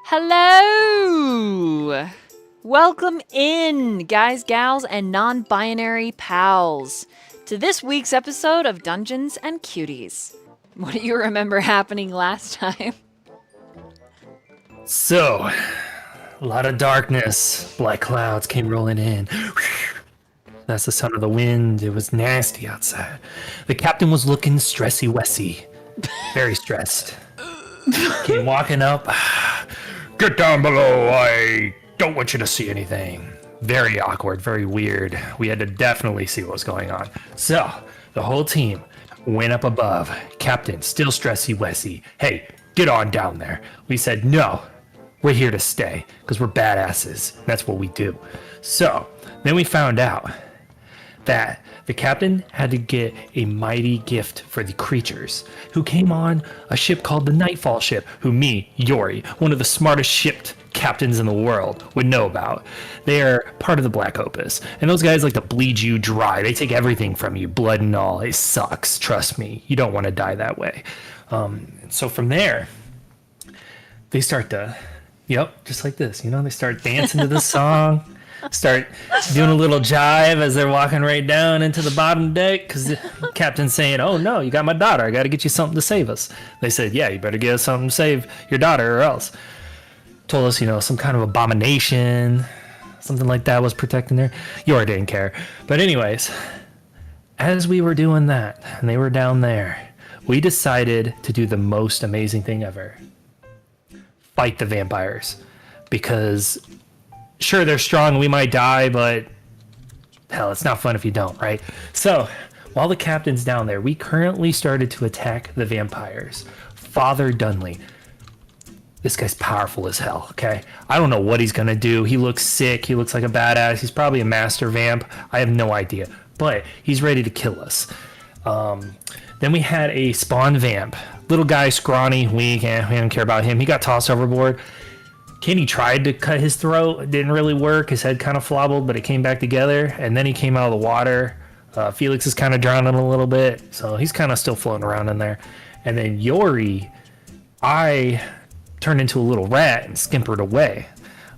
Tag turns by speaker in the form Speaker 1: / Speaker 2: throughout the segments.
Speaker 1: Hello! Welcome in, guys, gals, and non-binary pals, to this week's episode of Dungeons and Cuties. What do you remember happening last time?
Speaker 2: So, a lot of darkness, black clouds came rolling in. That's the sound of the wind. It was nasty outside. The captain was looking stressy-wessy. Very stressed. Came walking up. Get down below. I don't want you to see anything. Very awkward, very weird. We had to definitely see what was going on. So, the whole team went up above. Captain, still stressy-wessy. Hey, get on down there. We said, no, we're here to stay because we're badasses. That's what we do. So, then we found out that the captain had to get a mighty gift for the creatures who came on a ship called the Nightfall ship, who me, Yori, one of the smartest shipped captains in the world, would know about. They are part of the Black Opus, and those guys like to bleed you dry. They take everything from you, blood and all. It sucks, trust me. You don't want to die that way. So from there, they start to, just like this, they start dancing to the song. Start doing a little jive as they're walking right down into the bottom deck because the captain's saying, oh no, you got my daughter, I got to get you something to save us. They said, yeah, you better get us something to save your daughter or else. Told us, some kind of abomination, something like that was protecting her. Yor didn't care. But anyways, as we were doing that and they were down there, we decided to do the most amazing thing ever. Fight the vampires. Because sure, they're strong, we might die, but hell, it's not fun if you don't, right? So, while the captain's down there, we currently started to attack the vampires. Father Dunley. This guy's powerful as hell, okay? I don't know what he's gonna do. He looks sick, he looks like a badass, he's probably a master vamp. I have no idea, but he's ready to kill us. Then we had a spawn vamp. Little guy, scrawny, weak, we don't care about him. He got tossed overboard. Kenny tried to cut his throat. It didn't really work. His head kind of flobbled, but it came back together. And then he came out of the water. Felix is kind of drowning a little bit, so he's kind of still floating around in there. And then Yori, I turned into a little rat and scampered away.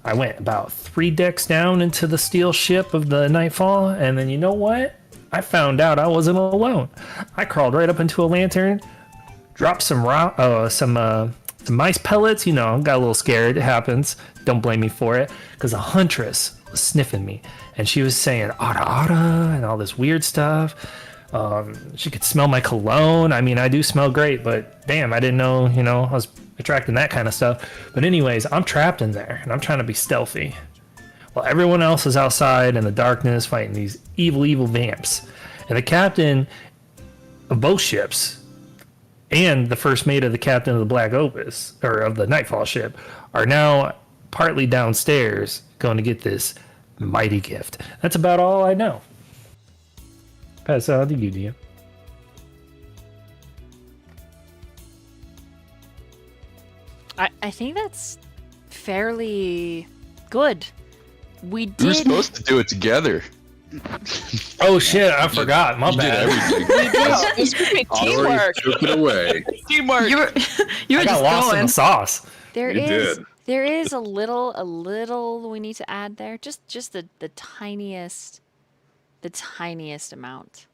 Speaker 2: I went about 3 decks down into the steel ship of the Nightfall, and then you know what? I found out I wasn't alone. I crawled right up into a lantern, dropped some mice pellets, got a little scared. It happens. Don't blame me for it. Because a huntress was sniffing me. And she was saying, "Ada, Ada," and all this weird stuff. She could smell my cologne. I mean, I do smell great, but damn, I didn't know, I was attracting that kind of stuff. But anyways, I'm trapped in there, and I'm trying to be stealthy. While everyone else is outside in the darkness fighting these evil, evil vamps. And the captain of both ships and the first mate of the captain of the Black Opus, or of the Nightfall ship, are now partly downstairs going to get this mighty gift. That's about all I know. Pass out to you, DM.
Speaker 1: I think that's fairly good. We
Speaker 3: We were
Speaker 1: did.
Speaker 3: supposed to do it together.
Speaker 2: Oh shit, I forgot. My
Speaker 3: You did
Speaker 2: bad.
Speaker 3: everything.
Speaker 4: This could be
Speaker 3: Already
Speaker 4: teamwork.
Speaker 3: took it away.
Speaker 4: Teamwork.
Speaker 5: You were
Speaker 2: I got
Speaker 5: just
Speaker 2: lost in
Speaker 5: going.
Speaker 2: the sauce.
Speaker 1: There
Speaker 3: You
Speaker 1: is
Speaker 3: did.
Speaker 1: there is a little we need to add there. Just the tiniest amount.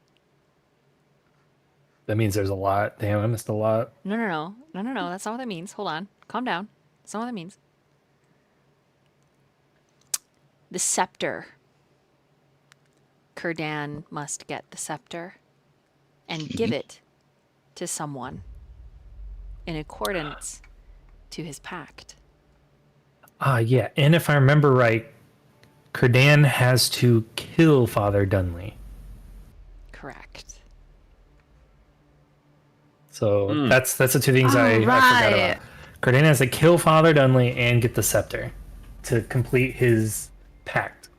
Speaker 2: That means there's a lot. Damn, I missed a lot.
Speaker 1: No. That's not what that means. Hold on. Calm down. That's not what that means. The scepter. Kurdan must get the scepter and give it to someone in accordance to his pact.
Speaker 2: Yeah. And if I remember right, Kurdan has to kill Father Dunley.
Speaker 1: Correct.
Speaker 2: So that's the 2 things I forgot about. Kurdan has to kill Father Dunley and get the scepter to complete his pact.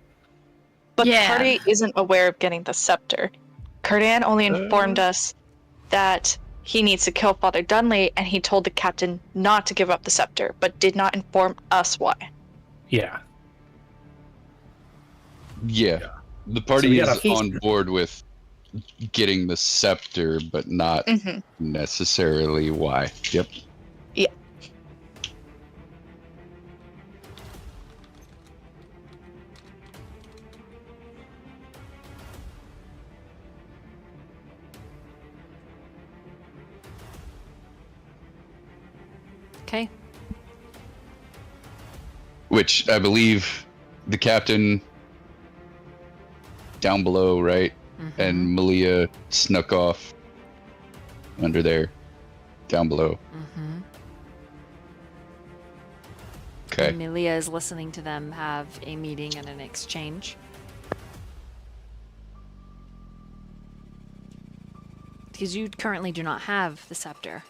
Speaker 4: But
Speaker 5: Yeah.
Speaker 4: the party isn't aware of getting the scepter. Kurdan only informed us that he needs to kill Father Dunley, and he told the captain not to give up the scepter, but did not inform us why.
Speaker 2: Yeah.
Speaker 3: Yeah. The
Speaker 2: So
Speaker 3: party
Speaker 2: we
Speaker 3: is
Speaker 2: gotta-
Speaker 3: on board with getting the scepter, but not necessarily why. Yep.
Speaker 4: Yeah.
Speaker 1: Okay.
Speaker 3: Which I believe the captain down below, right?
Speaker 1: Mm-hmm.
Speaker 3: And Malia snuck off under there, down below.
Speaker 1: Mm-hmm.
Speaker 3: Okay.
Speaker 1: And Melia is listening to them have a meeting and an exchange. Because you currently do not have the scepter.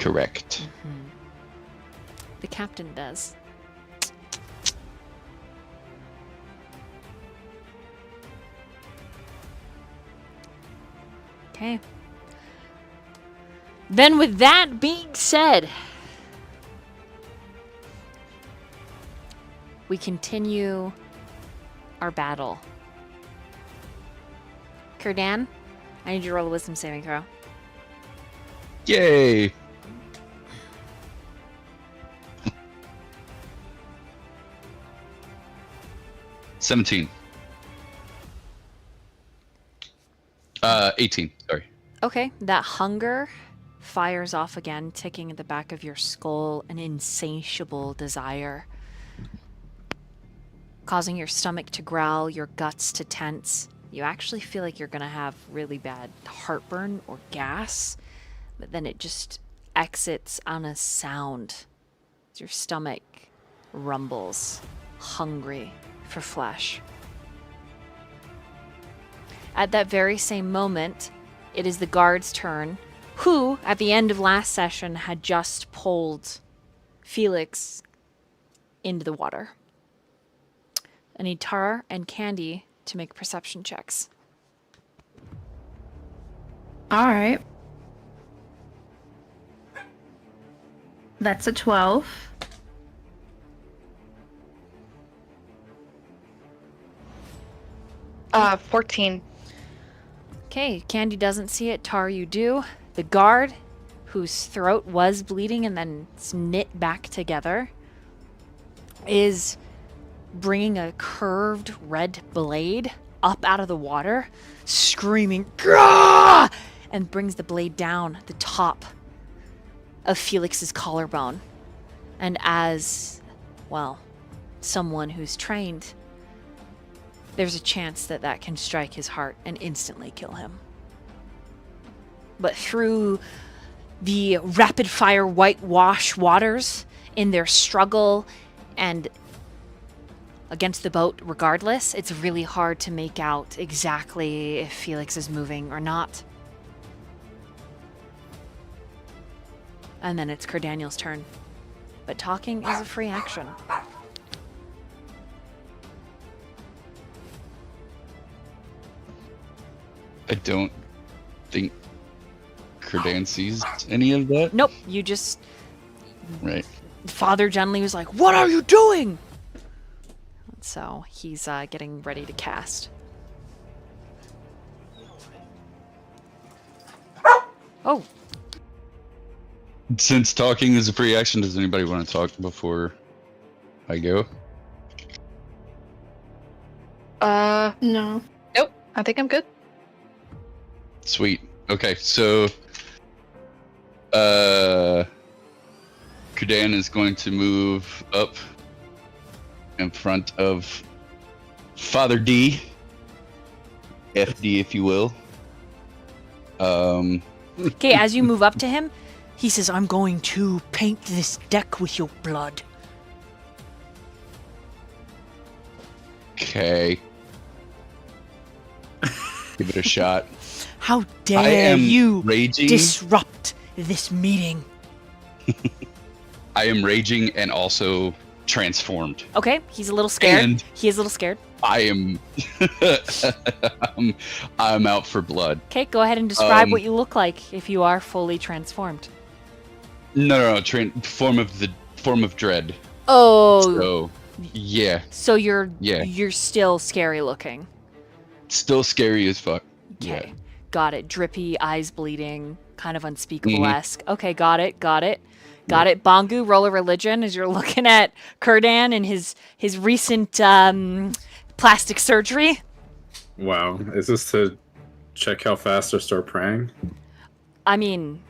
Speaker 3: Correct.
Speaker 1: The captain does. Okay. Then with that being said, we continue our battle. Kurdan, I need you to roll a wisdom saving throw.
Speaker 3: Yay! $17. 18. Sorry.
Speaker 1: Okay, that hunger fires off again, ticking at the back of your skull, an insatiable desire, causing your stomach to growl, your guts to tense. You actually feel like you're gonna have really bad heartburn or gas, but then it just exits on a sound. Your stomach rumbles, hungry for flesh. At that very same moment, it is the guard's turn, who, at the end of last session, had just pulled Felix into the water. I need Tara and Candy to make perception checks.
Speaker 5: All right. That's a 12.
Speaker 4: Uh, 14.
Speaker 1: Okay, Candy doesn't see it. Tara, you do. The guard, whose throat was bleeding and then it's knit back together, is bringing a curved red blade up out of the water, screaming, "Gah!" and brings the blade down the top of Felix's collarbone. And as, well, someone who's trained, there's a chance that that can strike his heart and instantly kill him. But through the rapid-fire whitewash waters in their struggle and against the boat regardless, it's really hard to make out exactly if Felix is moving or not. And then it's Cardaniel's turn. But talking is a free action.
Speaker 3: I don't think Kurdan sees any of that.
Speaker 1: Nope, you just...
Speaker 3: Right.
Speaker 1: Father Genly was like, "What are you doing?" So he's getting ready to cast. Oh,
Speaker 3: Since talking is a free action, does anybody want to talk before I go?
Speaker 5: No.
Speaker 4: Nope. I think I'm good.
Speaker 3: Sweet. Okay, so Kurdan is going to move up in front of Father D. FD, if you will.
Speaker 1: okay, as you move up to him, he says, "I'm going to paint this deck with your blood."
Speaker 3: Okay. Give it a shot.
Speaker 1: How
Speaker 3: I
Speaker 1: dare
Speaker 3: am
Speaker 1: you
Speaker 3: raging.
Speaker 1: disrupt this meeting?
Speaker 3: I am raging and also transformed.
Speaker 1: Okay, he's a little scared.
Speaker 3: And-
Speaker 1: He is a little scared.
Speaker 3: I am I'm out for blood.
Speaker 1: Okay, go ahead and describe what you look like if you are fully transformed.
Speaker 3: No, form of dread.
Speaker 1: Oh,
Speaker 3: So, yeah,
Speaker 1: so you're
Speaker 3: Yeah.
Speaker 1: you're still scary looking.
Speaker 3: still scary as fuck.
Speaker 1: Okay,
Speaker 3: Yeah.
Speaker 1: got it. Drippy, eyes bleeding, kind of unspeakable-esque. Okay, got it. Bongu, roll a religion as you're looking at Kurdan and his recent plastic surgery.
Speaker 6: Wow. Is this to check how fast I start praying?
Speaker 1: I mean,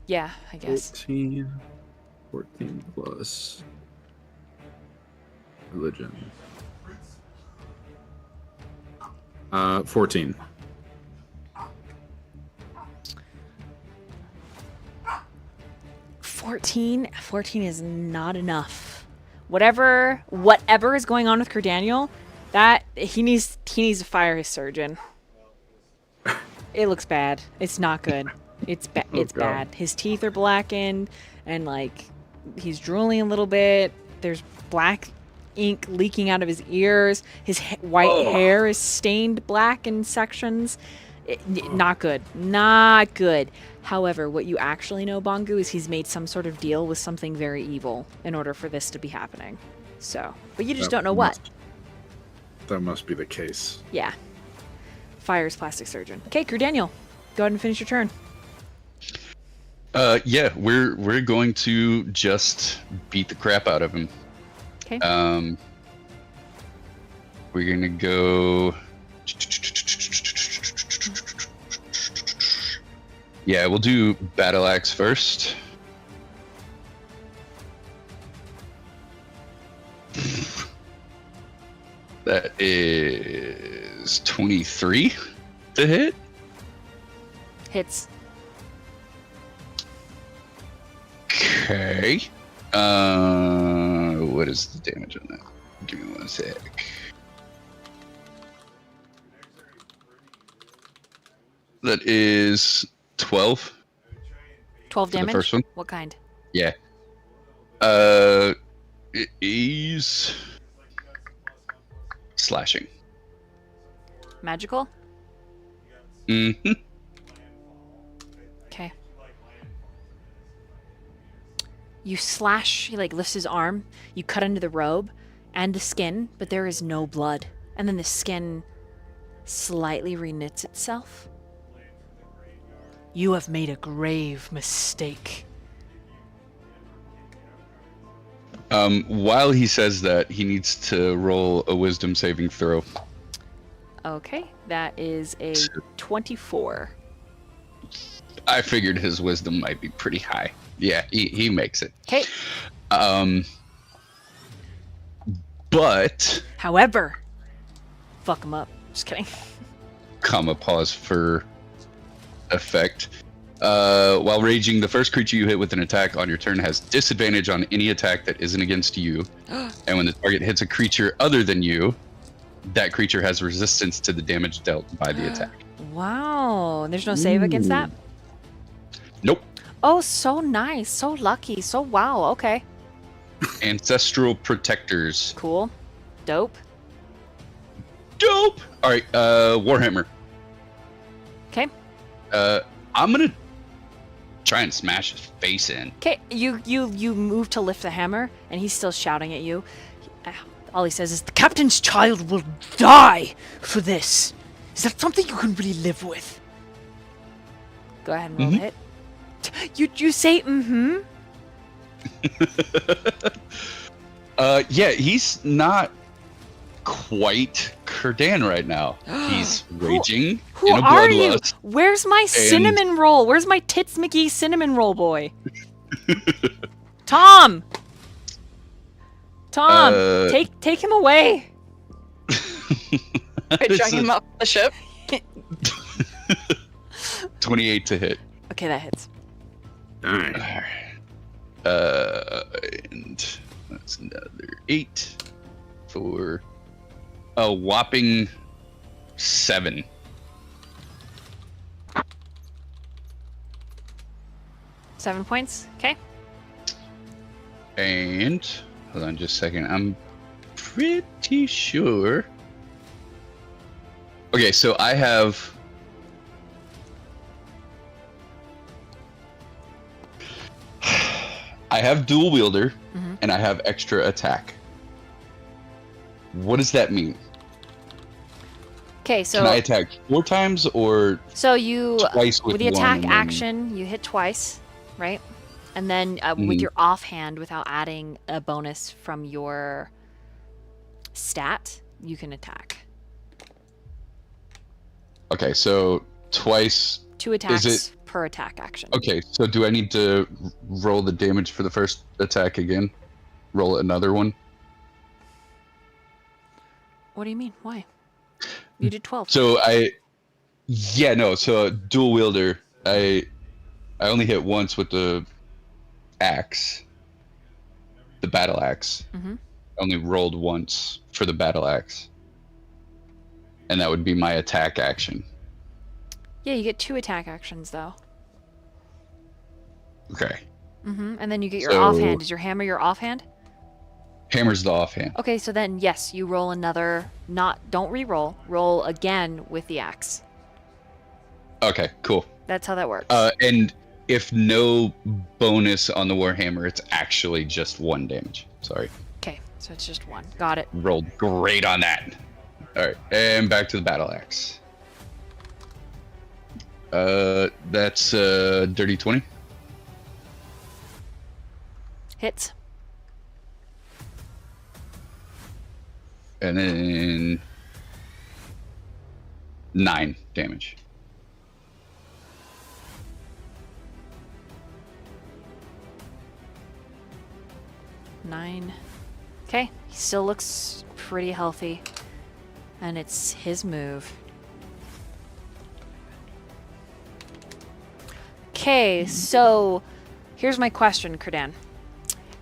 Speaker 1: Yeah, I guess.
Speaker 6: 14 plus religion. 14.
Speaker 1: 14 is not enough. Whatever is going on with Cordaniel, that he needs to fire his surgeon. It looks bad. It's not good. It's
Speaker 6: God.
Speaker 1: bad. His teeth are blackened and like he's drooling a little bit. There's black ink leaking out of his ears. His white hair is stained black in sections. Not good. Not good. However, what you actually know, Bongu, is he's made some sort of deal with something very evil in order for this to be happening. So, but you just don't know what.
Speaker 6: That must be the case.
Speaker 1: Yeah. Fires plastic surgeon. Okay, Daniel, go ahead and finish your turn.
Speaker 3: Yeah, we're going to just beat the crap out of him.
Speaker 1: Okay.
Speaker 3: We're gonna go. Yeah, we'll do battle axe first. That is 23 to hit.
Speaker 1: Hits.
Speaker 3: Okay. What is the damage on that? Give me one sec. That is 12.
Speaker 1: 12
Speaker 3: For the
Speaker 1: damage?
Speaker 3: first one?
Speaker 1: What kind?
Speaker 3: Yeah. It is slashing.
Speaker 1: Magical?
Speaker 3: Mm-hmm.
Speaker 1: Okay. You slash, he like lifts his arm, you cut into the robe and the skin, but there is no blood. And then the skin slightly reknits itself. You have made a grave mistake.
Speaker 3: While he says that, he needs to roll a wisdom saving throw.
Speaker 1: Okay, that is a 24.
Speaker 3: I figured his wisdom might be pretty high. Yeah, he makes it.
Speaker 1: Okay.
Speaker 3: But
Speaker 1: However, fuck him up. Just kidding.
Speaker 3: comma pause for effect. While raging, the first creature you hit with an attack on your turn has disadvantage on any attack that isn't against you. And when the target hits a creature other than you, that creature has resistance to the damage dealt by the attack.
Speaker 1: Wow. There's no save against that?
Speaker 3: Nope.
Speaker 1: Oh, so nice. So lucky. So wow. Okay.
Speaker 3: Ancestral protectors.
Speaker 1: Cool. Dope.
Speaker 3: Dope. All right. Warhammer.
Speaker 1: Okay.
Speaker 3: I'm gonna try and smash his face in.
Speaker 1: Okay. You move to lift the hammer, and he's still shouting at you. All he says is, "The captain's child will die for this. Is that something you can really live with?" Go ahead and roll the hit. You say mm-hmm?
Speaker 3: Yeah, he's not quite Kurdan right now. He's raging
Speaker 1: Who
Speaker 3: in a
Speaker 1: are you?
Speaker 3: bloodlust.
Speaker 1: Where's my cinnamon roll? Where's my Tits McGee cinnamon roll boy? Tom! Tom, take him away.
Speaker 4: I drag him off the ship.
Speaker 3: 28 to hit.
Speaker 1: Okay, that hits.
Speaker 6: Alright.
Speaker 3: And that's another 8 for a whopping 7.
Speaker 1: Seven points. Okay.
Speaker 3: And hold on just a second. I'm pretty sure. Okay, so I have dual wielder and I have extra attack. What does that mean?
Speaker 1: Okay, so
Speaker 3: Can I attack 4 times or
Speaker 1: you
Speaker 3: twice with
Speaker 1: the
Speaker 3: one
Speaker 1: attack
Speaker 3: and then-
Speaker 1: action, you hit twice, right? And then with your offhand, without adding a bonus from your stat, you can attack.
Speaker 3: Okay, so twice.
Speaker 1: 2 attacks
Speaker 3: Is it
Speaker 1: per per attack action.
Speaker 3: Okay, so do I need to roll the damage for the first attack again? Roll another one?
Speaker 1: What do you mean? Why? You did 12.
Speaker 3: So so dual wielder, I only hit once with the axe, the battle axe.
Speaker 1: Mm-hmm.
Speaker 3: I only rolled once for the battle axe. And that would be my attack action.
Speaker 1: Yeah, you get 2 attack actions, though.
Speaker 3: Okay.
Speaker 1: Mm-hmm. And then you get your
Speaker 3: So-
Speaker 1: offhand. Is your hammer your offhand?
Speaker 3: Hammer's the offhand.
Speaker 1: Okay, so then, yes, you roll another... Don't re-roll. Roll again with the axe.
Speaker 3: Okay, cool.
Speaker 1: That's how that works.
Speaker 3: And if no bonus on the Warhammer, it's actually just 1 damage. Sorry.
Speaker 1: Okay, so it's just 1. Got it.
Speaker 3: Rolled great on that. Alright, and back to the battle axe. That's dirty 20.
Speaker 1: Hits.
Speaker 3: And then 9 damage.
Speaker 1: Nine. Okay, he still looks pretty healthy. And it's his move. Okay, so here's my question, Kurdan.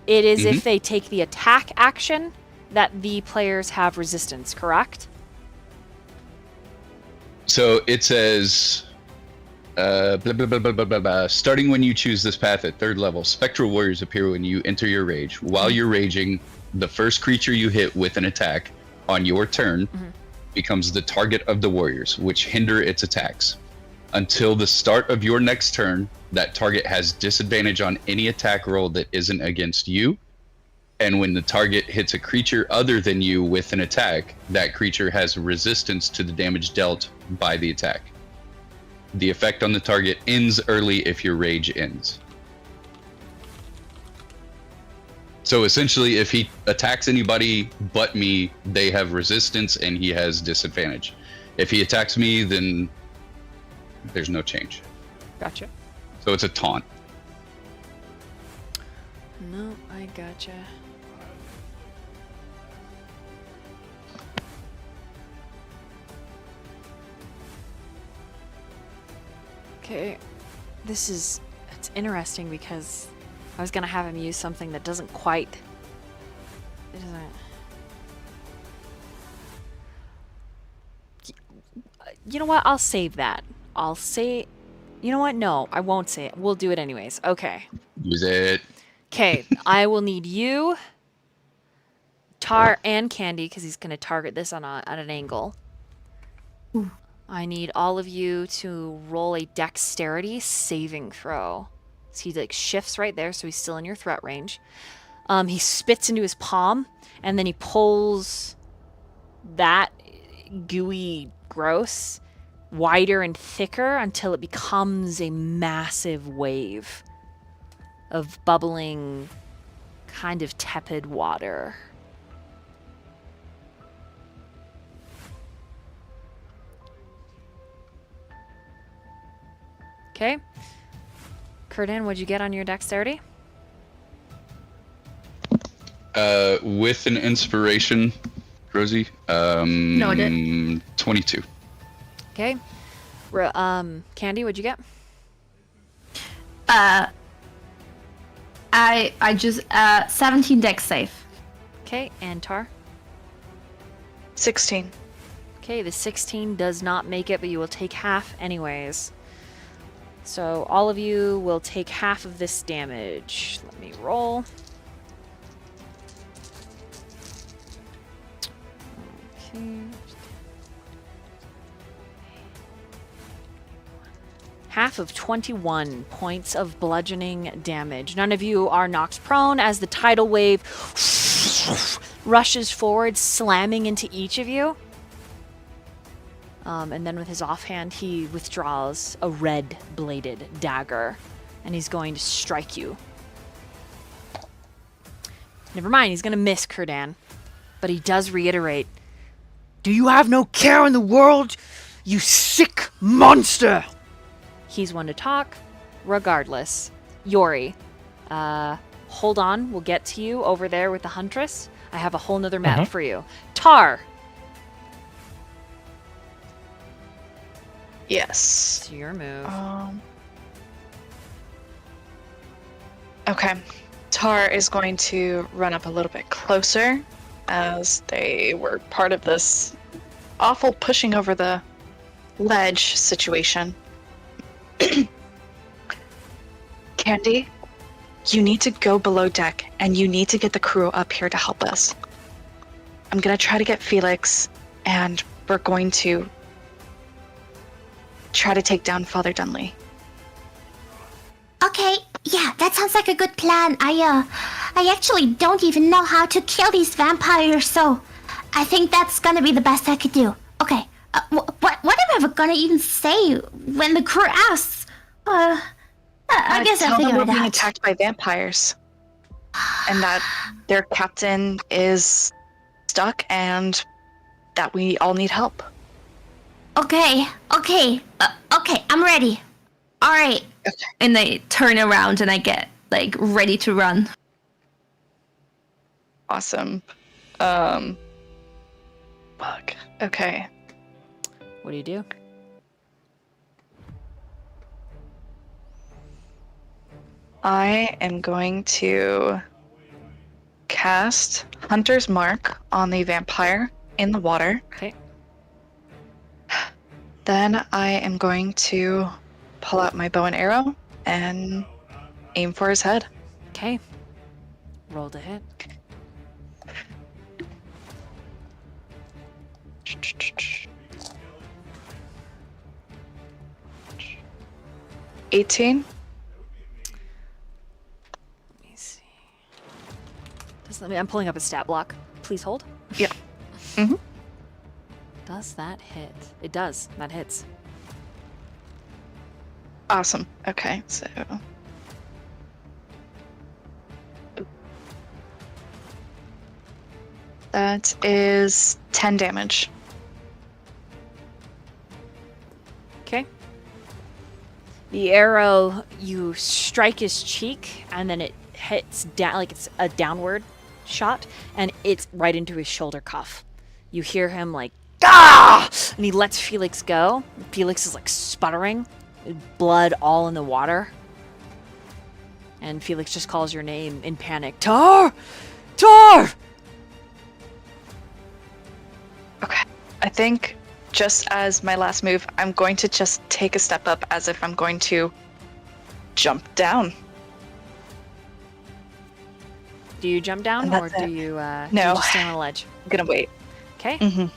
Speaker 1: It is if they take the attack action that the players have resistance, correct?
Speaker 3: So it says, blah, blah, blah, blah, blah, blah, blah. Starting when you choose this path at 3rd level, spectral warriors appear when you enter your rage. While you're raging, the first creature you hit with an attack on your turn becomes the target of the warriors, which hinder its attacks. Until the start of your next turn, that target has disadvantage on any attack roll that isn't against you. And when the target hits a creature other than you with an attack, that creature has resistance to the damage dealt by the attack. The effect on the target ends early if your rage ends. So essentially, if he attacks anybody but me, they have resistance and he has disadvantage. If he attacks me, then there's no change.
Speaker 1: Gotcha.
Speaker 3: So it's a taunt.
Speaker 1: No, I gotcha. Okay, it's interesting because I was gonna have him use something that doesn't quite, it doesn't. You know what? I'll save that. You know what? No, I won't say it. We'll do it anyways. Okay.
Speaker 3: Use it.
Speaker 1: Okay, I will need you, Tar, and Candy, because he's going to target this on an angle. I need all of you to roll a dexterity saving throw. So he shifts right there, so he's still in your threat range. He spits into his palm, and then he pulls that gooey gross wider and thicker until it becomes a massive wave of bubbling, kind of tepid water. Okay. Kurdan, what'd you get on your dexterity?
Speaker 3: With an inspiration, Rosie.
Speaker 5: No, I didn't.
Speaker 3: 22.
Speaker 1: Okay. Candy, what'd you get?
Speaker 5: I just 17 dex save.
Speaker 1: Okay, and Tar?
Speaker 4: 16.
Speaker 1: Okay, the 16 does not make it, but you will take half anyways. So all of you will take half of this damage. Let me roll. Okay. Half of 21 points of bludgeoning damage. None of you are knocked prone as the tidal wave rushes forward, slamming into each of you. And then with his offhand, he withdraws a red-bladed dagger, and he's going to strike you. Never mind, he's going to miss Kurdan, but he does reiterate, "Do you have no care in the world, you sick monster?" He's one to talk. regardless, Yori, hold on. We'll get to you over there with the Huntress. I have a whole nother map for you. Tar.
Speaker 4: Yes.
Speaker 1: It's your move.
Speaker 4: Okay. Tar is going to run up a little bit closer as they were part of this awful pushing over the ledge situation. Candy, you need to go below deck and you need to get the crew up here to help us. I'm going to try to get Felix and we're going to try to take down Father Dunley.
Speaker 7: Okay, yeah, that sounds like a good plan. I actually don't even know how to kill these vampires, so I think that's gonna be the best I could do. Okay, what am I ever gonna even say when the crew asks? I guess I'll
Speaker 4: tell them
Speaker 7: figure
Speaker 4: we're
Speaker 7: it
Speaker 4: being
Speaker 7: out.
Speaker 4: attacked by vampires, and that their captain is stuck, and that we all need help.
Speaker 7: Okay, I'm ready. All right.
Speaker 4: Okay.
Speaker 5: And I turn around and I get like ready to run.
Speaker 4: Awesome. Fuck. Okay.
Speaker 1: What do you do?
Speaker 4: I am going to cast Hunter's Mark on the vampire in the water.
Speaker 1: Okay.
Speaker 4: Then I am going to pull out my bow and arrow and aim for his head.
Speaker 1: Okay. Roll to hit.
Speaker 4: $18.
Speaker 1: Let me see. I'm pulling up a stat block. Please hold.
Speaker 4: Yeah. Mm-hmm.
Speaker 1: Does that hit? It does. That hits.
Speaker 4: Awesome. Okay, so that is 10 damage.
Speaker 1: Okay. The arrow, you strike his cheek, and then it hits down, like it's a downward shot, and it's right into his shoulder cuff. You hear him like, ah! And he lets Felix go. Felix is like sputtering, blood all in the water. And Felix just calls your name in panic. Tar! Tar!
Speaker 4: Okay. I think just as my last move, I'm going to just take a step up as if I'm going to jump down.
Speaker 1: Do you jump down,
Speaker 4: And
Speaker 1: or
Speaker 4: that's
Speaker 1: do
Speaker 4: it.
Speaker 1: you, do
Speaker 4: No.
Speaker 1: you just stay on the ledge?
Speaker 4: I'm gonna wait.
Speaker 1: Okay.
Speaker 4: Mm-hmm.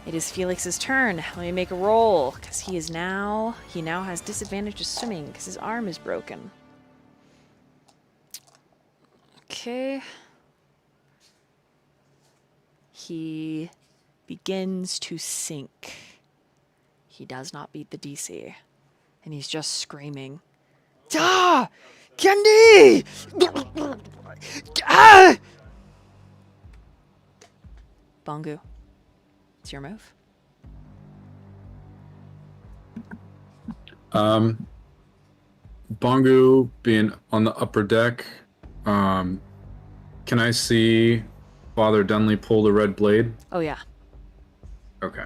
Speaker 1: It is Felix's turn. Let me make a roll, because he now has disadvantage to swimming because his arm is broken. Okay. He begins to sink. He does not beat the DC, and he's just screaming, "Ah! Candy! Ah!" Bongu. It's your move.
Speaker 6: Bongu being on the upper deck, can I see Father Dunley pull the red blade?
Speaker 1: Oh yeah.
Speaker 6: Okay.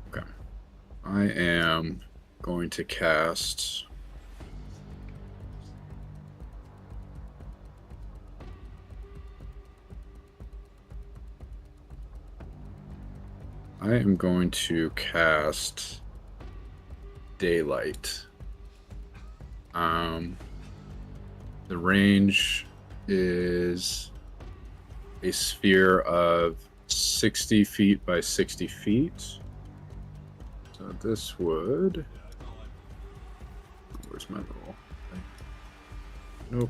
Speaker 6: Okay. I am going to cast Daylight. The range is a sphere of 60 feet by 60 feet. So this would... Where's my little... Nope.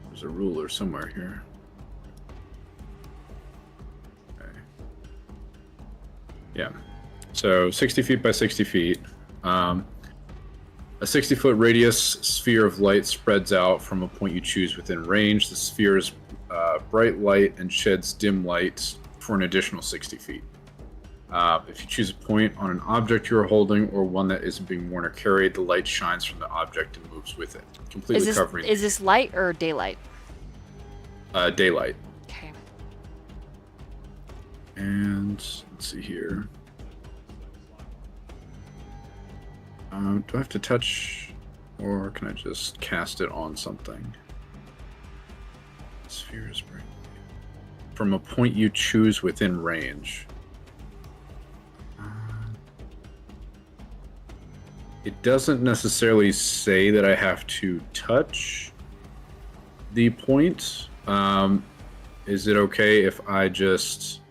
Speaker 6: There's a ruler somewhere here. Okay. Yeah. So 60 feet by 60 feet. A 60-foot radius sphere of light spreads out from a point you choose within range. The sphere is bright light and sheds dim light for an additional 60 feet. If you choose a point on an object you are holding or one that isn't being worn or carried, the light shines from the object and moves with it, completely covering.
Speaker 1: Is this light or daylight?
Speaker 6: Daylight.
Speaker 1: Okay.
Speaker 6: And let's see here. Do I have to touch, or can I just cast it on something? Spheres bring from a point you choose within range. It doesn't necessarily say that I have to touch the point. Is it okay if I just,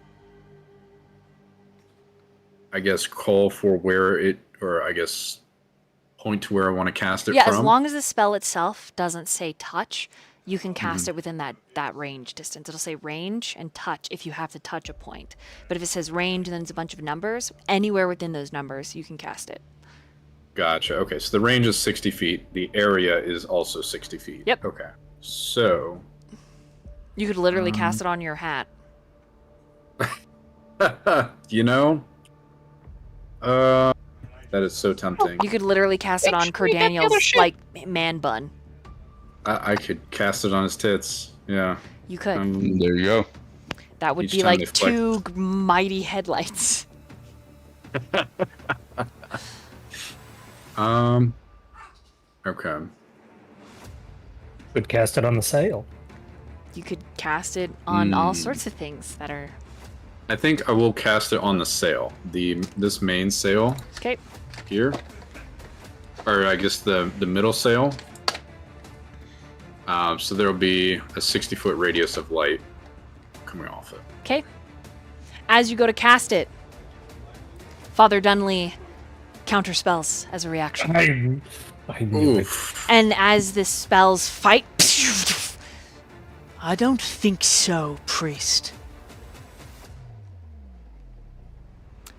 Speaker 6: I guess, call for where it, or I guess point to where I want to cast it
Speaker 1: Yeah,
Speaker 6: from?
Speaker 1: as long as the spell itself doesn't say touch, you can cast it within that range distance. It'll say range and touch if you have to touch a point. But if it says range and then it's a bunch of numbers, anywhere within those numbers, you can cast it.
Speaker 6: Gotcha. Okay, so the range is 60 feet. The area is also 60 feet.
Speaker 1: Yep.
Speaker 6: Okay. So...
Speaker 1: You could literally cast it on your hat.
Speaker 6: you know? That is so tempting.
Speaker 1: You could literally cast it on
Speaker 4: Make sure you get the other
Speaker 1: Cordaniel's,
Speaker 4: shit.
Speaker 1: like, man bun.
Speaker 6: I could cast it on his tits. Yeah.
Speaker 1: You could.
Speaker 3: There you go.
Speaker 1: That would
Speaker 6: each
Speaker 1: be
Speaker 6: time they
Speaker 1: like
Speaker 6: flex.
Speaker 1: two mighty headlights.
Speaker 6: Okay.
Speaker 2: Could cast it on the sail.
Speaker 1: You could cast it on all sorts of things that are...
Speaker 6: I think I will cast it on the sail. This main sail
Speaker 1: Okay.
Speaker 6: here. Or I guess the middle sail. So there'll be a 60-foot radius of light coming off it.
Speaker 1: Okay. As you go to cast it, Father Dunley counterspells as a reaction.
Speaker 2: I knew it.
Speaker 6: Oof.
Speaker 1: And as the spells fight...
Speaker 8: I don't think so, priest.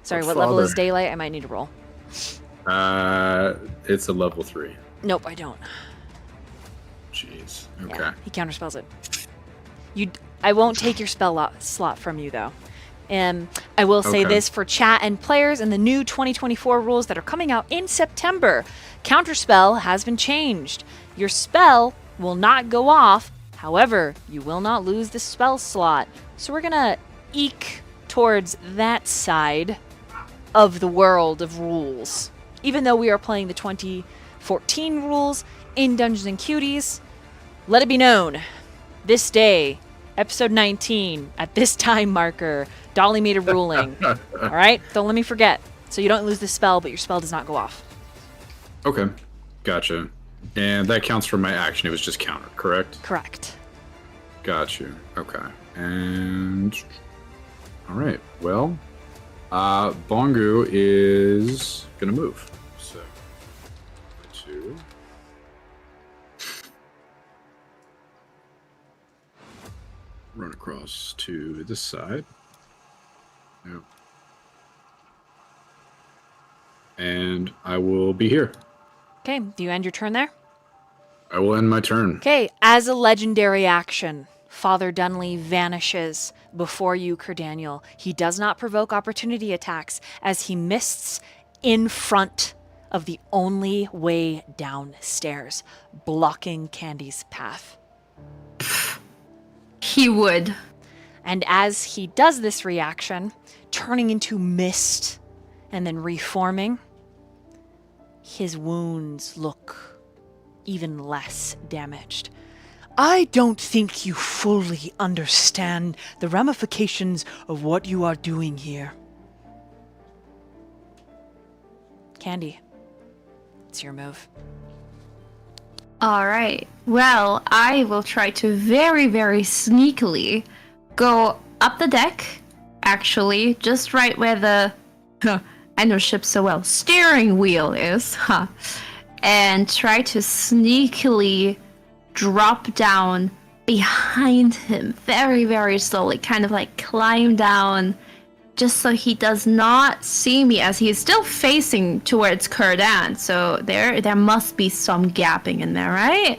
Speaker 1: Sorry,
Speaker 6: But
Speaker 1: what level is
Speaker 6: Father-
Speaker 1: daylight? I might need to roll.
Speaker 6: It's a level 3.
Speaker 1: Nope, I don't.
Speaker 6: Jeez. Okay.
Speaker 1: Yeah, he counterspells it. I won't take your spell slot from you, though. I will say
Speaker 6: Okay.
Speaker 1: this for chat and players in the new 2024 rules that are coming out in September. Counterspell has been changed. Your spell will not go off. However, you will not lose the spell slot. So we're going to eke towards that side of the world of rules. Even though we are playing the 2014 rules in Dungeons and Cuties, let it be known, this day, episode 19, at this time marker, Dolly made a ruling. All right? Don't let me forget. So you don't lose the spell, but your spell does not go off.
Speaker 6: Okay. Gotcha. And that counts for my action. It was just countered, correct?
Speaker 1: Correct.
Speaker 6: Got you. Okay. And all right. Well, Bongu is gonna move. So 2. Run across to this side. Yep. And I will be here.
Speaker 1: Okay, do you end your turn there?
Speaker 6: I will end my turn.
Speaker 1: Okay, as a legendary action, Father Dunley vanishes before you, Kerdaniel. He does not provoke opportunity attacks as he mists in front of the only way downstairs, blocking Candy's path.
Speaker 5: He would.
Speaker 1: And as he does this reaction, turning into mist and then reforming, his wounds look even less damaged.
Speaker 8: I don't think you fully understand the ramifications of what you are doing here.
Speaker 1: Candy, it's your move.
Speaker 5: All right. Well, I will try to very, very sneakily go up the deck, actually, just right where the I know ships so well, steering wheel is, and try to sneakily drop down behind him very, very slowly, kind of like climb down, just so he does not see me, as he is still facing towards Kurdan. So there must be some gapping in there, right?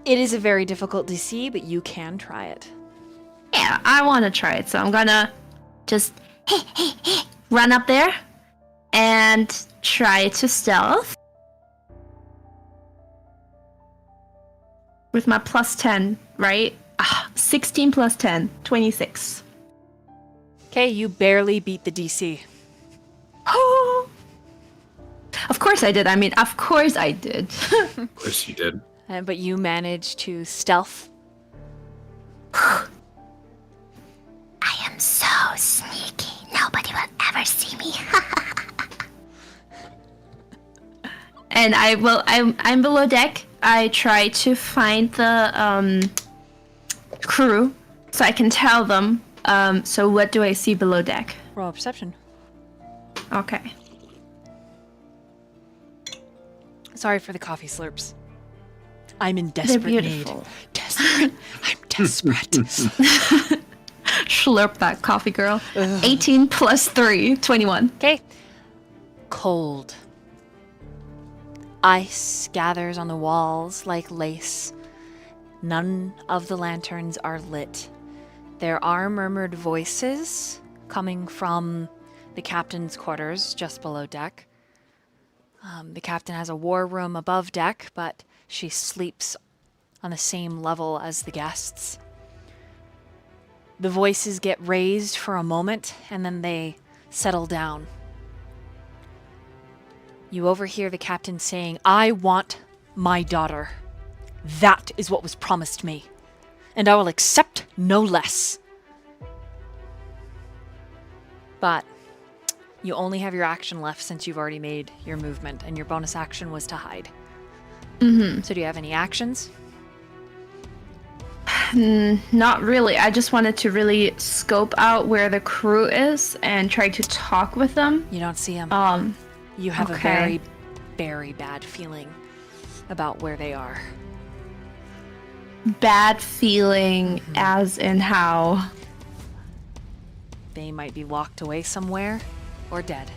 Speaker 1: It is a very difficult to see, but you can try it.
Speaker 5: Yeah, I want to try it. So I'm gonna just run up there and try to stealth with my plus 10, right? 16 plus 10, 26.
Speaker 1: Okay, you barely beat the DC.
Speaker 5: Of course I did. I mean, of course I did.
Speaker 6: Of course you did.
Speaker 1: But you managed to stealth.
Speaker 7: I am so sneaky. Nobody will ever see me.
Speaker 5: And I'm below deck. I try to find the crew so I can tell them. So what do I see below deck?
Speaker 1: Roll a perception.
Speaker 5: Okay.
Speaker 1: Sorry for the coffee slurps.
Speaker 8: I'm in
Speaker 5: They're
Speaker 8: desperate need.
Speaker 5: beautiful.
Speaker 8: Desperate. I'm desperate.
Speaker 5: Slurp that coffee, girl. 18 plus 3, 21.
Speaker 1: Okay. Cold. Ice gathers on the walls like lace. None of the lanterns are lit. There are murmured voices coming from the captain's quarters just below deck. The captain has a war room above deck, but she sleeps on the same level as the guests. The voices get raised for a moment, and then they settle down. You overhear the captain saying, "I want my daughter. That is what was promised me, and I will accept no less." But you only have your action left since you've already made your movement, and your bonus action was to hide.
Speaker 5: Mm-hmm.
Speaker 1: So do you have any actions?
Speaker 5: Not really. I just wanted to really scope out where the crew is and try to talk with them.
Speaker 1: You don't see them. You have a
Speaker 5: okay.
Speaker 1: very, very bad feeling about where they are.
Speaker 5: Bad feeling as in how?
Speaker 1: They might be locked away somewhere or dead.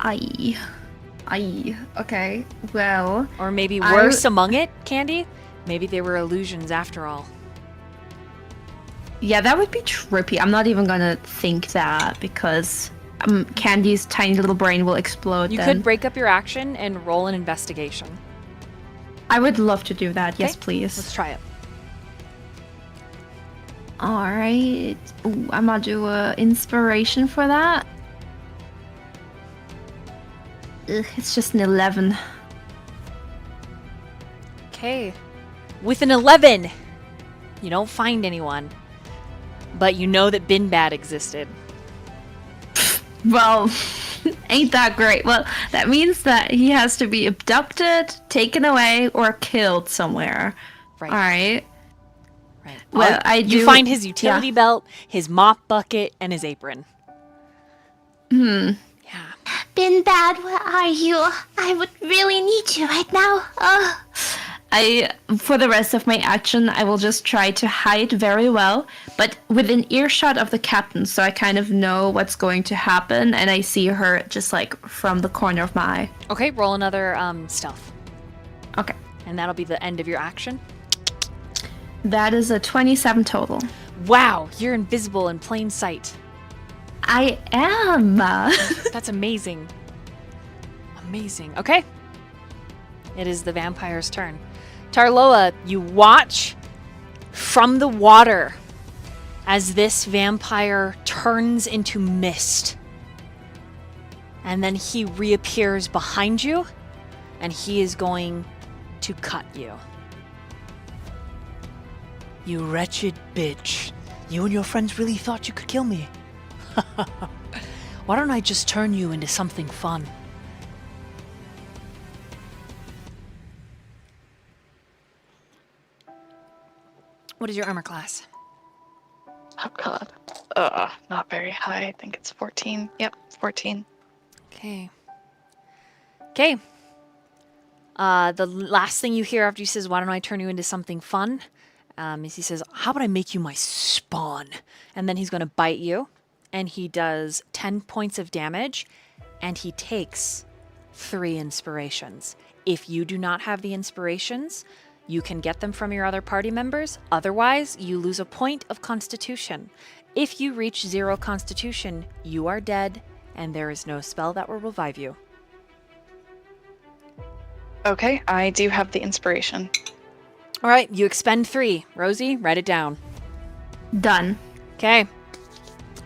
Speaker 5: Aye. Okay. Well,
Speaker 1: Or maybe worse among it, Candy? Maybe they were illusions after all.
Speaker 5: yeah, that would be trippy. I'm not even gonna think that because Candy's tiny little brain will explode.
Speaker 1: You
Speaker 5: then.
Speaker 1: could break up your action and roll an investigation.
Speaker 5: I would love to do that. Yes,
Speaker 1: Okay,
Speaker 5: please.
Speaker 1: Let's try it.
Speaker 5: All right. Ooh, I'm gonna do a inspiration for that. Ugh, it's just an 11.
Speaker 1: Okay. With an 11, you don't find anyone. But you know that Binbad existed.
Speaker 5: Well, ain't that great? Well, that means that he has to be abducted, taken away, or killed somewhere.
Speaker 1: Right.
Speaker 5: All right.
Speaker 1: Right.
Speaker 5: Well, I do.
Speaker 1: You find his utility belt, his mop bucket, and his apron. Yeah.
Speaker 7: Binbad, where are you? I would really need you right now.
Speaker 5: For the rest of my action, I will just try to hide very well, but within earshot of the captain, so I kind of know what's going to happen, and I see her just like from the corner of my eye.
Speaker 1: Okay, roll another stealth.
Speaker 5: Okay.
Speaker 1: And that'll be the end of your action.
Speaker 5: That is a 27 total.
Speaker 1: Wow, you're invisible in plain sight.
Speaker 5: I am.
Speaker 1: That's amazing. Amazing. Okay. It is the vampire's turn. Tarloa, you watch from the water as this vampire turns into mist. And then he reappears behind you, and he is going to cut you.
Speaker 8: You wretched bitch. You and your friends really thought you could kill me. Why don't I just turn you into something fun?
Speaker 1: What is your armor class?
Speaker 4: Oh god. Not very high. I think it's 14. Yep, 14.
Speaker 1: Okay. Okay. The last thing you hear after he says, "Why don't I turn you into something fun?" Is he says, "How about I make you my spawn?" And then he's going to bite you. And he does 10 points of damage. And he takes 3 inspirations. If you do not have the inspirations, You can get them from your other party members. Otherwise, you lose a point of constitution. If you reach 0 constitution, you are dead, and there is no spell that will revive you.
Speaker 4: Okay, I do have the inspiration.
Speaker 1: All right, you expend 3. Rosie, write it down.
Speaker 5: Done.
Speaker 1: Okay.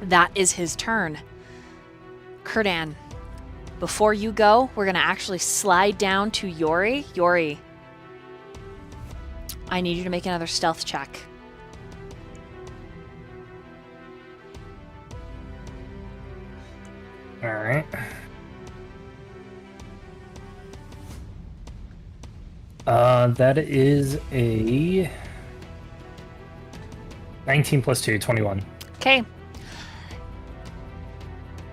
Speaker 1: That is his turn. Kurdan, before you go, we're going to actually slide down to Yori. Yori, I need you to make another stealth check.
Speaker 2: All right. That is a 19 plus 2, 21.
Speaker 1: Okay.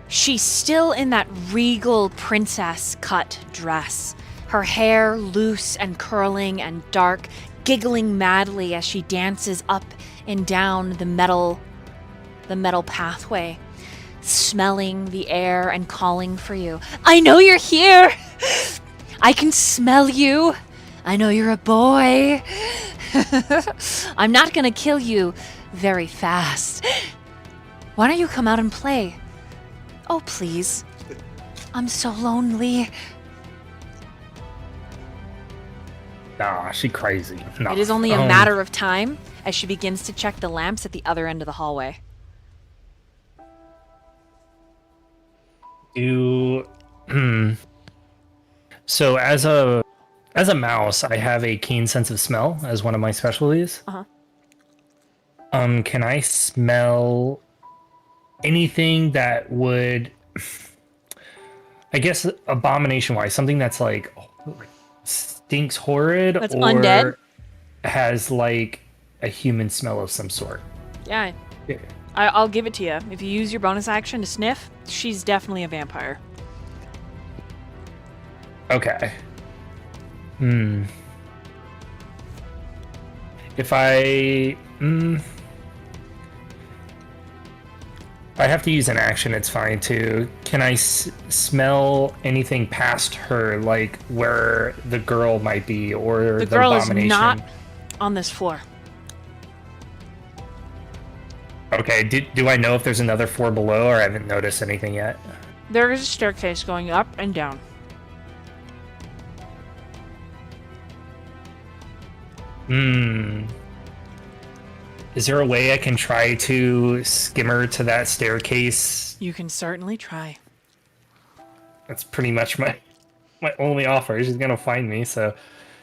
Speaker 1: She's still in that regal princess cut dress. Her hair loose and curling and dark, giggling madly as she dances up and down the metal pathway, smelling the air and calling for you. I know you're here! I can smell you! I know you're a boy! I'm not gonna kill you very fast. Why don't you come out and play? Oh, please. I'm so lonely.
Speaker 2: Nah, she crazy. Nah.
Speaker 1: It is only a matter of time as she begins to check the lamps at the other end of the hallway.
Speaker 2: So as a mouse, I have a keen sense of smell as one of my specialties.
Speaker 1: Uh-huh.
Speaker 2: Can I smell anything that would, I guess, abomination-wise, something that's like stinks horrid
Speaker 1: That's
Speaker 2: or
Speaker 1: undead?
Speaker 2: has like a human smell of some sort?
Speaker 1: Yeah,
Speaker 2: Yeah.
Speaker 1: I'll give it to you. If you use your bonus action to sniff, she's definitely a vampire.
Speaker 2: Okay. If I have to use an action, it's fine too. Can I smell anything past her, like where the girl might be, or
Speaker 1: The girl is
Speaker 2: abomination?
Speaker 1: not on this floor.
Speaker 2: Okay. Do I know if there's another floor below, or I haven't noticed anything yet?
Speaker 1: There is a staircase going up and down.
Speaker 2: Is there a way I can try to skimmer to that staircase?
Speaker 1: You can certainly try.
Speaker 2: That's pretty much my only offer. She's gonna find me, so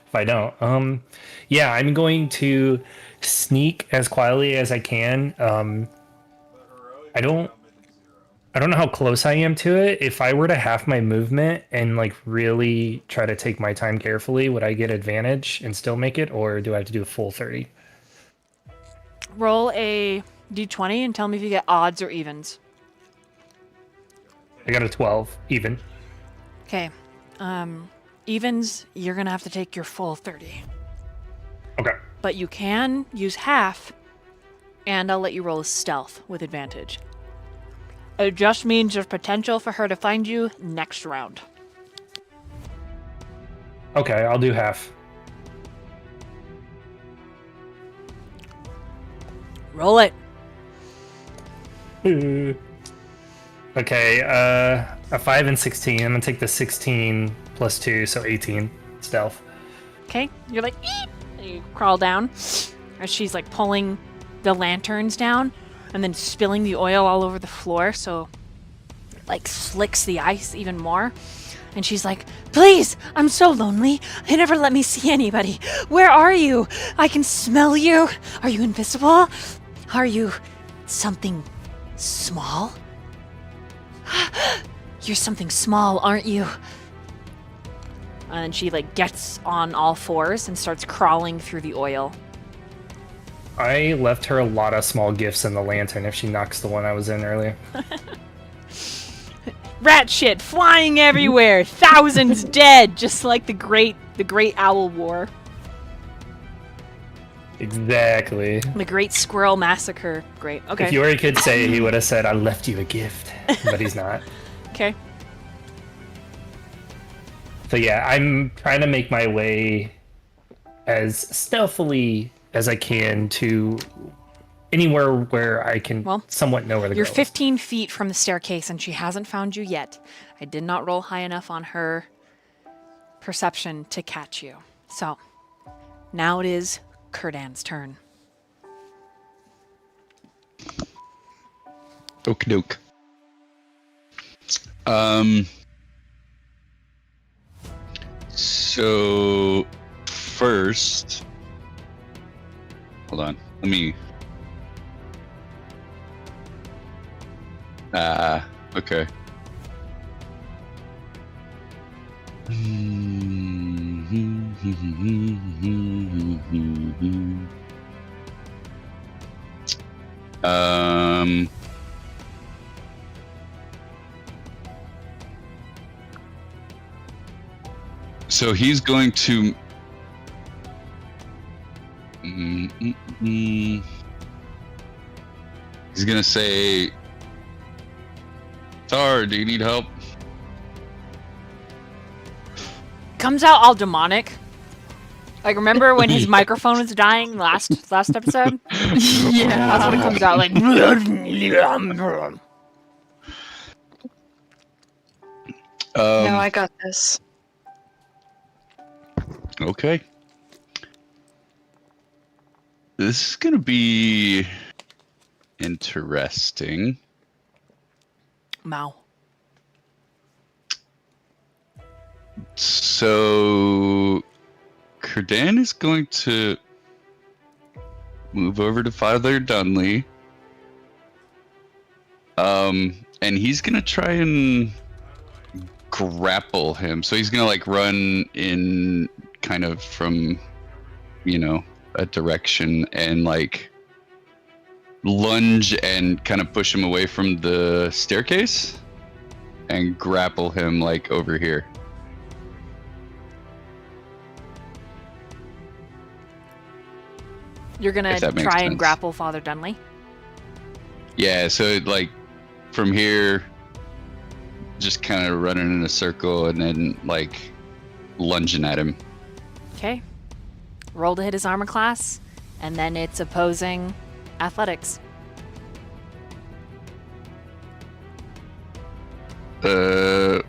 Speaker 2: if I don't, yeah, I'm going to sneak as quietly as I can. I don't know how close I am to it. If I were to half my movement and like really try to take my time carefully, would I get advantage and still make it, or do I have to do a full 30?
Speaker 1: Roll a d20 and tell me if you get odds or evens.
Speaker 2: I got a 12, even.
Speaker 1: Okay. Evens, you're gonna have to take your full 30.
Speaker 2: Okay.
Speaker 1: But you can use half, and I'll let you roll a stealth with advantage. It just means there's potential for her to find you next round.
Speaker 2: Okay, I'll do half.
Speaker 1: Roll it.
Speaker 2: Okay, a 5 and 16. I'm gonna take the 16 plus 2, so 18 stealth.
Speaker 1: Okay, you're like, eep! And you crawl down as she's like pulling the lanterns down and then spilling the oil all over the floor, so it like slicks the ice even more. And she's like, please, I'm so lonely. They never let me see anybody. Where are you? I can smell you. Are you invisible? Are you something small? You're something small, aren't you? And she like gets on all fours and starts crawling through the oil.
Speaker 2: I left her a lot of small gifts in the lantern if she knocks the one I was in earlier.
Speaker 1: Rat shit flying everywhere, thousands dead, just like the great owl war,
Speaker 2: Exactly.
Speaker 1: the great squirrel massacre. Great. Okay.
Speaker 2: If Yori could say, he would have said, I left you a gift. But he's not.
Speaker 1: Okay.
Speaker 2: So yeah, I'm trying to make my way as stealthily as I can to anywhere where I can
Speaker 1: Well,
Speaker 2: somewhat know where the
Speaker 1: You're
Speaker 2: girl is.
Speaker 1: 15 feet from the staircase and she hasn't found you yet. I did not roll high enough on her perception to catch you. So, now it is Kurdan's turn.
Speaker 3: Okie doke. So first, hold on. Let me. Okay. So he's going to. He's gonna say, "Tar, do you need help?"
Speaker 1: Comes out all demonic. Like, remember when his microphone was dying last episode?
Speaker 5: Yeah.
Speaker 1: That's what it comes out like.
Speaker 4: No, I got this.
Speaker 3: Okay. This is gonna be interesting.
Speaker 1: Mao.
Speaker 3: So Kurdan is going to move over to Father Dunley. And he's gonna try and grapple him. So he's gonna like run in kind of from, a direction and like lunge and kind of push him away from the staircase and grapple him like over here.
Speaker 1: You're gonna
Speaker 3: If that makes
Speaker 1: try and
Speaker 3: sense.
Speaker 1: grapple Father Dunley?
Speaker 3: Yeah, so like from here, just kind of running in a circle and then like lunging at him.
Speaker 1: Okay. Roll to hit his armor class, and then it's opposing athletics.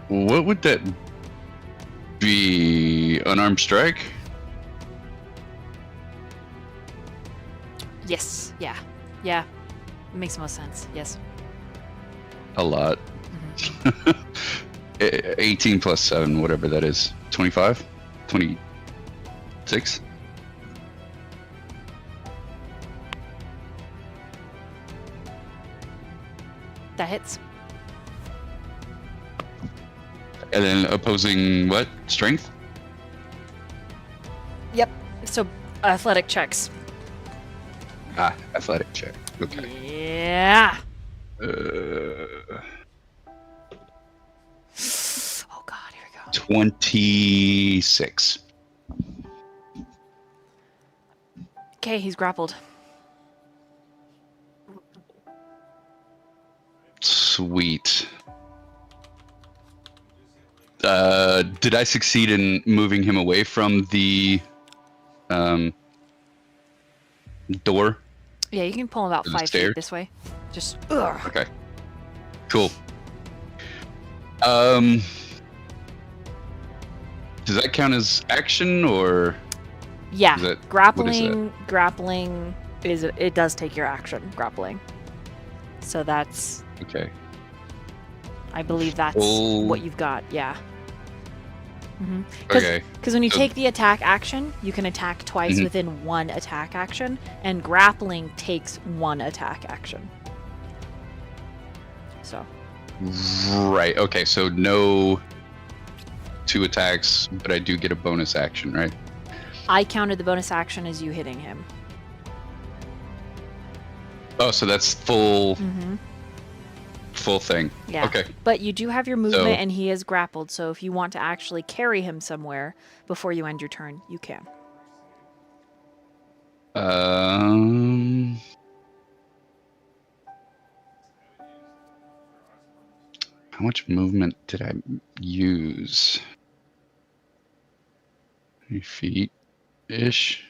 Speaker 3: What would that be? Unarmed strike?
Speaker 1: Yes. Yeah. Yeah. Makes most sense. Yes.
Speaker 3: A lot. 18 plus 7, whatever that is. 25? 26?
Speaker 1: That hits.
Speaker 3: And then opposing what? Strength?
Speaker 1: Yep. So, athletic checks.
Speaker 3: Athletic check. Okay.
Speaker 1: Yeah.
Speaker 3: Uh,
Speaker 1: Oh God, here we go.
Speaker 3: 26.
Speaker 1: Okay, he's grappled.
Speaker 3: Sweet. Did I succeed in moving him away from the door?
Speaker 1: Yeah, you can pull him about
Speaker 3: The
Speaker 1: 5
Speaker 3: stairs?
Speaker 1: feet this way. Just. Ugh.
Speaker 3: Okay. Cool. Does that count as action or?
Speaker 1: Yeah.
Speaker 3: Is that-
Speaker 1: Grappling is it does take your action. Grappling. So that's.
Speaker 3: Okay.
Speaker 1: I believe that's
Speaker 3: Full-
Speaker 1: what you've got. Yeah. Because
Speaker 3: Okay.
Speaker 1: when you
Speaker 3: So-
Speaker 1: take the attack action, you can attack twice
Speaker 3: Mhm.
Speaker 1: within one attack action, and grappling takes one attack action. So,
Speaker 3: Right. Okay. So no 2 attacks, but I do get a bonus action, right?
Speaker 1: I counted the bonus action as you hitting him.
Speaker 3: Oh, so that's full thing.
Speaker 1: Yeah.
Speaker 3: Okay.
Speaker 1: But you do have your movement,
Speaker 3: So-
Speaker 1: and he is grappled, so if you want to actually carry him somewhere before you end your turn, you can.
Speaker 3: How much movement did I use? 3 feet. ish.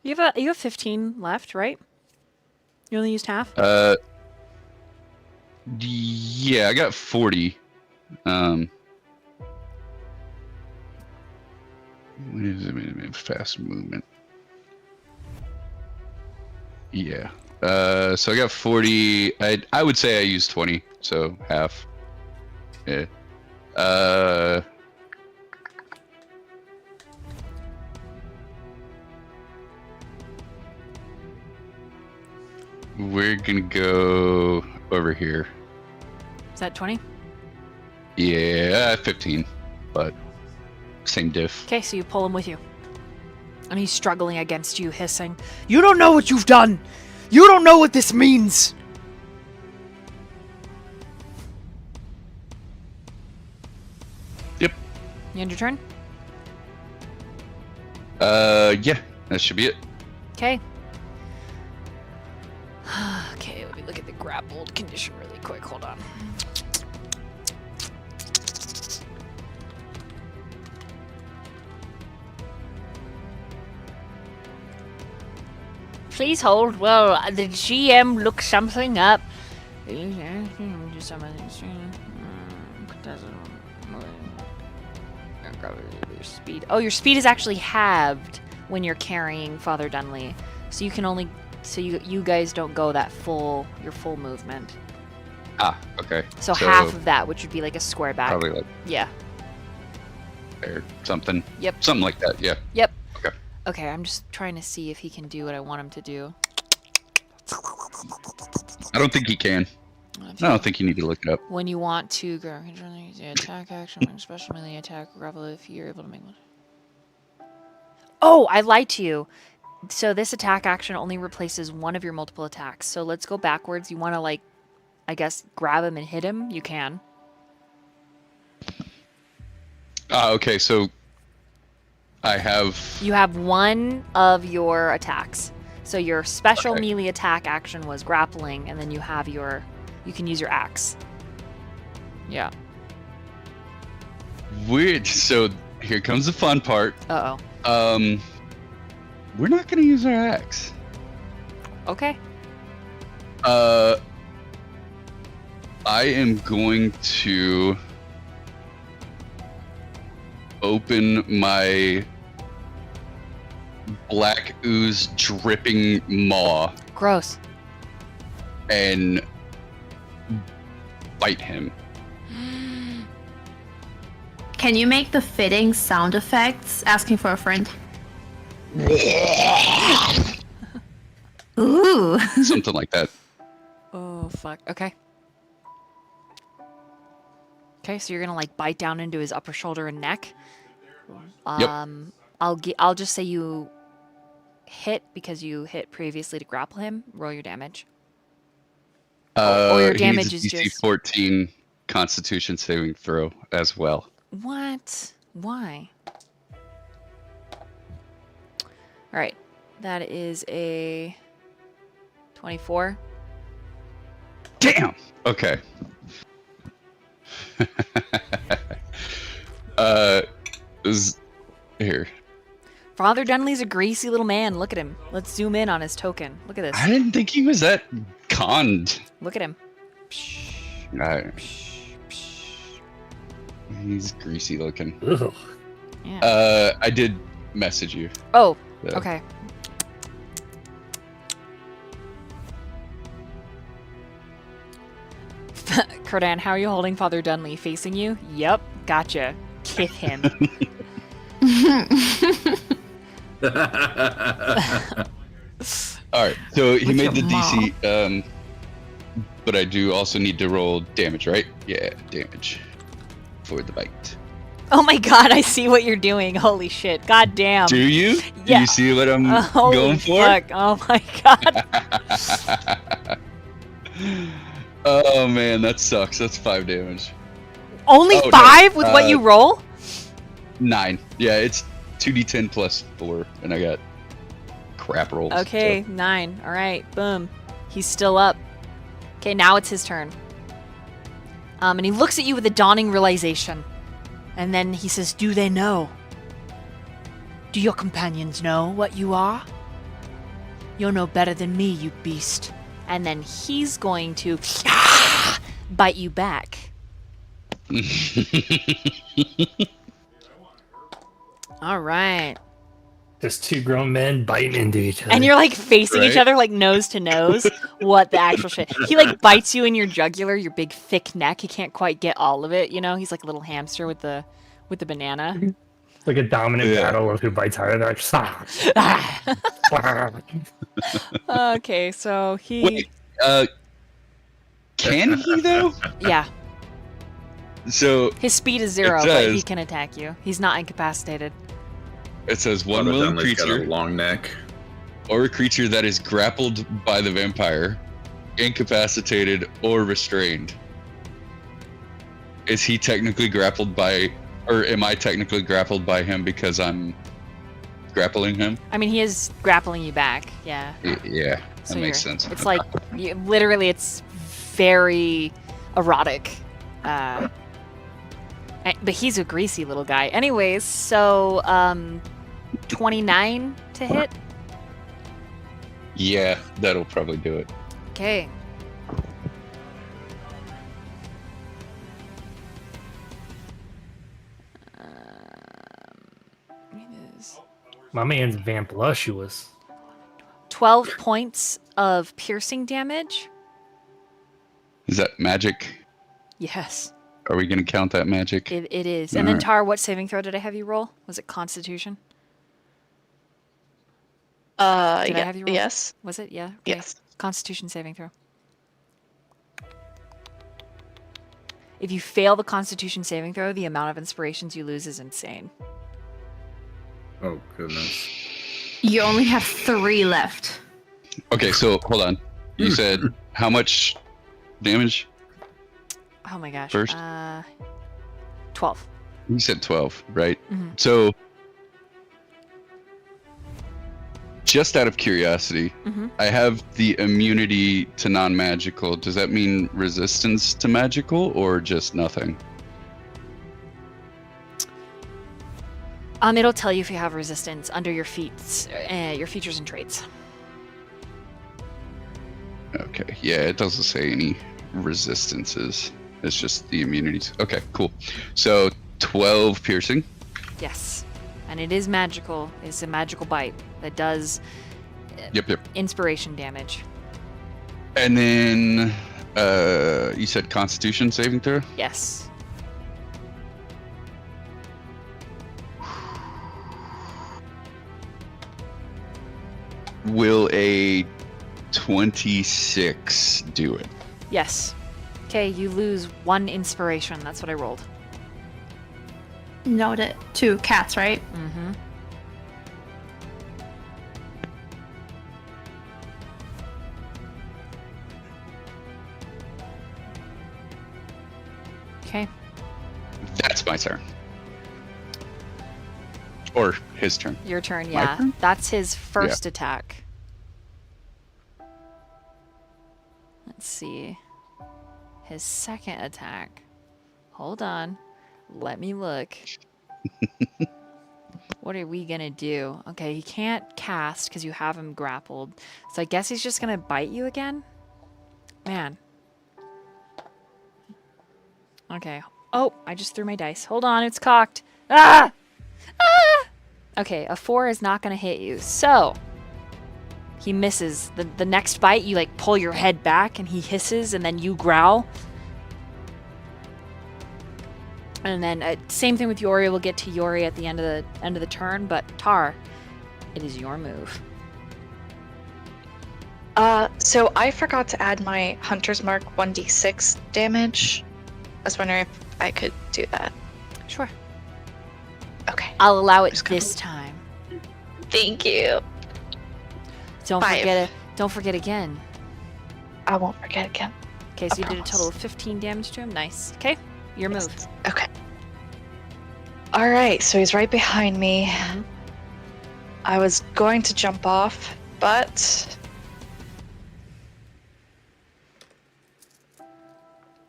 Speaker 1: You have 15 left, right? You only used half?
Speaker 3: Yeah, I got 40. What is it? Fast movement. Yeah. So I got 40. I would say I used 20, so half. Yeah. We're gonna go over here.
Speaker 1: Is that 20?
Speaker 3: Yeah, 15, but same diff.
Speaker 1: Okay, so you pull him with you. And he's struggling against you, hissing.
Speaker 8: You don't know what you've done. You don't know what this means.
Speaker 3: Yep.
Speaker 1: You end your turn?
Speaker 3: Yeah, that should be it.
Speaker 1: Okay. Okay, let me look at the grappled condition really quick. Hold on. Please hold. Well, the GM looked something up. Speed. Oh, your speed is actually halved when you're carrying Father Dunley, so you can only. So you guys don't go that your full movement.
Speaker 3: Ah, okay.
Speaker 1: So half of that, which would be like a square back.
Speaker 3: Probably like
Speaker 1: Yeah.
Speaker 3: or something.
Speaker 1: Yep.
Speaker 3: Something like that. Yeah.
Speaker 1: Yep.
Speaker 3: Okay.
Speaker 1: Okay, I'm just trying to see if he can do what I want him to do.
Speaker 3: I don't think he can. I don't think you need to look it up.
Speaker 1: When you want to grab control, use the attack action, special melee attack, or grapple if you're able to make one. Oh, I lied to you. So this attack action only replaces one of your multiple attacks. So let's go backwards. You want to, like, I guess, grab him and hit him? You can.
Speaker 3: Okay, so I have...
Speaker 1: You have one of your attacks. So your special
Speaker 3: Okay.
Speaker 1: melee attack action was grappling, and then you have your... You can use your axe. Yeah.
Speaker 3: Weird. So here comes the fun part.
Speaker 1: Uh-oh.
Speaker 3: We're not going to use our axe.
Speaker 1: Okay.
Speaker 3: I am going to open my black ooze dripping maw
Speaker 1: Gross.
Speaker 3: and bite him.
Speaker 5: Can you make the fitting sound effects asking for a friend? Ooh.
Speaker 3: Something like that.
Speaker 1: Oh, fuck. Okay. Okay, so you're gonna, like, bite down into his upper shoulder and neck.
Speaker 3: Yep.
Speaker 1: I'll just say you hit because you hit previously to grapple him. Roll your damage. Or your
Speaker 3: He
Speaker 1: damage
Speaker 3: needs
Speaker 1: is
Speaker 3: a DC
Speaker 1: just
Speaker 3: 14 Constitution saving throw as well.
Speaker 1: What? Why? All right, that is a 24.
Speaker 3: Damn. Okay. Here.
Speaker 1: Father Dunley's a greasy little man. Look at him. Let's zoom in on his token. Look at
Speaker 3: I
Speaker 1: this.
Speaker 3: didn't think he was that conned.
Speaker 1: Look at him.
Speaker 3: Alright. He's greasy looking.
Speaker 2: Ugh.
Speaker 1: Yeah.
Speaker 3: I did message you.
Speaker 1: Oh,
Speaker 3: so.
Speaker 1: okay. Kurdan, how are you holding Father Dunley? Facing you? Yep. Gotcha. Kick him.
Speaker 3: Alright, so he
Speaker 5: With
Speaker 3: made the
Speaker 5: your
Speaker 3: DC, but I do also need to roll damage, right? Yeah, damage. For the bite.
Speaker 1: Oh my god, I see what you're doing. Holy shit. God damn.
Speaker 3: Do you? Do
Speaker 1: Yeah.
Speaker 3: you see what I'm
Speaker 1: Holy
Speaker 3: going for?
Speaker 1: fuck. Oh my god.
Speaker 3: Oh man, that sucks. That's 5 damage.
Speaker 1: Only
Speaker 3: Oh, no.
Speaker 1: 5 with what you roll?
Speaker 3: 9. Yeah, it's 2d10 plus 4, and I got crap rolls.
Speaker 1: Okay,
Speaker 3: so-
Speaker 1: 9. Alright, boom. He's still up. Okay, now it's his turn. And he looks at you with a dawning realization. And then he says, "Do they know?
Speaker 8: Do your companions know what you are? You're no better than me, you beast.
Speaker 1: And then he's going to bite you back. All right.
Speaker 2: There's two grown men biting into each other.
Speaker 1: And you're like facing each
Speaker 3: Right?
Speaker 1: other like nose to nose. What the actual shit? He like bites you in your jugular, your big thick neck. He can't quite get all of it, you know? He's like a little hamster with the banana.
Speaker 2: It's like a dominant
Speaker 3: Yeah.
Speaker 2: battle of who bites harder. They're like,
Speaker 1: Okay, so he
Speaker 3: Wait, can he though?
Speaker 1: yeah,
Speaker 3: So
Speaker 1: his speed is 0, but he
Speaker 3: says-
Speaker 1: can attack you. He's not incapacitated.
Speaker 3: it says one
Speaker 6: Father
Speaker 3: willing
Speaker 6: Dunley's got a
Speaker 3: creature
Speaker 6: long neck.
Speaker 3: or a creature that is grappled by the vampire, incapacitated, or restrained. Is he technically grappled by, or am I technically grappled by him because I'm grappling him?
Speaker 1: I mean, he is grappling you back. Yeah.
Speaker 3: Yeah, that
Speaker 1: So
Speaker 3: makes
Speaker 1: you're-
Speaker 3: sense.
Speaker 1: It's like literally, it's very erotic. But he's a greasy little guy. Anyways, so 29 to hit.
Speaker 3: Yeah, that'll probably do it.
Speaker 1: Okay. It is
Speaker 2: my man's vamplushous.
Speaker 1: 12 points of piercing damage.
Speaker 3: Is that magic?
Speaker 1: Yes,
Speaker 3: Are we going to count that magic?
Speaker 1: it is. And then
Speaker 3: Alright.
Speaker 1: Tar, what saving throw did I have you roll? Was it Constitution? Did I have you roll?
Speaker 4: Yes.
Speaker 1: Was it? Yeah. Okay.
Speaker 4: Yes.
Speaker 1: Constitution saving throw. If you fail the Constitution saving throw, the amount of inspirations you lose is insane.
Speaker 6: Oh goodness.
Speaker 5: You only have 3 left.
Speaker 3: Okay, so hold on. You said how much damage?
Speaker 1: Oh my gosh.
Speaker 3: First?
Speaker 1: 12.
Speaker 3: You said 12, right?
Speaker 1: Mhm.
Speaker 3: So, just out of curiosity,
Speaker 1: Mhm.
Speaker 3: I have the immunity to non-magical. Does that mean resistance to magical or just nothing?
Speaker 1: It'll tell you if you have resistance under your feats, your features and traits.
Speaker 3: Okay, yeah, it doesn't say any resistances. It's just the immunities. Okay, cool. So 12 piercing.
Speaker 1: Yes. And it is magical. It's a magical bite that does
Speaker 3: Yep.
Speaker 1: inspiration damage.
Speaker 3: And then you said Constitution saving throw.
Speaker 1: Yes.
Speaker 3: Will a 26 do it?
Speaker 1: Yes. Okay, you lose 1 inspiration. That's what I rolled.
Speaker 5: Noted. 2 cats, right?
Speaker 1: Mm-hmm. Okay.
Speaker 3: That's my turn. Or his turn.
Speaker 1: Your turn,
Speaker 3: My
Speaker 1: yeah.
Speaker 3: turn?
Speaker 1: That's his first attack. Let's see. His second attack. Hold on. Let me look. What are we gonna do? Okay, he can't cast because you have him grappled. So I guess he's just gonna bite you again? Man. Okay. Oh, I just threw my dice. Hold on, it's cocked. Ah! Ah! Okay, a 4 is not gonna hit you. So he misses. The next bite, you like pull your head back and he hisses and then you growl. And then same thing with Yori. We'll get to Yori at the end of the turn, but Tar, it is your move.
Speaker 4: So I forgot to add my Hunter's Mark 1d6 damage. I was wondering if I could do that.
Speaker 1: Sure.
Speaker 4: Okay.
Speaker 1: I'll allow it
Speaker 4: Just gonna-
Speaker 1: this time.
Speaker 4: Thank you.
Speaker 1: Don't
Speaker 4: 5.
Speaker 1: forget it. Don't forget again.
Speaker 4: I won't forget again.
Speaker 1: Okay, so
Speaker 4: I
Speaker 1: you did a
Speaker 4: promise.
Speaker 1: total of 15 damage to him. Nice. Okay, your move.
Speaker 4: Okay. All right, so he's right behind me.
Speaker 1: Mhm.
Speaker 4: I was going to jump off, but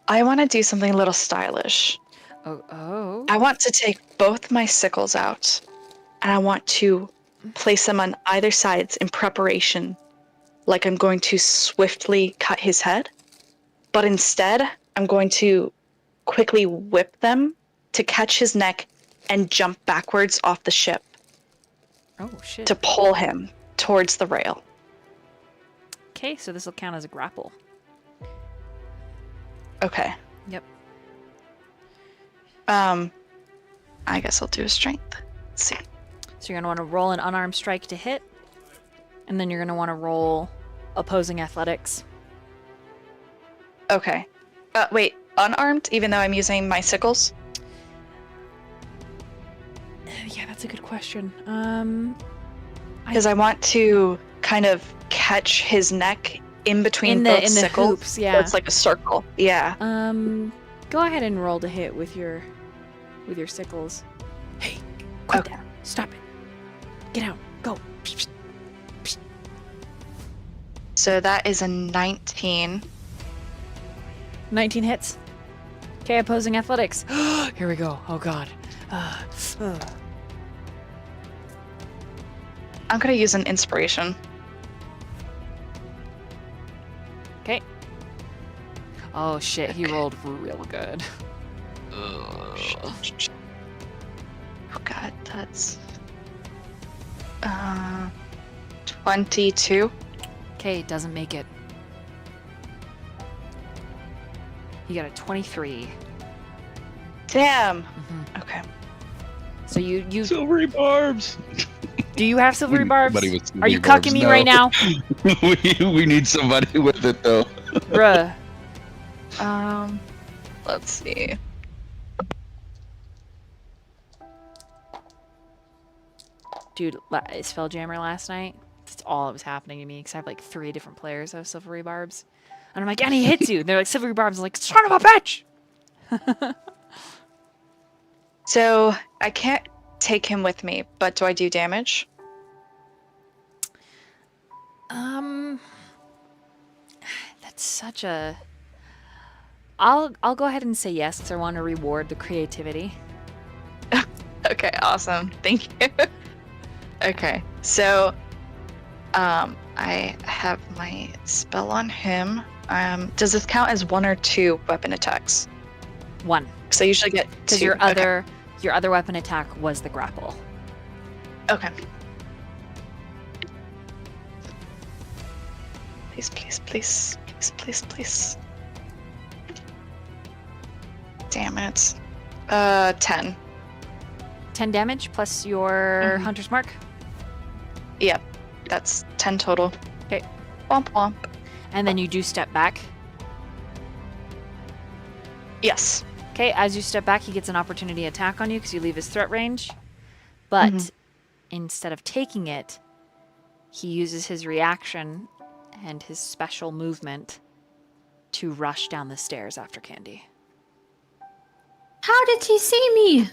Speaker 4: I want to do something a little stylish.
Speaker 1: Oh.
Speaker 4: I want to take both my sickles out and I want to place them on either sides in preparation, like I'm going to swiftly cut his head. But instead, I'm going to quickly whip them to catch his neck and jump backwards off the ship
Speaker 1: Oh, shit.
Speaker 4: to pull him towards the rail.
Speaker 1: Okay, so this will count as a grapple.
Speaker 4: Okay.
Speaker 1: Yep.
Speaker 4: I guess I'll do a strength. Let's see.
Speaker 1: So you're going to want to roll an unarmed strike to hit, and then you're going to want to roll opposing athletics.
Speaker 4: Okay. Wait, unarmed, even though I'm using my sickles?
Speaker 1: Yeah, that's a good question.
Speaker 4: Because I want to kind of catch his neck in between both
Speaker 1: in the
Speaker 4: sickles.
Speaker 1: hoops,
Speaker 4: So
Speaker 1: yeah.
Speaker 4: it's like a circle. Yeah.
Speaker 1: Go ahead and roll to hit with your sickles. Hey, quit that. Stop it. Get out. Go.
Speaker 4: So that is a 19.
Speaker 1: 19 hits. Okay, opposing athletics. Here we go. Oh god.
Speaker 4: I'm going to use an inspiration.
Speaker 1: Okay. Oh shit, he rolled real good.
Speaker 4: Oh god, that's 22.
Speaker 1: Okay, doesn't make it. He got a 23.
Speaker 4: Damn.
Speaker 1: Mhm.
Speaker 4: Okay.
Speaker 1: So you
Speaker 3: Silvery barbs.
Speaker 1: do you have silvery barbs?
Speaker 3: Somebody with
Speaker 1: Are you
Speaker 3: silvery barbs,
Speaker 1: cucking me
Speaker 3: no.
Speaker 1: right now?
Speaker 3: we need somebody with it though.
Speaker 1: Bruh.
Speaker 4: Let's see.
Speaker 1: Dude, Spelljammer last night, that's all that was happening to me, because I have like 3 different players that have silvery barbs. And I'm like, and he hits you. And they're like, silvery barbs. I'm like, son of a bitch!
Speaker 4: So I can't take him with me, but do I do damage?
Speaker 1: That's such a... I'll go ahead and say yes, because I want to reward the creativity.
Speaker 4: Okay, awesome. Thank you. Okay, so I have my spell on him. Does this count as 1 or 2 weapon attacks?
Speaker 1: 1.
Speaker 4: Because I usually get 2.
Speaker 1: Because your other weapon attack was the grapple.
Speaker 4: Okay. Please, please, please, please, please, please. Damn it. 10.
Speaker 1: 10 damage plus your hunter's mark.
Speaker 4: Yep, that's 10 total.
Speaker 1: Okay.
Speaker 4: Womp womp.
Speaker 1: And then you do step back.
Speaker 4: Yes.
Speaker 1: Okay, as you step back, he gets an opportunity attack on you because you leave his threat range. But instead of taking it, he uses his reaction and his special movement to rush down the stairs after Candy.
Speaker 5: How did he see me?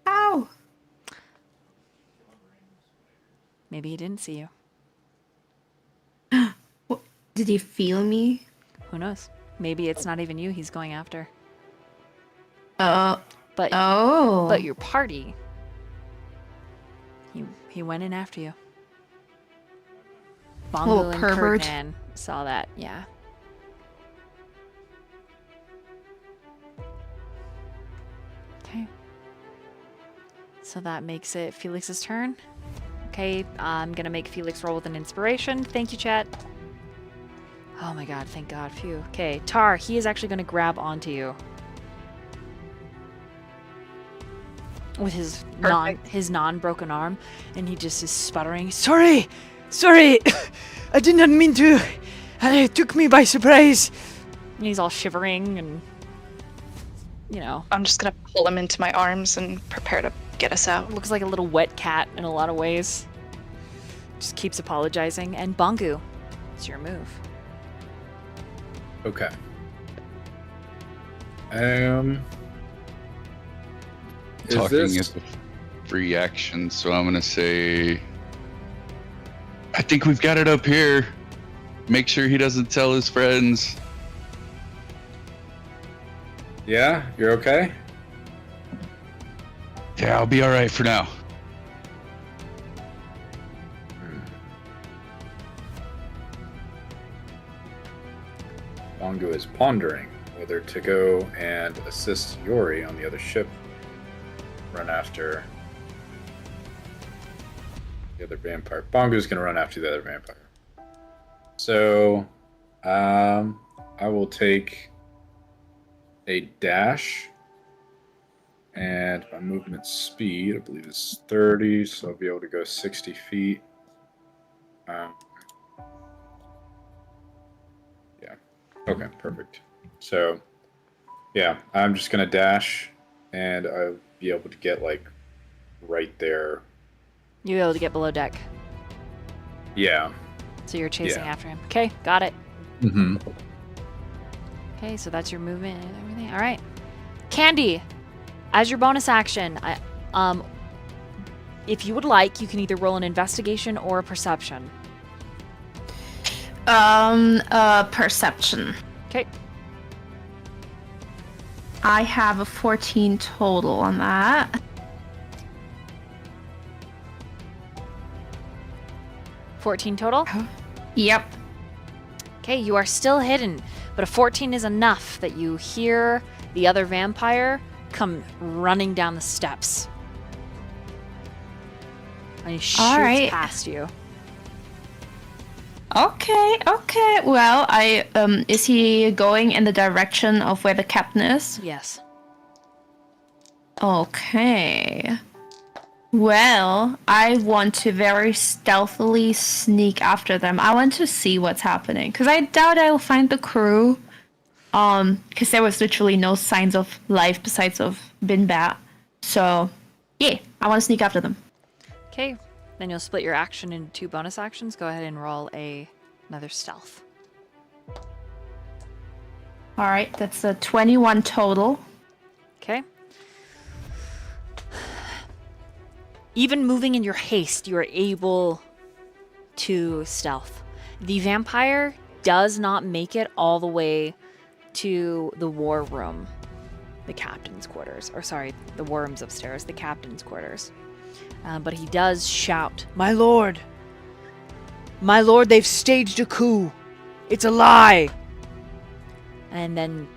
Speaker 5: How?
Speaker 1: Maybe he didn't see you.
Speaker 5: Did he feel me?
Speaker 1: Who knows? Maybe it's not even you he's going after.
Speaker 5: Oh.
Speaker 1: But your party, he went in after you. Bongu
Speaker 5: Little
Speaker 1: and
Speaker 5: pervert.
Speaker 1: Kurdan saw that, yeah. Okay. So that makes it Felix's turn. Okay, I'm gonna make Felix roll with an inspiration. Thank you, chat. Oh my god, thank god, phew. Okay, Tar, he is actually gonna grab onto you. With his non-broken arm, and he just is sputtering.
Speaker 8: Sorry! I did not mean to. And it took me by surprise.
Speaker 1: And he's all shivering and, you know,
Speaker 4: I'm just gonna pull him into my arms and prepare to get us out.
Speaker 1: looks like a little wet cat in a lot of ways. Just keeps apologizing. And Bongu, it's your move.
Speaker 6: Okay.
Speaker 3: Talking
Speaker 6: this...
Speaker 3: is a free action, so I'm gonna say I think we've got it up here. Make sure he doesn't tell his friends.
Speaker 6: Yeah, you're okay?
Speaker 3: Okay, I'll be all right for now.
Speaker 6: Bongu is pondering whether to go and assist Yori on the other ship, run after the other vampire. Bongu's going to run after the other vampire. So, I will take a dash, and my movement speed, I believe, is 30, so I'll be able to go 60 feet. Yeah. Okay, perfect. So, yeah, I'm just going to dash, and I'll be able to get, like, right there.
Speaker 1: You'll be able to get below deck.
Speaker 6: Yeah.
Speaker 1: So you're chasing
Speaker 6: Yeah.
Speaker 1: after him. Okay, got it.
Speaker 6: Mm-hmm.
Speaker 1: Okay, so that's your movement and everything. All right. Candy, as your bonus action, if you would like, you can either roll an investigation or a perception.
Speaker 5: Perception.
Speaker 1: Okay.
Speaker 5: I have a 14 total on that.
Speaker 1: 14 total?
Speaker 5: Yep.
Speaker 1: Okay, you are still hidden, but a 14 is enough that you hear the other vampire come running down the steps. And he shoots
Speaker 5: right.
Speaker 1: past you.
Speaker 5: Okay. Well, is he going in the direction of where the captain is?
Speaker 1: Yes.
Speaker 5: Okay. Well, I want to very stealthily sneak after them. I want to see what's happening, because I doubt I'll find the crew. Because there was literally no signs of life besides of Bin Bat. So, yeah, I want to sneak after them.
Speaker 1: Okay, then you'll split your action into 2 bonus actions. Go ahead and roll another stealth.
Speaker 5: All right, that's a 21 total.
Speaker 1: Okay. Even moving in your haste, you are able to stealth. The vampire does not make it all the way to the war room, the captain's quarters. Or sorry, the war room's upstairs, the captain's quarters. But he does shout.
Speaker 8: My lord! My lord, they've staged a coup! It's a lie!
Speaker 1: And then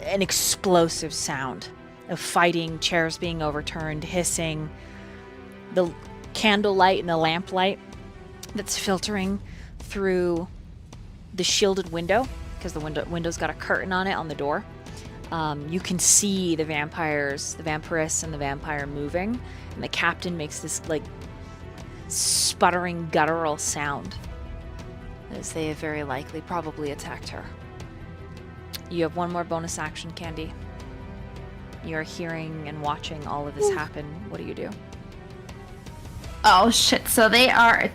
Speaker 1: an explosive sound of fighting, chairs being overturned, hissing, the candlelight and the lamplight that's filtering through the shielded window, because the window's got a curtain on it on the door. You can see the vampires, the vampiress and the vampire moving, and the captain makes this like sputtering guttural sound as they have very likely probably attacked her. You have 1 more bonus action, Candy. You are hearing and watching all of this happen. What do you do?
Speaker 5: Oh shit! So they are.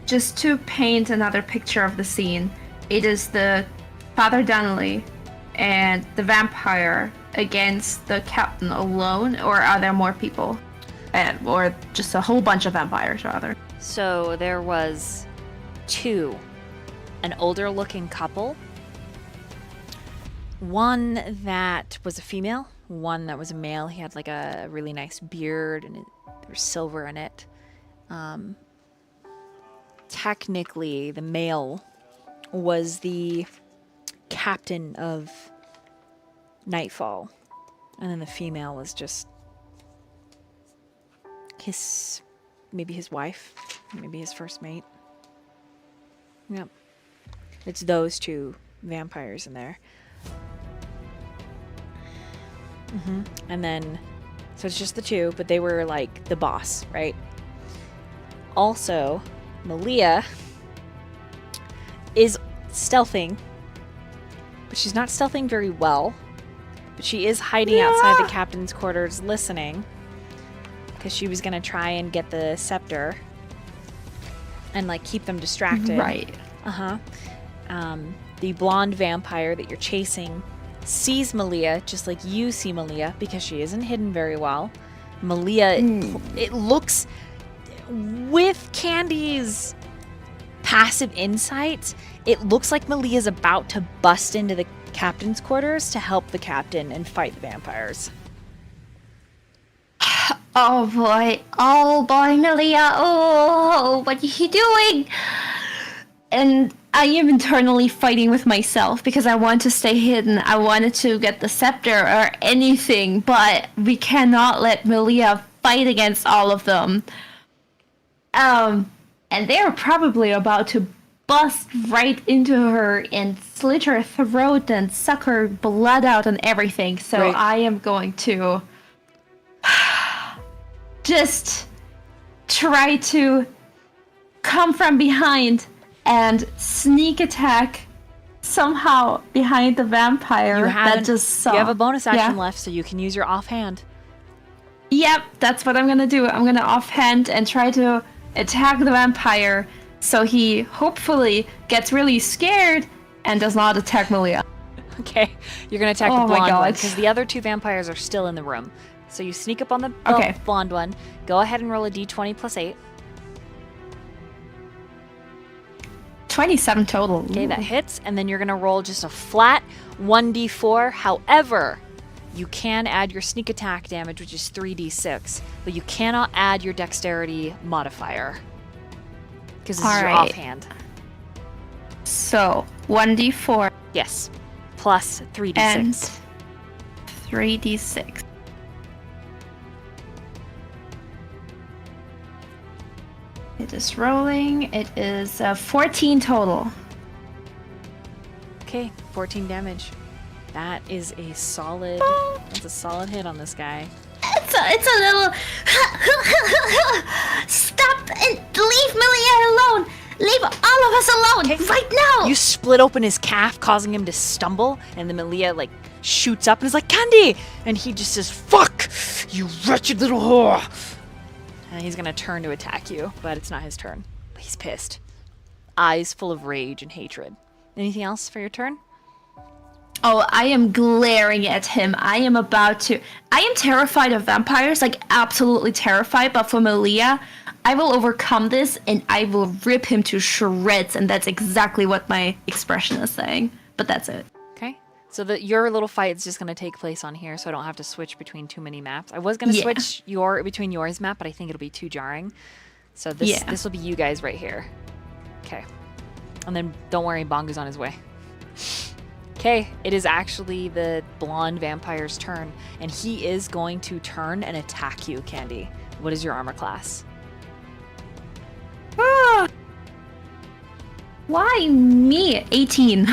Speaker 5: Just to paint another picture of the scene, it is the Father Donnelly and the vampire against the captain alone, or are there more people? Or just a whole bunch of vampires, rather?
Speaker 1: So there was 2. An older looking couple. One that was a female, one that was a male. He had like a really nice beard and there was silver in it. Technically, the male was the captain of Nightfall. And then the female was just maybe his wife, maybe his first mate. Yep. It's those 2 vampires in there. And then, so it's just the 2, but they were like the boss, right? Also, Malia is stealthing, but she's not stealthing very well. But she is hiding outside the captain's quarters listening, because she was going to try and get the scepter and like keep them distracted.
Speaker 5: Right.
Speaker 1: The blonde vampire that you're chasing sees Malia just like you see Malia, because she isn't hidden very well. Malia, it looks, with Candy's passive insight, it looks like Malia's about to bust into the captain's quarters to help the captain and fight the vampires.
Speaker 7: Oh boy, Melia. Oh, what are you doing? And I am internally fighting with myself because I want to stay hidden. I wanted to get the scepter or anything, but we cannot let Melia fight against all of them. And they're probably about to bust right into her and slit her throat and suck her blood out and everything. So
Speaker 1: Great.
Speaker 7: I am going to just try to come from behind and sneak attack somehow behind the vampire that just saw.
Speaker 1: You have a bonus action
Speaker 7: Yeah.
Speaker 1: left, so you can use your offhand.
Speaker 7: Yep, that's what I'm gonna do. I'm gonna offhand and try to attack the vampire so he hopefully gets really scared and does not attack Malia.
Speaker 1: Okay, you're gonna attack
Speaker 7: Oh
Speaker 1: the
Speaker 7: my
Speaker 1: blonde one
Speaker 7: God.
Speaker 1: because the other 2 vampires are still in the room. So you sneak up on the
Speaker 7: Okay.
Speaker 1: blonde one. Go ahead and roll a d20 plus 8.
Speaker 7: 27 total.
Speaker 1: Okay, that hits, and then you're gonna roll just a flat 1d4. However, you can add your sneak attack damage, which is 3d6, but you cannot add your dexterity modifier because this is your
Speaker 7: Alright.
Speaker 1: offhand.
Speaker 7: So 1d4
Speaker 1: Yes, plus 3d6.
Speaker 7: and 3d6. It is rolling. It is 14 total.
Speaker 1: Okay, 14 damage. That is a solid. That's a solid hit on this guy.
Speaker 7: It's a little. Stop and leave Melia alone. Leave all of us alone right now.
Speaker 1: You split open his calf, causing him to stumble, and then Malia like shoots up and is like, "Candy!" And he just says, "Fuck! You wretched little whore!" And he's gonna turn to attack you, but it's not his turn. He's pissed. Eyes full of rage and hatred. Anything else for your turn?
Speaker 7: Oh, I am glaring at him. I am terrified of vampires, like absolutely terrified, but for Malia, I will overcome this and I will rip him to shreds, and that's exactly what my expression is saying. But that's it.
Speaker 1: Okay. So your little fight is just gonna take place on here, so I don't have to switch between too many maps. I was gonna
Speaker 7: Yeah.
Speaker 1: switch between yours map, but I think it'll be too jarring. So this will be you guys right here. Okay. And then don't worry, Bongu's on his way. Okay, it is actually the blonde vampire's turn, and he is going to turn and attack you, Candy. What is your armor class?
Speaker 7: Why me? 18.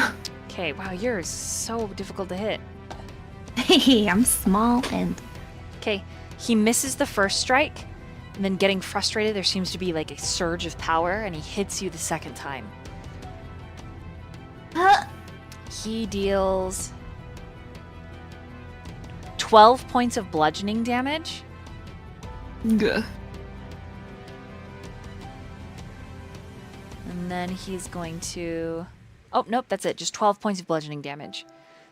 Speaker 1: Okay, wow, you're so difficult to hit.
Speaker 7: Hey, I'm small and.
Speaker 1: Okay, he misses the first strike, and then getting frustrated, there seems to be like a surge of power, and he hits you the second time. He deals 12 points of bludgeoning damage.
Speaker 7: Gah.
Speaker 1: And then he's going to... Oh, nope, that's it. Just 12 points of bludgeoning damage.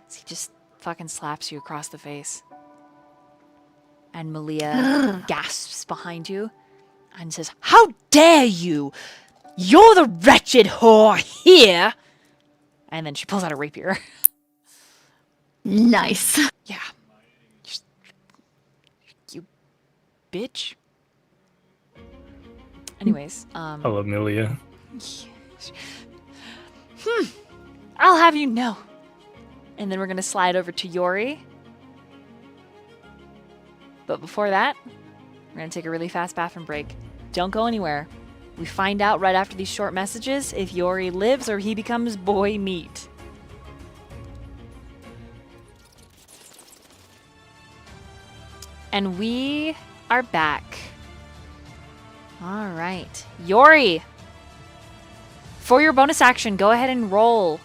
Speaker 1: So he just fucking slaps you across the face. And Malia gasps behind you and says, "How dare you! You're the wretched whore here!" And then she pulls out a rapier.
Speaker 7: Nice.
Speaker 1: Yeah. Just, you bitch. Anyways,
Speaker 2: Hello, Amelia.
Speaker 1: I'll have you know. And then we're gonna slide over to Yori. But before that, we're gonna take a really fast bathroom break. Don't go anywhere. We find out right after these short messages if Yori lives or he becomes boy meat. And we are back. All right. Yori, for your bonus action, go ahead and roll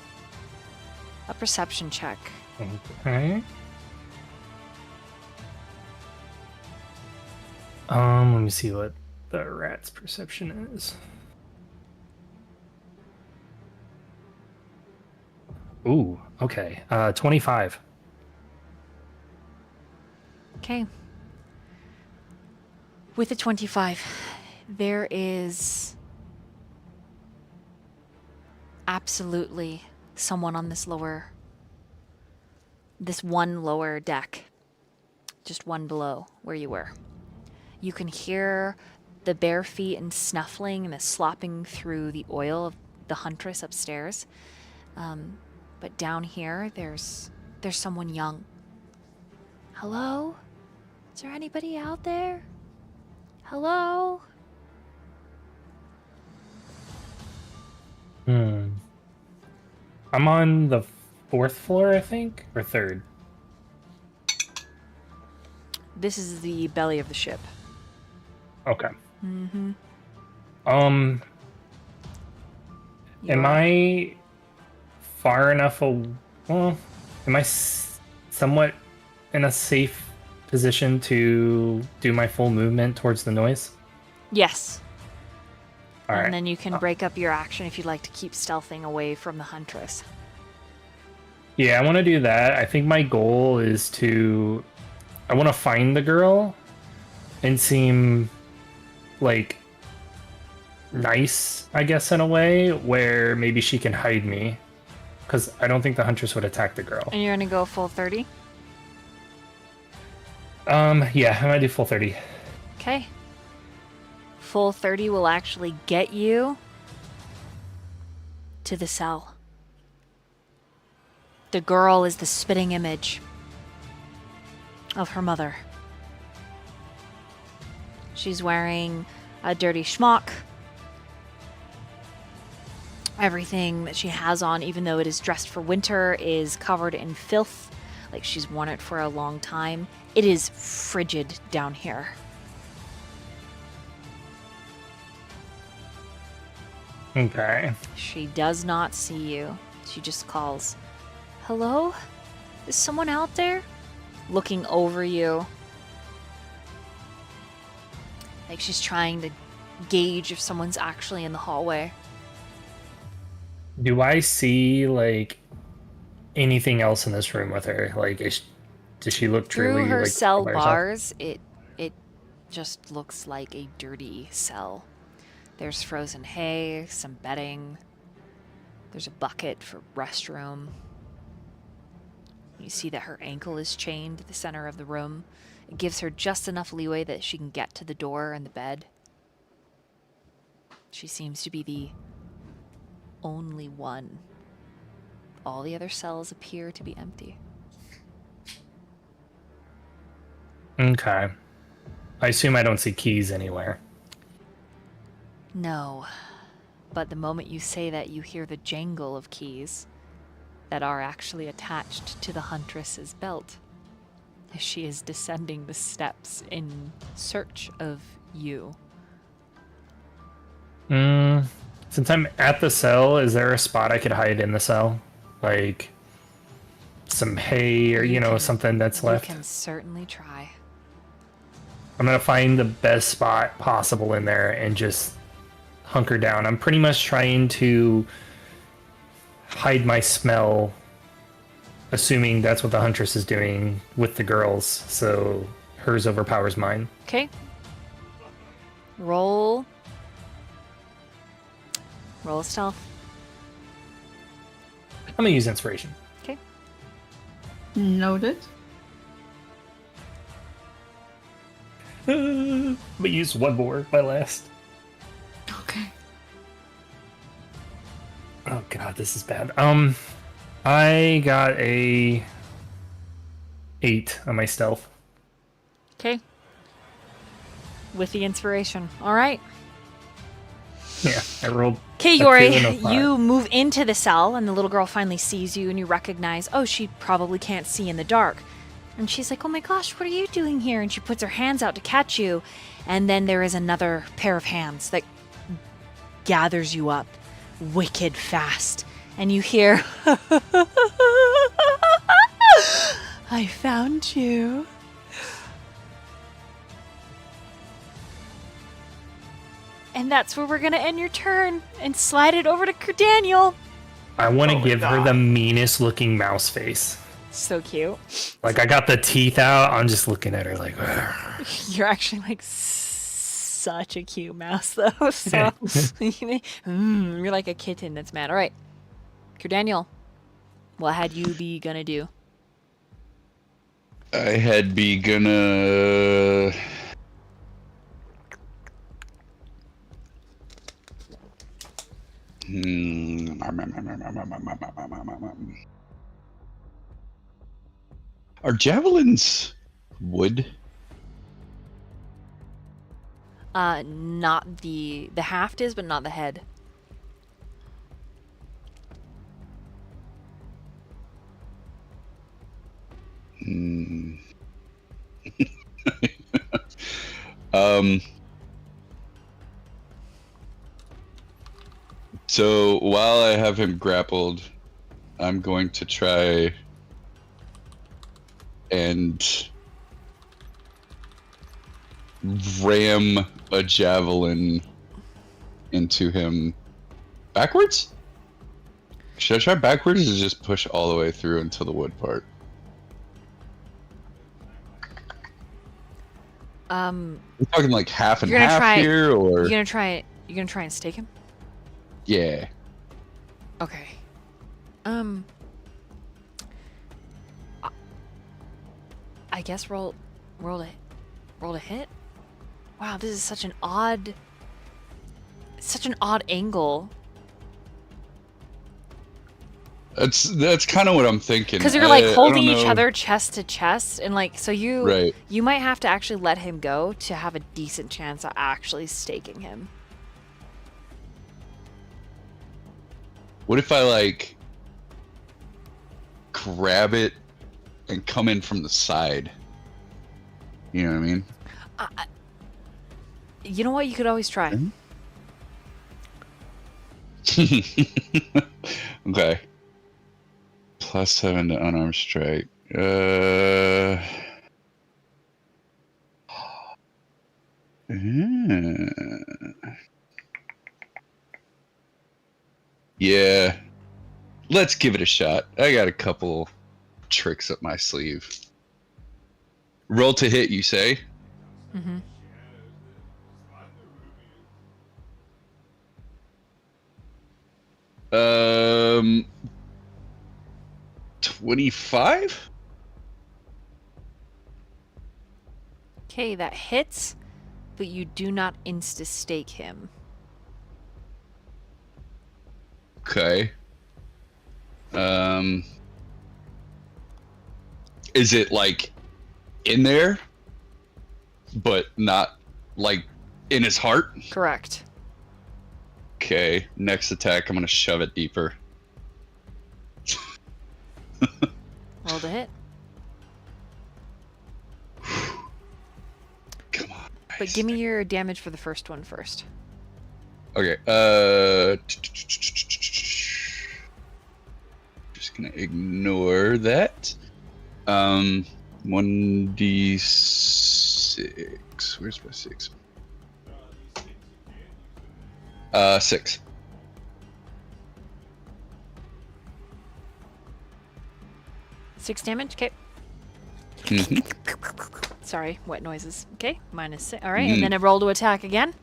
Speaker 1: a perception check.
Speaker 2: Okay. Let me see what the rat's perception is. Ooh, okay. 25.
Speaker 1: Okay. With a 25, there is absolutely someone on this one lower deck. Just one below where you were. You can hear the bare feet and snuffling and the slopping through the oil of the huntress upstairs. But down here, there's someone young. Hello? Is there anybody out there? Hello?
Speaker 2: I'm on the 4th floor, I think, or 3rd.
Speaker 1: This is the belly of the ship.
Speaker 2: Okay.
Speaker 1: Mm-hmm.
Speaker 2: Am I far enough? Well, am I somewhat in a safe position to do my full movement towards the noise?
Speaker 1: Yes.
Speaker 2: All right.
Speaker 1: And then you can break up your action if you'd like to keep stealthing away from the huntress.
Speaker 2: Yeah, I want to do that. I think my goal is I want to find the girl and seem like nice, I guess, in a way where maybe she can hide me. Because I don't think the huntress would attack the girl.
Speaker 1: And you're going to go full 30?
Speaker 2: Yeah, I might do full 30.
Speaker 1: Okay. Full 30 will actually get you to the cell. The girl is the spitting image of her mother. She's wearing a dirty schmuck. Everything that she has on, even though it is dressed for winter, is covered in filth. Like she's worn it for a long time. It is frigid down here.
Speaker 2: Okay.
Speaker 1: She does not see you. She just calls, "Hello? Is someone out there?" Looking over you. Like she's trying to gauge if someone's actually in the hallway.
Speaker 2: Do I see, like, anything else in this room with her? Like, does she look
Speaker 1: Through
Speaker 2: truly,
Speaker 1: her
Speaker 2: like,
Speaker 1: cell
Speaker 2: by herself?
Speaker 1: bars, it just looks like a dirty cell. There's frozen hay, some bedding. There's a bucket for restroom. You see that her ankle is chained to the center of the room. It gives her just enough leeway that she can get to the door and the bed. She seems to be the only one. All the other cells appear to be empty.
Speaker 2: Okay. I assume I don't see keys anywhere.
Speaker 1: No. But the moment you say that, you hear the jangle of keys that are actually attached to the huntress's belt as she is descending the steps in search of you.
Speaker 2: Since I'm at the cell, is there a spot I could hide in the cell? Like some hay or, something that's left?
Speaker 1: You can certainly try.
Speaker 2: I'm going to find the best spot possible in there and just hunker down. I'm pretty much trying to hide my smell, assuming that's what the huntress is doing with the girls, so hers overpowers mine.
Speaker 1: Okay. Roll stealth.
Speaker 2: I'm going to use inspiration.
Speaker 1: Okay.
Speaker 5: Noted.
Speaker 2: But use one more, my last.
Speaker 5: Okay.
Speaker 2: Oh god, this is bad. I got a 8 on my stealth.
Speaker 1: Okay. With the inspiration. All right.
Speaker 2: Yeah, I rolled.
Speaker 1: Okay,
Speaker 2: a
Speaker 1: Yori,
Speaker 2: 2 and a 5.
Speaker 1: you move into the cell, and the little girl finally sees you, and you recognize, oh, she probably can't see in the dark. And she's like, oh my gosh, what are you doing here? And she puts her hands out to catch you, and then there is another pair of hands that gathers you up wicked fast. And you hear, I found you. And that's where we're going to end your turn and slide it over to Daniel.
Speaker 2: I want to give her the meanest looking mouse face.
Speaker 1: So cute.
Speaker 2: Like, I got the teeth out. I'm just looking at her like, "Ugh."
Speaker 1: You're actually like such a cute mouse, though. So you're like a kitten that's mad. All right, Daniel, what had you be gonna do?
Speaker 3: I had be gonna Are javelins wood?
Speaker 1: Not the haft is, but not the head.
Speaker 3: So while I have him grappled, I'm going to try and ram a javelin into him backwards? Should I try backwards or just push all the way through until the wood part? We're talking like half and
Speaker 1: You're gonna
Speaker 3: half
Speaker 1: try-
Speaker 3: here, or
Speaker 1: You're gonna try and stake him?
Speaker 3: yeah.
Speaker 1: Okay. I guess roll to hit. Wow, this is such an odd angle.
Speaker 3: That's kind of what I'm thinking.
Speaker 1: Because you're like
Speaker 3: I
Speaker 1: holding
Speaker 3: don't
Speaker 1: each
Speaker 3: know.
Speaker 1: other chest to chest, and like so
Speaker 3: Right.
Speaker 1: you might have to actually let him go to have a decent chance of actually staking him.
Speaker 3: What if I like grab it and come in from the side? You know what I mean?
Speaker 1: You know what? You could always try.
Speaker 3: Okay. +7 to unarmed strike. Yeah. Let's give it a shot. I got a couple tricks up my sleeve. Roll to hit, you say?
Speaker 1: Mm-hmm.
Speaker 3: Um, 25?
Speaker 1: Okay, that hits, but you do not insta-stake him.
Speaker 3: Okay. Is it like in there, but not like in his heart?
Speaker 1: Correct.
Speaker 3: Okay, next attack, I'm gonna shove it deeper.
Speaker 1: Roll to hit.
Speaker 3: Come on.
Speaker 1: But give me your damage for the first one first.
Speaker 3: Okay, just gonna ignore that. 1d6. Where's my 6? 6.
Speaker 1: Six damage. Okay.
Speaker 3: Mhm.
Speaker 1: Sorry, wet noises. Okay, -6. All right, and then I roll to attack again.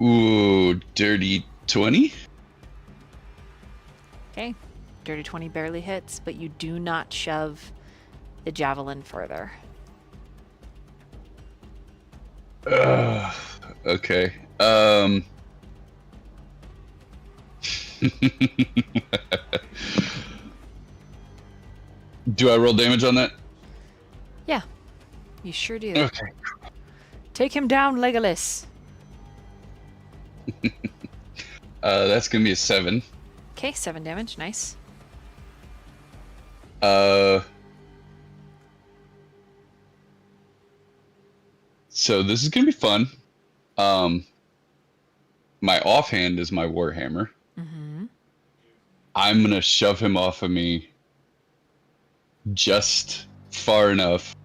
Speaker 3: Ooh, dirty 20.
Speaker 1: Okay, dirty 20 barely hits, but you do not shove the javelin further.
Speaker 3: Okay. Do I roll damage on that?
Speaker 1: Yeah, you sure do.
Speaker 3: Okay.
Speaker 1: Take him down, Legolas.
Speaker 3: That's gonna be a 7.
Speaker 1: Okay, 7 damage. Nice.
Speaker 3: So this is gonna be fun. My offhand is my warhammer.
Speaker 1: Mm-hmm.
Speaker 3: I'm gonna shove him off of me just far enough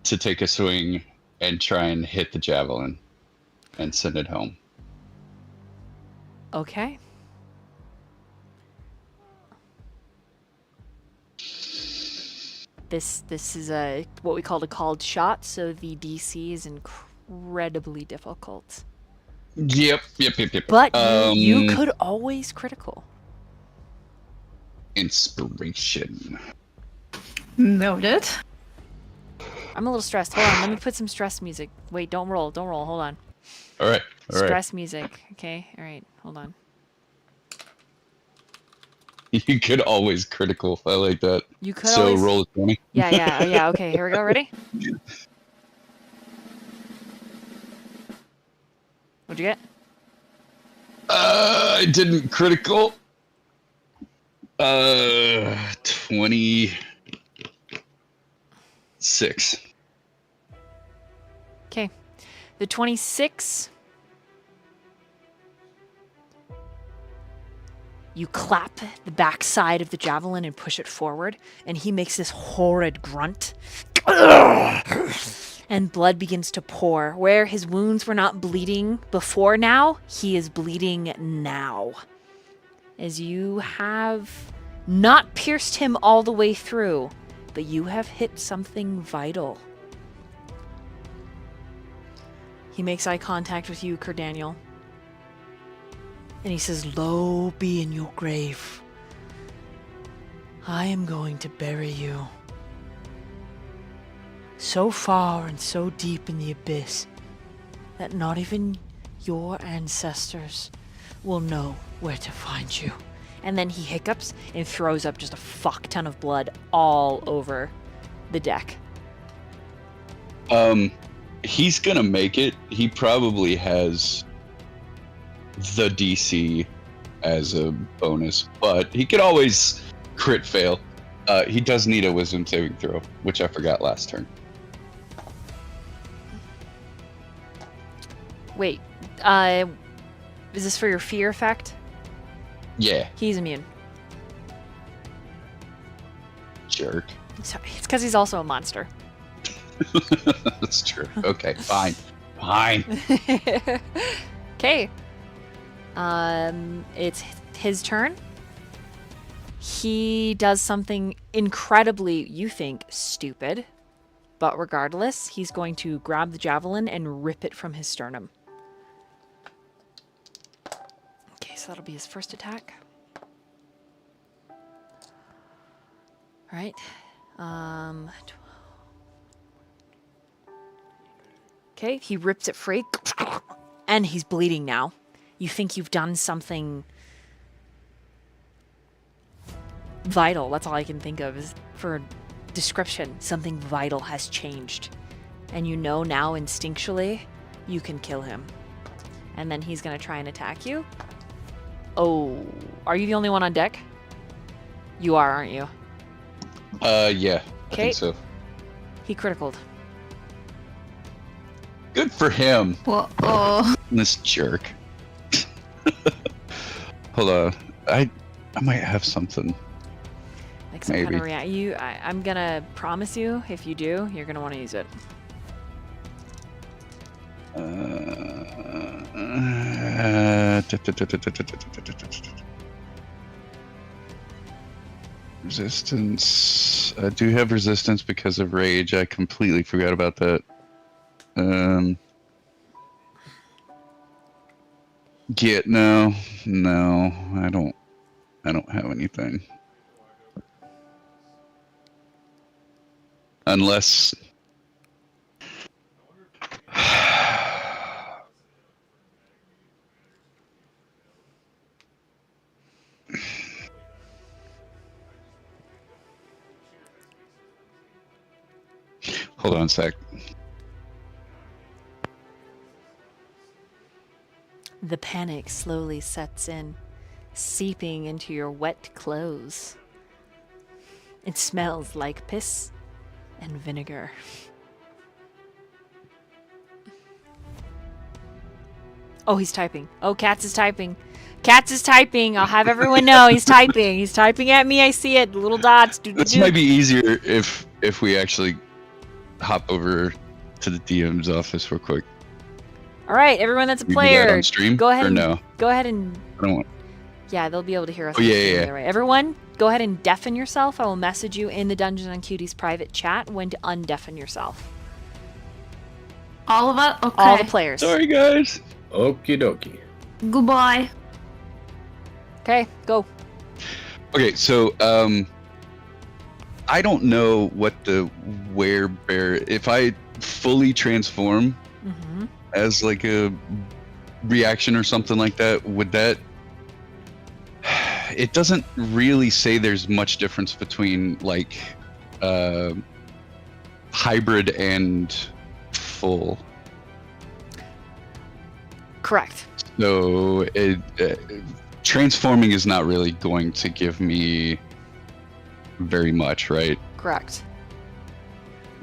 Speaker 3: to take a swing and try and hit the javelin and send it home.
Speaker 1: Okay. This is a what we call a called shot, so the DC is incredibly difficult.
Speaker 3: Yep.
Speaker 1: But you could always critical.
Speaker 3: Inspiration.
Speaker 5: Noted.
Speaker 1: I'm a little stressed. Hold on. Let me put some stress music. Wait, don't roll. Don't roll. Hold on.
Speaker 3: All right. All right.
Speaker 1: Stress music. Okay. All right. Hold on.
Speaker 3: You could always critical. I like that.
Speaker 1: You could
Speaker 3: So
Speaker 1: always...
Speaker 3: roll a 20.
Speaker 1: Yeah. Oh, yeah. Okay. Here we go. Ready? What'd you get?
Speaker 3: I didn't critical. 26.
Speaker 1: Okay. The 26. You clap the backside of the javelin and push it forward, and he makes this horrid grunt. And blood begins to pour. Where his wounds were not bleeding before now, he is bleeding now. As you have not pierced him all the way through, but you have hit something vital. He makes eye contact with you, Kurdaniel. And he says, "Low be in your grave. I am going to bury you. So far and so deep in the abyss that not even your ancestors will know where to find you." And then he hiccups and throws up just a fuck ton of blood all over the deck.
Speaker 3: He's gonna make it. He probably has the DC as a bonus, but he could always crit fail. He does need a wisdom saving throw, which I forgot last turn.
Speaker 1: Wait, is this for your fear effect?
Speaker 3: Yeah,
Speaker 1: He's immune.
Speaker 3: jerk.
Speaker 1: So, it's because he's also a monster.
Speaker 3: That's true. Okay, fine. Fine.
Speaker 1: Okay. It's his turn. He does something incredibly, you think, stupid. But regardless, he's going to grab the javelin and rip it from his sternum. Okay, so that'll be his first attack. Alright. Okay, he rips it free. And he's bleeding now. You think you've done something vital. That's all I can think of is for description. Something vital has changed. And you know now instinctually you can kill him. And then he's going to try and attack you. Oh, are you the only one on deck? You are, aren't you?
Speaker 3: Yeah, I
Speaker 1: Okay.
Speaker 3: think so.
Speaker 1: He criticaled.
Speaker 3: Good for him,
Speaker 5: Whoa.
Speaker 3: this jerk. Hold on, I might have something.
Speaker 1: Like some kind
Speaker 3: Maybe.
Speaker 1: of I'm going to promise you, if you do, you're going to want to use it.
Speaker 3: Resistance. I do have resistance because of rage. I completely forgot about that. No, I don't have anything. Unless hold on a sec.
Speaker 1: The panic slowly sets in, seeping into your wet clothes. It smells like piss and vinegar. Oh, he's typing. Oh, Cats is typing. Cats is typing. I'll have everyone know he's typing. He's typing at me. I see it. Little dots.
Speaker 3: This might be easier if we actually hop over to the DM's office real quick.
Speaker 1: All right, everyone that's a
Speaker 3: You do
Speaker 1: player,
Speaker 3: that on stream,
Speaker 1: go ahead
Speaker 3: or
Speaker 1: and
Speaker 3: no?
Speaker 1: go ahead and
Speaker 3: I don't want.
Speaker 1: yeah, they'll be able to hear us.
Speaker 3: Oh,
Speaker 1: on
Speaker 3: yeah,
Speaker 1: stream
Speaker 3: yeah.
Speaker 1: either way. Everyone, go ahead and deafen yourself. I will message you in the Dungeons and Cuties private chat when to undeafen yourself.
Speaker 5: All of us? Okay.
Speaker 1: All the players.
Speaker 3: Sorry, guys.
Speaker 6: Okie dokie.
Speaker 5: Goodbye.
Speaker 1: Okay, go.
Speaker 3: Okay, so I don't know what the werebear. If I fully transform
Speaker 1: Mm-hmm.
Speaker 3: as like a reaction or something like that, would that? It doesn't really say there's much difference between like hybrid and full.
Speaker 1: Correct.
Speaker 3: So transforming is not really going to give me very much, right?
Speaker 1: Correct.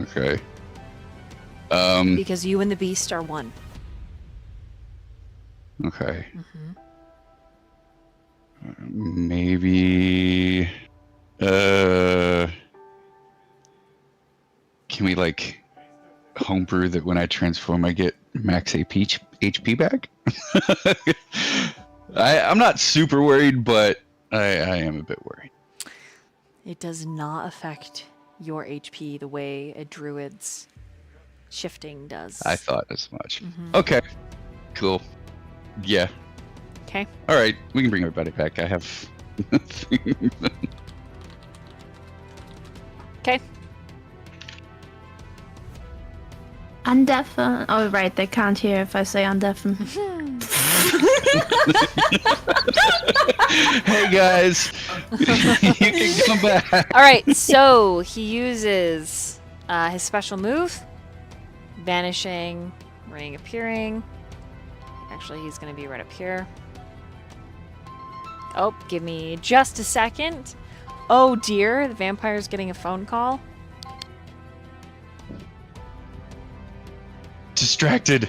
Speaker 3: Okay.
Speaker 1: Because you and the beast are one.
Speaker 3: Okay.
Speaker 1: Mm-hmm.
Speaker 3: Maybe. Can we like homebrew that when I transform, I get max HP back? I'm not super worried, but I am a bit worried.
Speaker 1: It does not affect your HP the way a druid's shifting does.
Speaker 3: I thought as much.
Speaker 1: Mhm.
Speaker 3: Okay. Cool. Yeah.
Speaker 1: Okay.
Speaker 3: All right. We can bring everybody back. I have.
Speaker 1: Okay.
Speaker 5: Undeafen. Oh, right. They can't hear if I say undeafen.
Speaker 3: Hey guys, you can come back.
Speaker 1: All right. So he uses his special move, vanishing, ring appearing. Actually, he's going to be right up here. Oh, give me just a second. Oh dear, the vampire's getting a phone call.
Speaker 3: Distracted.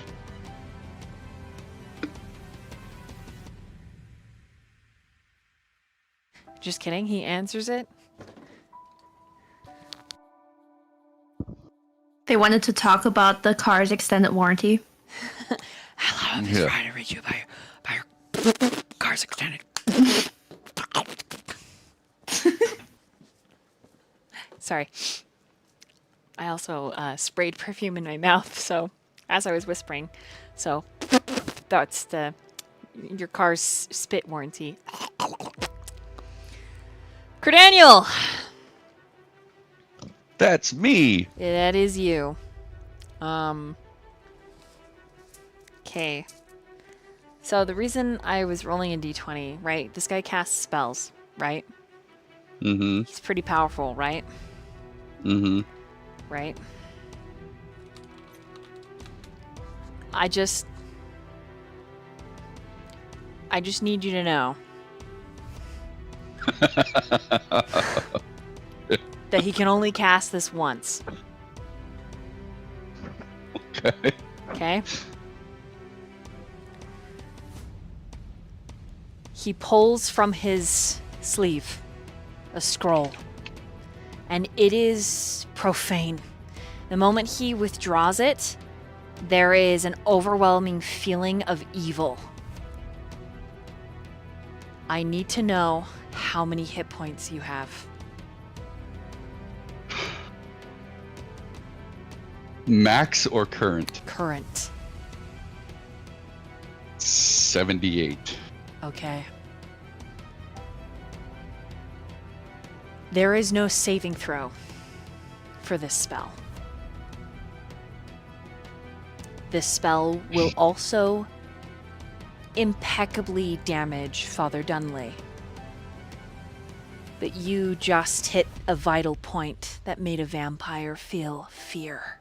Speaker 1: Just kidding, he answers it.
Speaker 5: They wanted to talk about the car's extended warranty.
Speaker 1: Hello, I'm
Speaker 3: just Yeah.
Speaker 1: trying to reach you by your car's extended. Sorry. I also sprayed perfume in my mouth, so as I was whispering. So that's your car's spit warranty. Cordaniel!
Speaker 3: That's me.
Speaker 1: That is you. Okay. So the reason I was rolling a d20, right? This guy casts spells, right?
Speaker 3: Mm-hmm.
Speaker 1: He's pretty powerful, right?
Speaker 3: Mm-hmm.
Speaker 1: Right? I just need you to know that he can only cast this once.
Speaker 3: Okay.
Speaker 1: Okay? He pulls from his sleeve a scroll, and it is profane. The moment he withdraws it, there is an overwhelming feeling of evil. I need to know how many hit points you have.
Speaker 3: Max or current?
Speaker 1: Current.
Speaker 3: 78.
Speaker 1: Okay. There is no saving throw for this spell. This spell will also impeccably damage Father Dunley. But you just hit a vital point that made a vampire feel fear.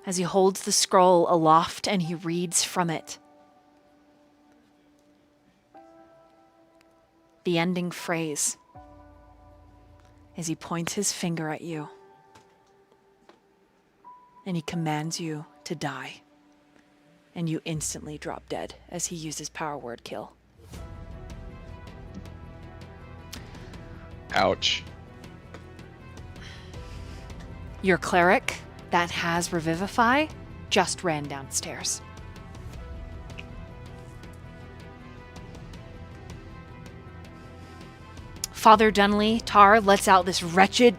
Speaker 1: As he holds the scroll aloft and he reads from it, the ending phrase, as he points his finger at you and he commands you to die, and you instantly drop dead as he uses power word kill.
Speaker 3: Ouch.
Speaker 1: Your cleric that has Revivify just ran downstairs. Father Dunley, Tar lets out this wretched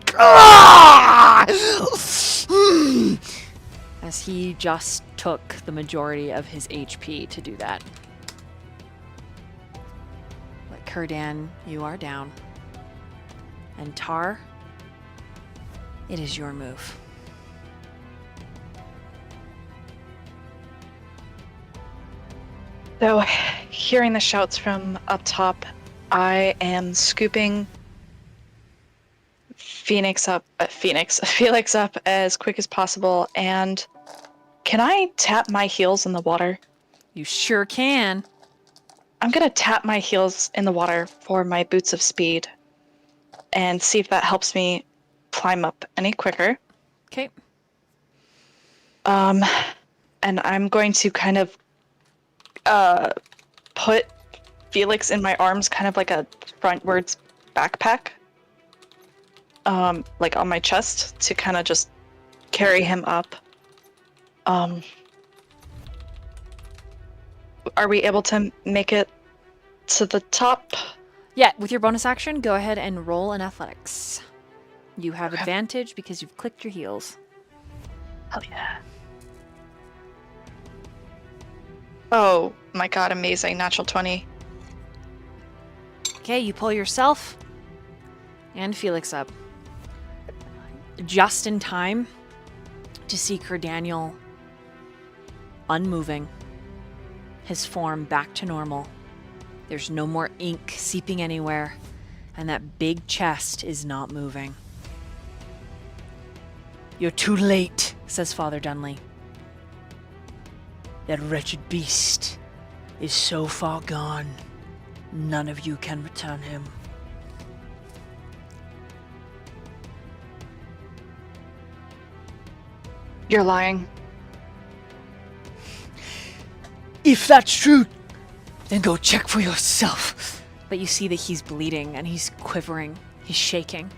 Speaker 1: as he just took the majority of his HP to do that. Kurdan, you are down. And Tar, it is your move.
Speaker 4: So, hearing the shouts from up top, I am scooping Felix up as quick as possible. And can I tap my heels in the water?
Speaker 1: You sure can.
Speaker 4: I'm gonna tap my heels in the water for my boots of speed and see if that helps me climb up any quicker.
Speaker 1: Okay.
Speaker 4: And I'm going to kind of put Felix in my arms, kind of like a frontwards backpack, like on my chest to kind of just carry him up. Are we able to make it to the top?
Speaker 1: Yeah, with your bonus action, go ahead and roll an athletics. You have
Speaker 4: Okay.
Speaker 1: advantage because you've clicked your heels.
Speaker 4: Hell yeah. Oh my god, amazing. Natural 20.
Speaker 1: Okay, you pull yourself and Felix up. Just in time to see Daniel unmoving, his form back to normal. There's no more ink seeping anywhere, and that big chest is not moving.
Speaker 8: You're too late, says Father Dunley. That wretched beast is so far gone, none of you can return him.
Speaker 4: You're lying.
Speaker 8: If that's true, then go check for yourself.
Speaker 1: But you see that he's bleeding and he's quivering, he's shaking.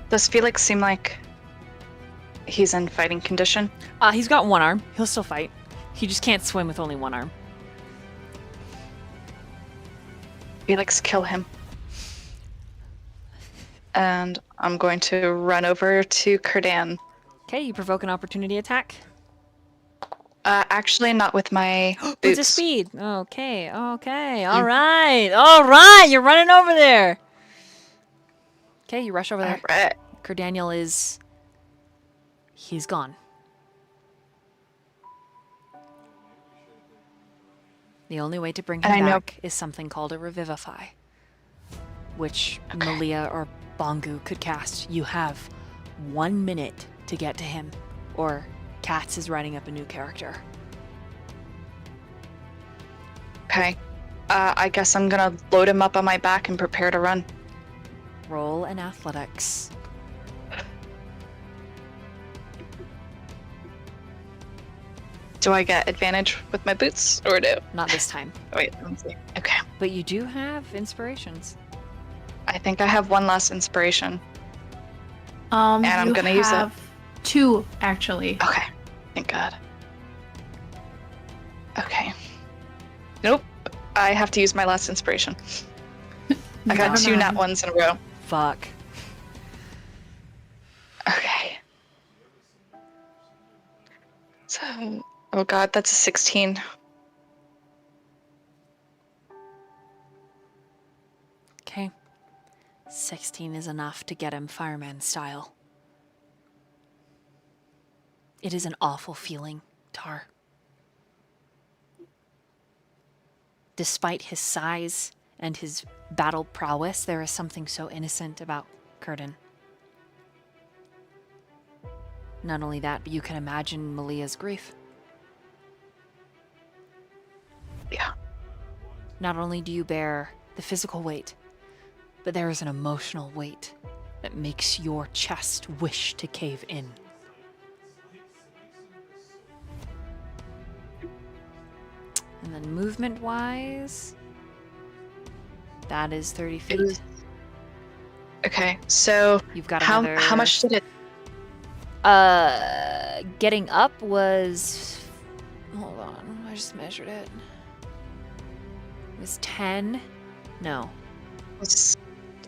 Speaker 4: Does Felix seem like he's in fighting condition?
Speaker 1: He's got one arm. He'll still fight. He just can't swim with only one arm.
Speaker 4: Felix, kill him. And I'm going to run over to Kurdan.
Speaker 1: Okay, you provoke an opportunity attack.
Speaker 4: Actually, not with my
Speaker 1: Boots
Speaker 4: boots.
Speaker 1: of speed. Okay. All right. You're running over there. Okay, you rush over there.
Speaker 4: Alright.
Speaker 1: Daniel is... He's gone. The only way to bring him
Speaker 4: I know.
Speaker 1: back is something called a Revivify, which Malia or Bongu could cast. You have 1 minute to get to him, or Katz is writing up a new character.
Speaker 4: Okay. I guess I'm gonna load him up on my back and prepare to run.
Speaker 1: Roll an athletics.
Speaker 4: Do I get advantage with my boots, or no?
Speaker 1: Not this time.
Speaker 4: Wait, let me see. Okay.
Speaker 1: But you do have inspirations.
Speaker 4: I think I have one less inspiration.
Speaker 5: And
Speaker 4: I'm
Speaker 5: you
Speaker 4: gonna use it.
Speaker 5: have 2, actually.
Speaker 4: Okay. Thank God. Okay. Nope. I have to use my last inspiration. I got
Speaker 5: Never
Speaker 4: 2 nat
Speaker 5: mind.
Speaker 4: ones in a row.
Speaker 1: Fuck.
Speaker 4: Okay. So, oh God, that's a 16.
Speaker 1: Okay. 16 is enough to get him fireman style. It is an awful feeling, Tar. Despite his size and his battle prowess, there is something so innocent about Kurdan. Not only that, but you can imagine Malia's grief.
Speaker 4: Yeah.
Speaker 1: Not only do you bear the physical weight, but there is an emotional weight that makes your chest wish to cave in. And then movement-wise, that is 30
Speaker 4: It
Speaker 1: feet.
Speaker 4: was- Okay, so
Speaker 1: You've got
Speaker 4: how
Speaker 1: another...
Speaker 4: much did it?
Speaker 1: Getting up was... Hold on, I just measured it. It was 10. No.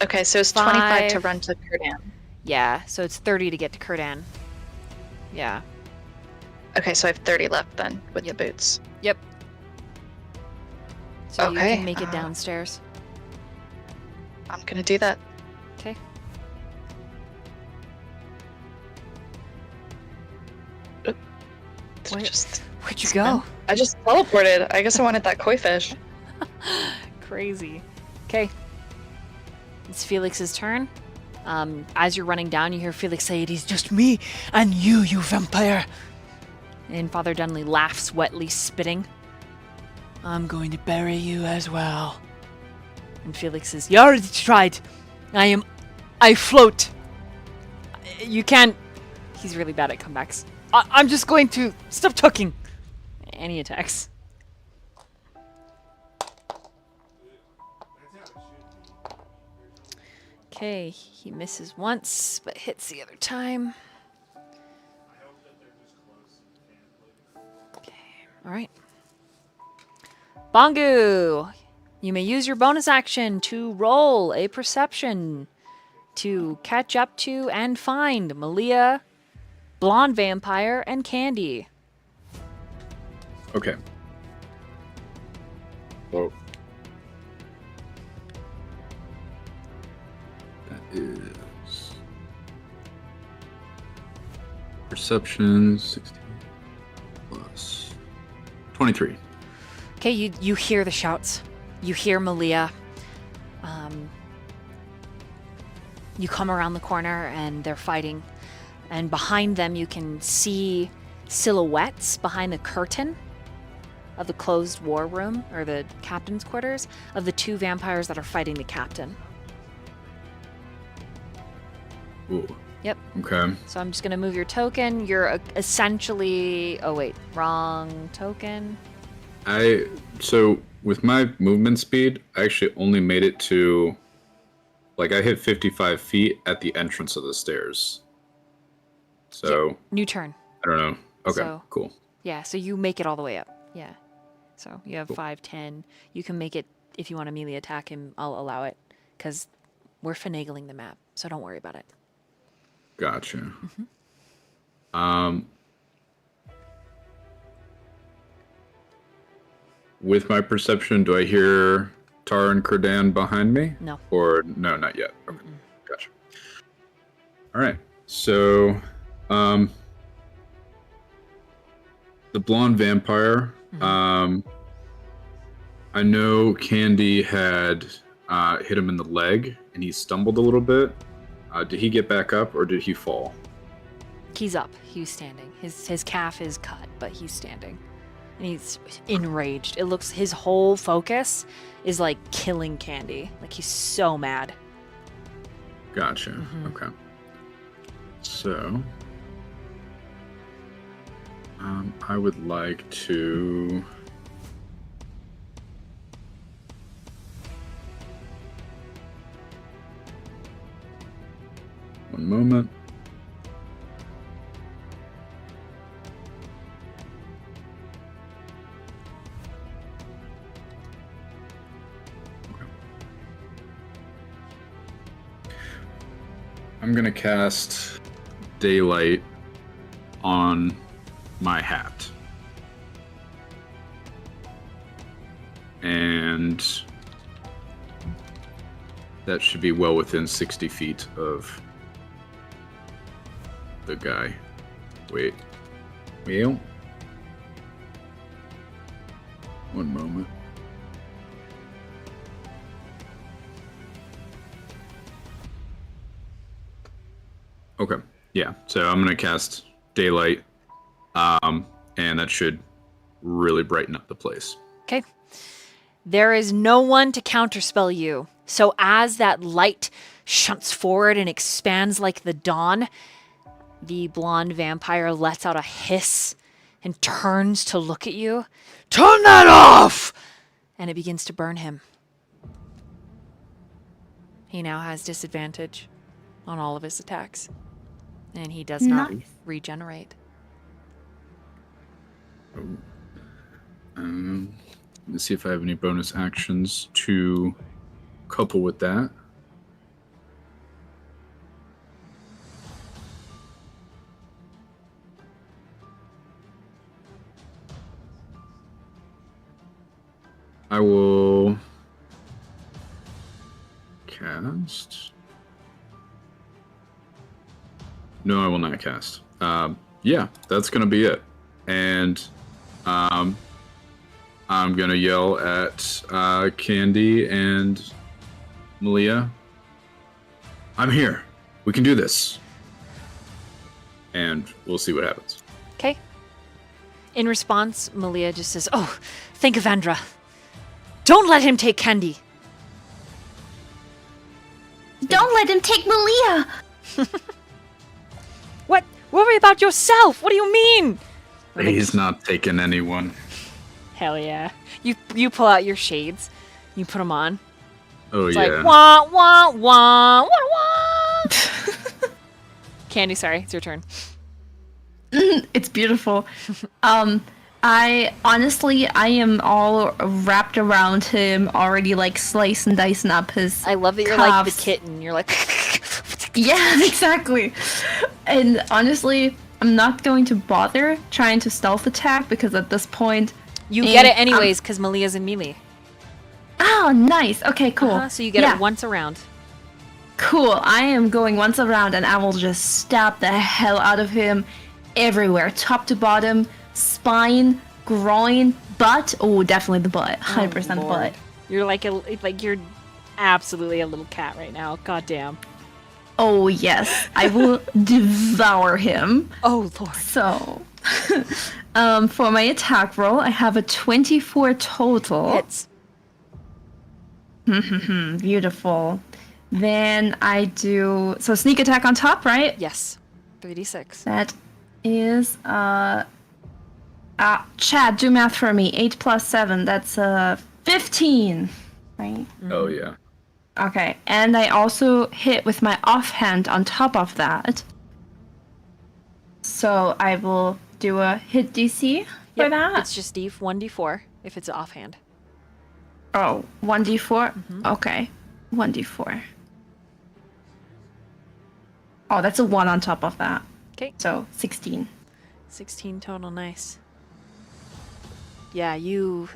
Speaker 4: Okay, so it's 25 to
Speaker 1: 5.
Speaker 4: run to Kurdan.
Speaker 1: Yeah, so it's 30 to get to Kurdan. Yeah.
Speaker 4: Okay, so I have 30 left then with the boots.
Speaker 1: Yep. So you
Speaker 4: Okay,
Speaker 1: can make it downstairs.
Speaker 4: I'm gonna do that.
Speaker 1: Okay. Where- Where'd you go?
Speaker 4: I just teleported. I guess I wanted that koi fish.
Speaker 1: Crazy. Okay. It's Felix's turn. As you're running down, you hear Felix say, "It is just
Speaker 8: Me and you vampire.
Speaker 1: And Father Dunley laughs, wetly spitting.
Speaker 8: I'm going to bury you as well.
Speaker 1: And Felix says,
Speaker 8: You already tried. I float. You can't.
Speaker 1: he's really bad at comebacks.
Speaker 8: I'm just going to stop talking.
Speaker 1: And he attacks. Okay, he misses once, but hits the other time. Okay, alright. Bongu! You may use your bonus action to roll a perception to catch up to and find Malia, Blonde Vampire, and Candy.
Speaker 6: Okay. Whoa. That is perception 16 plus 23.
Speaker 1: Okay, you hear the shouts. You hear Malia. You come around the corner and they're fighting. And behind them you can see silhouettes behind the curtain of the closed war room, or the captain's quarters, of the two vampires that are fighting the captain.
Speaker 6: Ooh.
Speaker 1: Yep.
Speaker 6: Okay.
Speaker 1: So I'm just going to move your token. You're essentially... Oh, wait. Wrong token.
Speaker 6: So with my movement speed, I actually only made it to, like, I hit 55 feet at the entrance of the stairs. So
Speaker 1: Yeah, new turn.
Speaker 6: I don't know. Okay,
Speaker 1: So-
Speaker 6: cool.
Speaker 1: Yeah, so you make it all the way up. Yeah. So you have
Speaker 6: Cool.
Speaker 1: 5, 10. You can make it if you want to melee attack him. I'll allow it because we're finagling the map. So don't worry about it.
Speaker 6: Gotcha. With my perception, do I hear Tar and Kurdan behind me?
Speaker 1: No.
Speaker 6: Or no, not yet. Okay. Gotcha. All right. So, the blonde vampire. I know Candy had hit him in the leg, and he stumbled a little bit. Did he get back up, or did he fall?
Speaker 1: He's up. He's standing. His calf is cut, but he's standing. And he's enraged. It looks, his whole focus is like killing Candy. Like he's so mad.
Speaker 6: Gotcha. Okay. So, I would like to. One moment. I'm gonna cast Daylight on my hat. And that should be well within 60 feet of the guy. Wait. Well. One moment. Okay. Yeah. So I'm gonna cast Daylight, and that should really brighten up the place.
Speaker 1: Okay. There is no one to counterspell you. So as that light shunts forward and expands like the dawn, the blonde vampire lets out a hiss and turns to look at you.
Speaker 8: Turn that off!
Speaker 1: And it begins to burn him. He now has disadvantage on all of his attacks. And he does not
Speaker 5: Nice.
Speaker 1: regenerate.
Speaker 6: Let's see if I have any bonus actions to couple with that. I will cast. No, I will not cast. Yeah, that's gonna be it. And I'm gonna yell at Candy and Malia. I'm here. We can do this. And we'll see what happens.
Speaker 1: Okay. In response, Malia just says, "Oh, think of Andra. Don't let him take Candy."
Speaker 7: Don't let him take Malia.
Speaker 1: What? Worry about yourself. What do you mean?
Speaker 6: He's not taking anyone.
Speaker 1: Hell yeah. You pull out your shades. You put them on.
Speaker 6: Oh,
Speaker 1: It's
Speaker 6: yeah.
Speaker 1: like, wah, wah, wah, wah, wah. Candy, sorry. It's your turn.
Speaker 5: It's beautiful. I honestly, I am all wrapped around him, already like slicing and dicing up his.
Speaker 1: I love that you're like the
Speaker 5: cuffs.
Speaker 1: kitten. You're like...
Speaker 5: Yeah, exactly. And honestly, I'm not going to bother trying to stealth attack because at this point,
Speaker 1: You get it anyways because Malia's in melee.
Speaker 5: oh, nice. Okay, cool.
Speaker 1: So you get it once around.
Speaker 5: Cool. I am going once around and I will just stab the hell out of him everywhere, top to bottom, spine, groin, butt. Oh, definitely the butt. 100% the
Speaker 1: Lord.
Speaker 5: butt.
Speaker 1: You're you're absolutely a little cat right now. God damn.
Speaker 5: Oh, yes. I will devour him.
Speaker 1: Oh Lord.
Speaker 5: So, for my attack roll, I have a 24 total.
Speaker 1: Hits.
Speaker 5: Beautiful. Then I do sneak attack on top, right?
Speaker 1: Yes. 3d6.
Speaker 5: That is Chad, do math for me. 8 plus 7, that's 15. Right?
Speaker 6: Oh, yeah.
Speaker 5: Okay. And I also hit with my offhand on top of that. So I will do a hit DC for that.
Speaker 1: It's just 1d4 if it's offhand.
Speaker 5: Oh, 1d4? Okay. 1d4. Oh, that's a 1 on top of that.
Speaker 1: Okay.
Speaker 5: So, 16.
Speaker 1: 16 total. Nice. Yeah, you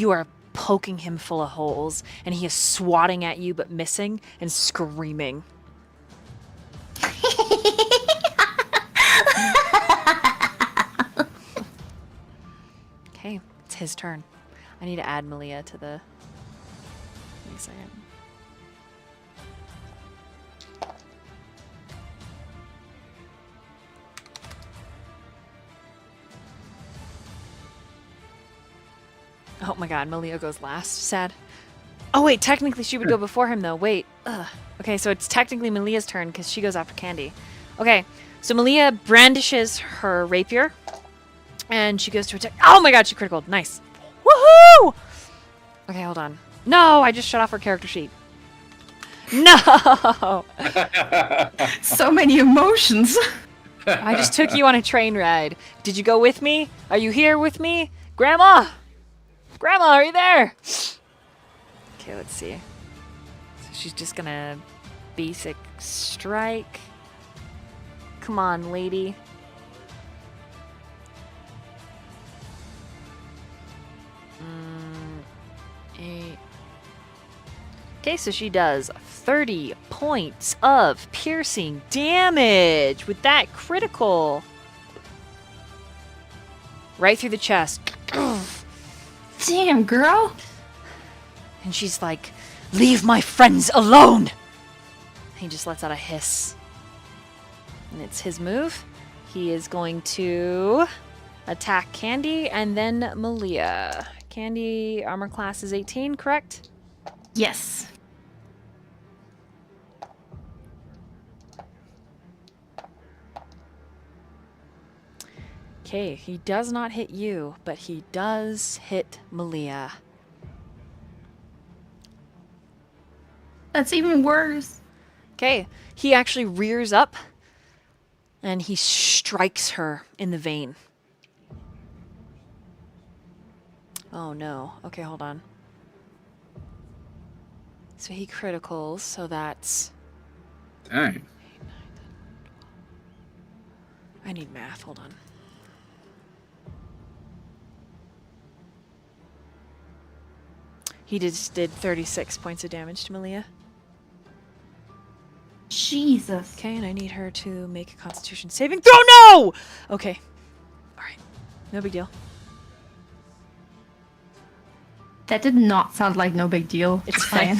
Speaker 1: are poking him full of holes, and he is swatting at you but missing and screaming. Okay, it's his turn. I need to add Malia to the... Give me a second. Oh my god, Malia goes last. Sad. Oh wait, technically she would go before him though. Wait. Ugh. Okay, so it's technically Malia's turn because she goes after Candy. Okay, so Malia brandishes her rapier. And she goes to attack. Oh my god, she critical. Nice. Woohoo! Okay, hold on. No, I just shut off her character sheet. No!
Speaker 5: So many emotions.
Speaker 1: I just took you on a train ride. Did you go with me? Are you here with me? Grandma! Grandma, are you there? Okay, let's see. So she's just gonna basic strike. Come on, lady. Eight. Okay, so she does 30 points of piercing damage with that critical. Right through the chest.
Speaker 5: Damn, girl.
Speaker 1: And she's like, "Leave my friends alone!" He just lets out a hiss. And it's his move. He is going to attack Candy and then Malia. Candy armor class is 18, correct?
Speaker 5: Yes.
Speaker 1: Okay, he does not hit you, but he does hit Malia.
Speaker 5: That's even worse.
Speaker 1: Okay, he actually rears up and he strikes her in the vein. Oh no. Okay, hold on. So he criticals, so that's...
Speaker 6: Dang.
Speaker 1: I need math, hold on. He just did 36 points of damage to Malia.
Speaker 5: Jesus.
Speaker 1: Okay, and I need her to make a Constitution saving throw. No! Okay. All right. No big deal.
Speaker 5: That did not sound like no big deal.
Speaker 1: It's fine.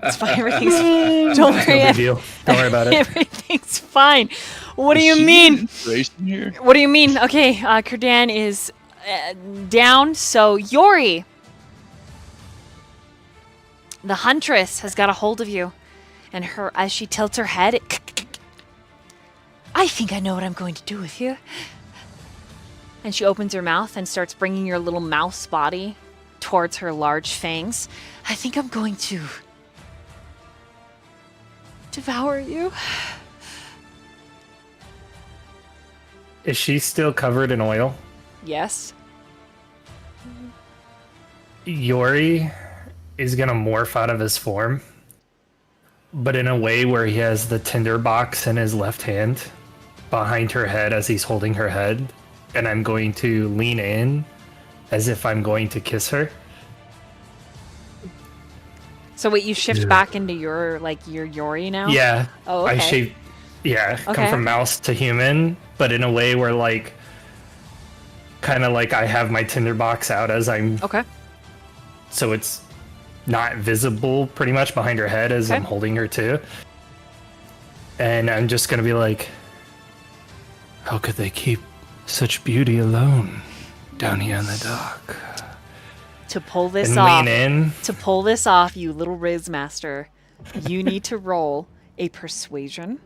Speaker 1: It's fine. Everything's. Don't worry.
Speaker 2: No big deal. Don't worry about it.
Speaker 1: Everything's fine. What do
Speaker 3: Is
Speaker 1: you
Speaker 3: she
Speaker 1: mean?
Speaker 3: inspiration here?
Speaker 1: What do you mean? Okay, Kurdan is down. So Yori, the huntress, has got a hold of you, and her as she tilts her head. I think I know what I'm going to do with you. And she opens her mouth and starts bringing your little mouse body towards her large fangs. I think I'm going to devour you.
Speaker 2: Is she still covered in oil?
Speaker 1: Yes.
Speaker 2: Yori is gonna morph out of his form, but in a way where he has the tinderbox in his left hand behind her head as he's holding her head, and I'm going to lean in as if I'm going to kiss her.
Speaker 1: So wait, you shift
Speaker 2: Yeah.
Speaker 1: back into your Yori now?
Speaker 2: Yeah.
Speaker 1: Oh, okay.
Speaker 2: I shape. Yeah,
Speaker 1: Okay.
Speaker 2: come from mouse to human, but in a way where like, kind of like I have my tinderbox out as I'm.
Speaker 1: Okay.
Speaker 2: So it's not visible, pretty much behind her head as I'm
Speaker 1: Okay.
Speaker 2: holding her too. And I'm just gonna be like, how could they keep such beauty alone down here in the dark?
Speaker 1: To pull this
Speaker 2: And
Speaker 1: off,
Speaker 2: lean in.
Speaker 1: to pull this off, you little Riz master, you need to roll a persuasion,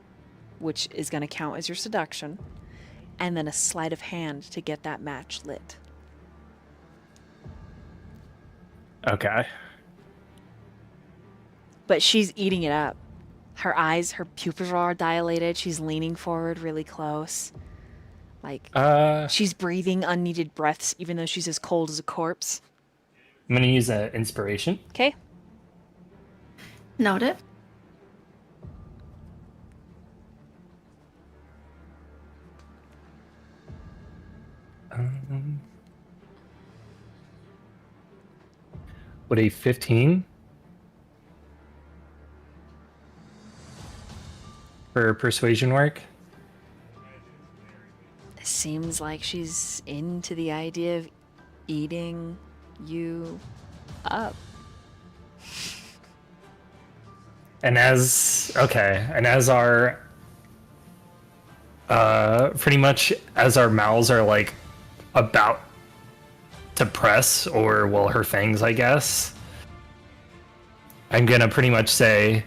Speaker 1: which is going to count as your seduction, and then a sleight of hand to get that match lit.
Speaker 2: Okay.
Speaker 1: But she's eating it up. Her eyes, her pupils are dilated. She's leaning forward really close. Like,
Speaker 2: I'm
Speaker 1: she's breathing unneeded breaths, even though she's as cold as a corpse.
Speaker 2: gonna use an inspiration.
Speaker 1: Okay?
Speaker 5: Noted.
Speaker 2: Would a 15 for persuasion work?
Speaker 1: Seems like she's into the idea of eating you up.
Speaker 2: And as our pretty much as our mouths are like about to press, or well, her fangs, I guess, I'm gonna pretty much say,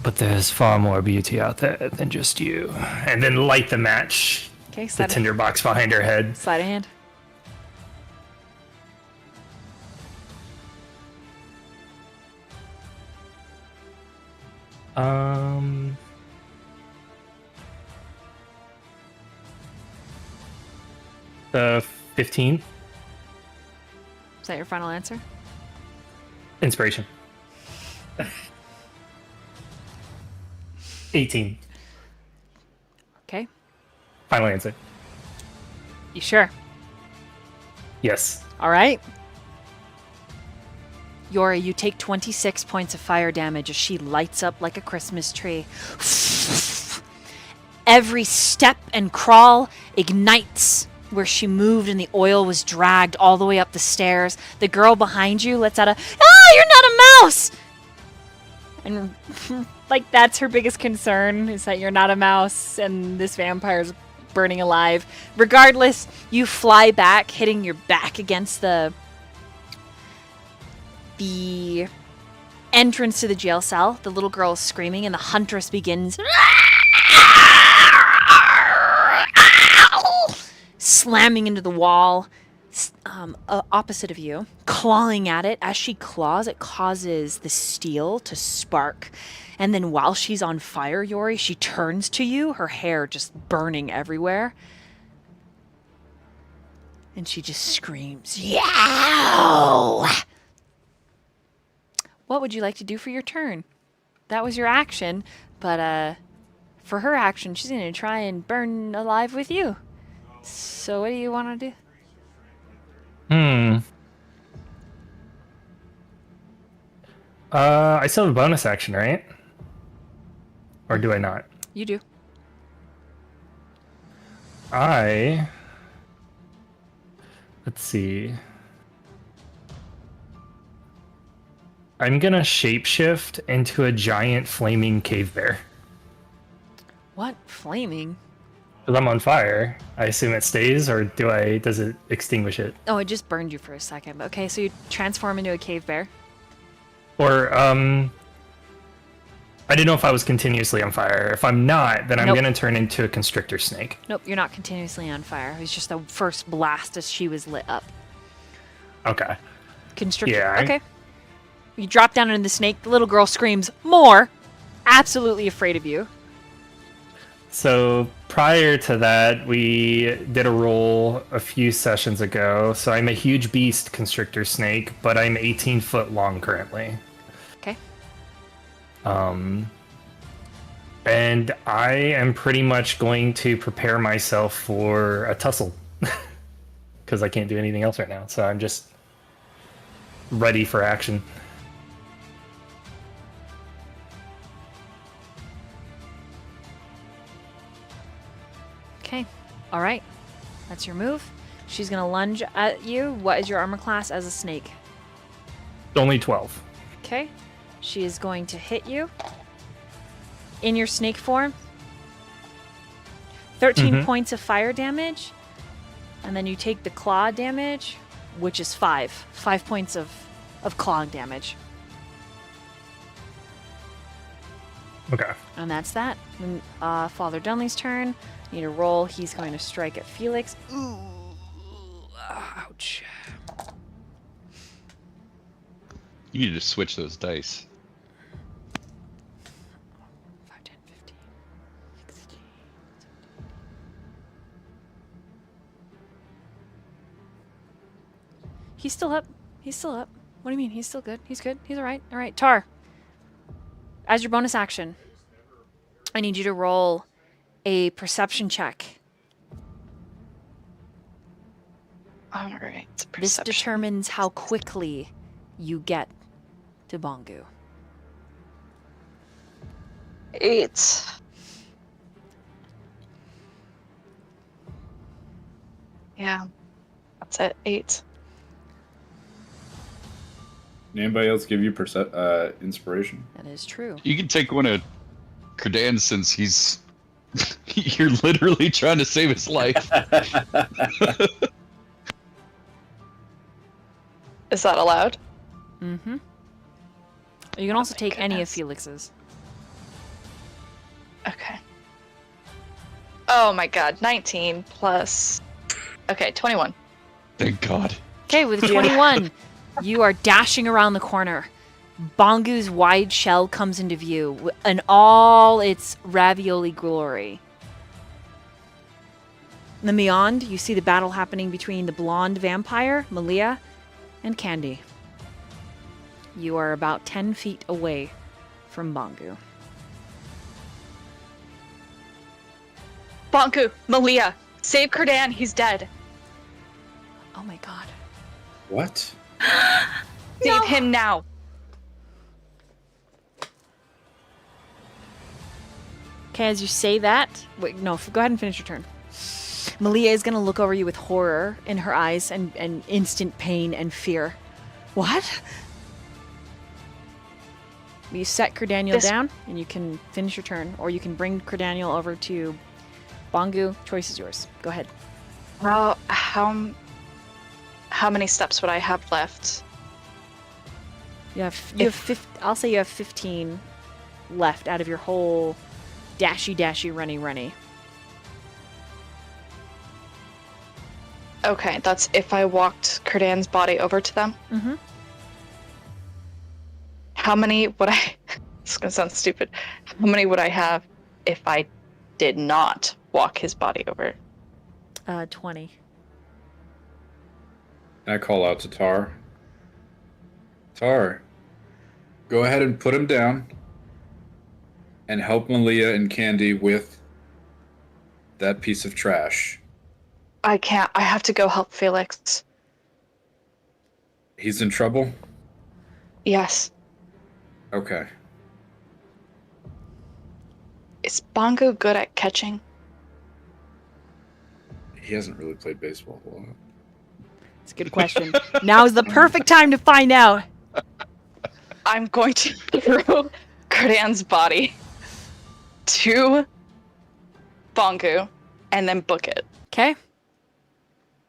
Speaker 2: but there's far more beauty out there than just you, and then light the match,
Speaker 1: Okay,
Speaker 2: the
Speaker 1: sleight
Speaker 2: tinderbox behind her head.
Speaker 1: of hand.
Speaker 2: The 15
Speaker 1: Is that your final answer?
Speaker 2: inspiration. 18
Speaker 1: Okay.
Speaker 2: final answer.
Speaker 1: You sure?
Speaker 2: Yes.
Speaker 1: All right. Yori, you take 26 points of fire damage as she lights up like a Christmas tree. Every step and crawl ignites where she moved, and the oil was dragged all the way up the stairs. The girl behind you lets out a, "Ah, you're not a mouse!" And like, that's her biggest concern, is that you're not a mouse and this vampire's burning alive. Regardless, you fly back, hitting your back against the entrance to the jail cell. The little girl is screaming, and the huntress begins slamming into the wall opposite of you, clawing at it. As she claws, it causes the steel to spark. And then while she's on fire, Yori, she turns to you, her hair just burning everywhere. And she just screams, "Yow!" What would you like to do for your turn? That was your action, but for her action, she's going to try and burn alive with you. So what do you want to do?
Speaker 2: I still have a bonus action, right? Or do I not?
Speaker 1: You do.
Speaker 2: Let's see. I'm gonna shapeshift into a giant flaming cave bear.
Speaker 1: What? Flaming?
Speaker 2: Because I'm on fire. I assume it stays, or does it extinguish it?
Speaker 1: Oh, it just burned you for a second. Okay, so you transform into a cave bear.
Speaker 2: Or, I didn't know if I was continuously on fire. If I'm not, then I'm
Speaker 1: Nope.
Speaker 2: gonna turn into a constrictor snake.
Speaker 1: Nope, you're not continuously on fire. It was just the first blast as she was lit up.
Speaker 2: Okay.
Speaker 1: Constrictor.
Speaker 2: Yeah,
Speaker 1: Okay. You drop down into the snake. The little girl screams, "More!" Absolutely afraid of you.
Speaker 2: So prior to that, we did a roll a few sessions ago. So I'm a huge beast constrictor snake, but I'm 18 foot long currently.
Speaker 1: Okay.
Speaker 2: And I am pretty much going to prepare myself for a tussle. Because I can't do anything else right now. So I'm just ready for action.
Speaker 1: Okay. All right. That's your move. She's going to lunge at you. What is your armor class as a snake?
Speaker 2: Only 12.
Speaker 1: Okay. She is going to hit you in your snake form. 13 points of fire damage. And then you take the claw damage, which is 5. 5 points of claw damage.
Speaker 2: Okay.
Speaker 1: And that's that. Then, Father Dunley's turn. Need a roll. He's going to strike at Felix. Ooh. Ouch.
Speaker 3: You need to switch those dice.
Speaker 1: 5, 10, 15, 16. He's still up. He's still up. What do you mean? He's still good. He's good. He's all right. All right. Tar, as your bonus action, I need you to roll a perception check.
Speaker 4: All right.
Speaker 1: This
Speaker 4: Perception.
Speaker 1: determines how quickly you get to Bongu.
Speaker 4: 8. Yeah. That's it. 8.
Speaker 6: Anybody else give you inspiration?
Speaker 1: That is true.
Speaker 3: You can take one of Kurdan since he's. You're literally trying to save his life.
Speaker 4: Is that allowed?
Speaker 1: Mm-hmm. You can also
Speaker 4: my
Speaker 1: take any of
Speaker 4: goodness.
Speaker 1: Felix's.
Speaker 4: Okay. Oh my god. 19 plus. Okay, 21.
Speaker 3: Thank God.
Speaker 1: Okay, with 21, you are dashing around the corner. Bongu's wide shell comes into view in all its ravioli glory. In the beyond, you see the battle happening between the blonde vampire, Malia, and Candy. You are about 10 feet away from Bongu.
Speaker 4: Bonku, Malia, save Kurdan. He's dead.
Speaker 1: Oh my god.
Speaker 6: What?
Speaker 4: Save him now.
Speaker 1: Okay, as you say that, wait, no, go ahead and finish your turn. Malia is going to look over you with horror in her eyes and instant pain and fear. What? You set Cerdaniel
Speaker 4: This-
Speaker 1: down, and you can finish your turn, or you can bring Cerdaniel over to Bongu. Choice is yours. Go ahead.
Speaker 4: Well, how many steps would I have left?
Speaker 1: You have I'll say you have 15 left out of your whole dashy, runny.
Speaker 4: Okay, that's if I walked Kurdan's body over to them.
Speaker 1: Mm-hmm.
Speaker 4: How many would I? This is gonna sound stupid. How many would I have if I did not walk his body over?
Speaker 1: 20.
Speaker 6: I call out to Tar. Tar, go ahead and put him down and help Malia and Candy with that piece of trash.
Speaker 4: I can't. I have to go help Felix.
Speaker 6: He's in trouble?
Speaker 4: Yes.
Speaker 6: Okay.
Speaker 4: Is Bongo good at catching?
Speaker 6: He hasn't really played baseball a lot.
Speaker 8: It's a good question. Now is the perfect time to find out.
Speaker 4: I'm going to throw Kurdan's body to Bongu and then book it
Speaker 1: Okay.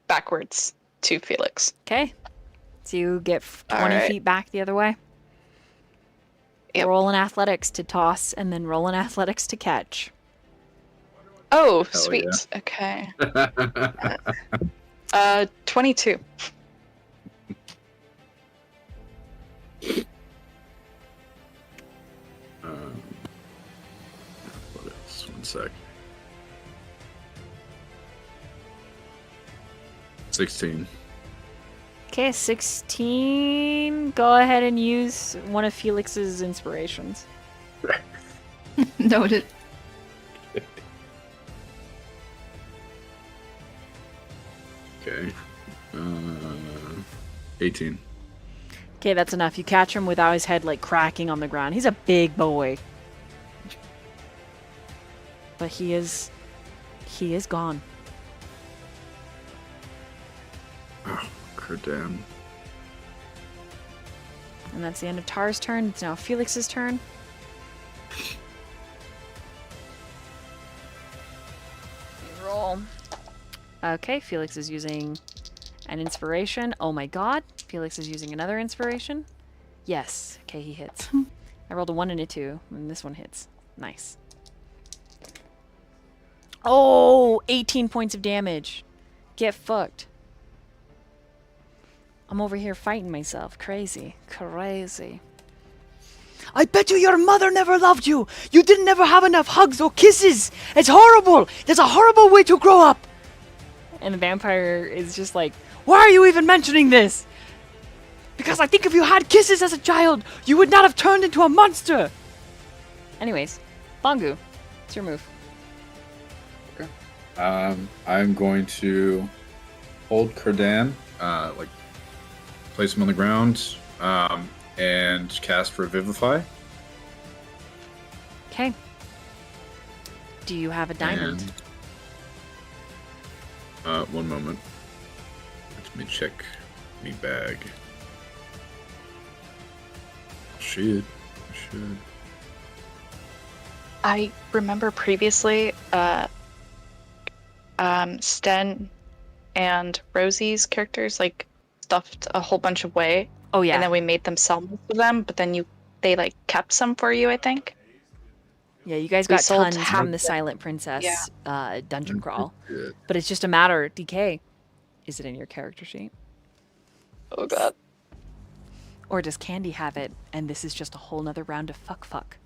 Speaker 4: backwards to Felix.
Speaker 1: Okay. So you get 20
Speaker 4: Alright.
Speaker 1: feet back the other way.
Speaker 4: Yep.
Speaker 1: Roll in athletics to toss, and then roll in athletics to catch.
Speaker 4: Oh,
Speaker 6: Hell
Speaker 4: sweet.
Speaker 6: yeah.
Speaker 4: Okay. 22.
Speaker 6: What else? 1 sec. 16.
Speaker 1: Okay, 16. Go ahead and use one of Felix's inspirations.
Speaker 5: Noted.
Speaker 6: Okay. 18.
Speaker 1: Okay, that's enough. You catch him without his head like cracking on the ground. He's a big boy. But he is gone.
Speaker 6: Oh, Kurdan.
Speaker 1: And that's the end of Tar's turn. It's now Felix's turn. Roll. Okay, Felix is using an inspiration. Oh my god. Felix is using another inspiration. Yes. Okay, he hits. I rolled a 1 and a 2, and this one hits. Nice. Oh, 18 points of damage. Get fucked. I'm over here fighting myself. Crazy. Crazy.
Speaker 8: I bet you your mother never loved you. You didn't ever have enough hugs or kisses. It's horrible. That's a horrible way to grow up.
Speaker 1: And the vampire is just like,
Speaker 8: Why are you even mentioning this? Because I think if you had kisses as a child, you would not have turned into a monster.
Speaker 1: anyways. Bongu, it's your move.
Speaker 6: I'm going to hold Kurdan, like place him on the ground, and cast Revivify.
Speaker 1: Okay. Do you have a diamond?
Speaker 6: And, 1 moment. Let me check me bag. Should.
Speaker 4: I remember previously, Sten and Rosie's characters like stuffed a whole bunch away,
Speaker 1: Oh yeah.
Speaker 4: and then we made them sell most of them. But then they like kept some for you, I think.
Speaker 1: Yeah, you guys
Speaker 4: We
Speaker 1: got
Speaker 4: sold
Speaker 1: tons
Speaker 4: half
Speaker 1: from the
Speaker 4: of it.
Speaker 1: Silent Princess dungeon crawl.
Speaker 6: Good.
Speaker 1: But it's just a matter, DK, is it in your character sheet?
Speaker 4: Oh god.
Speaker 1: Or does Candy have it, and this is just a whole nother round of fuck?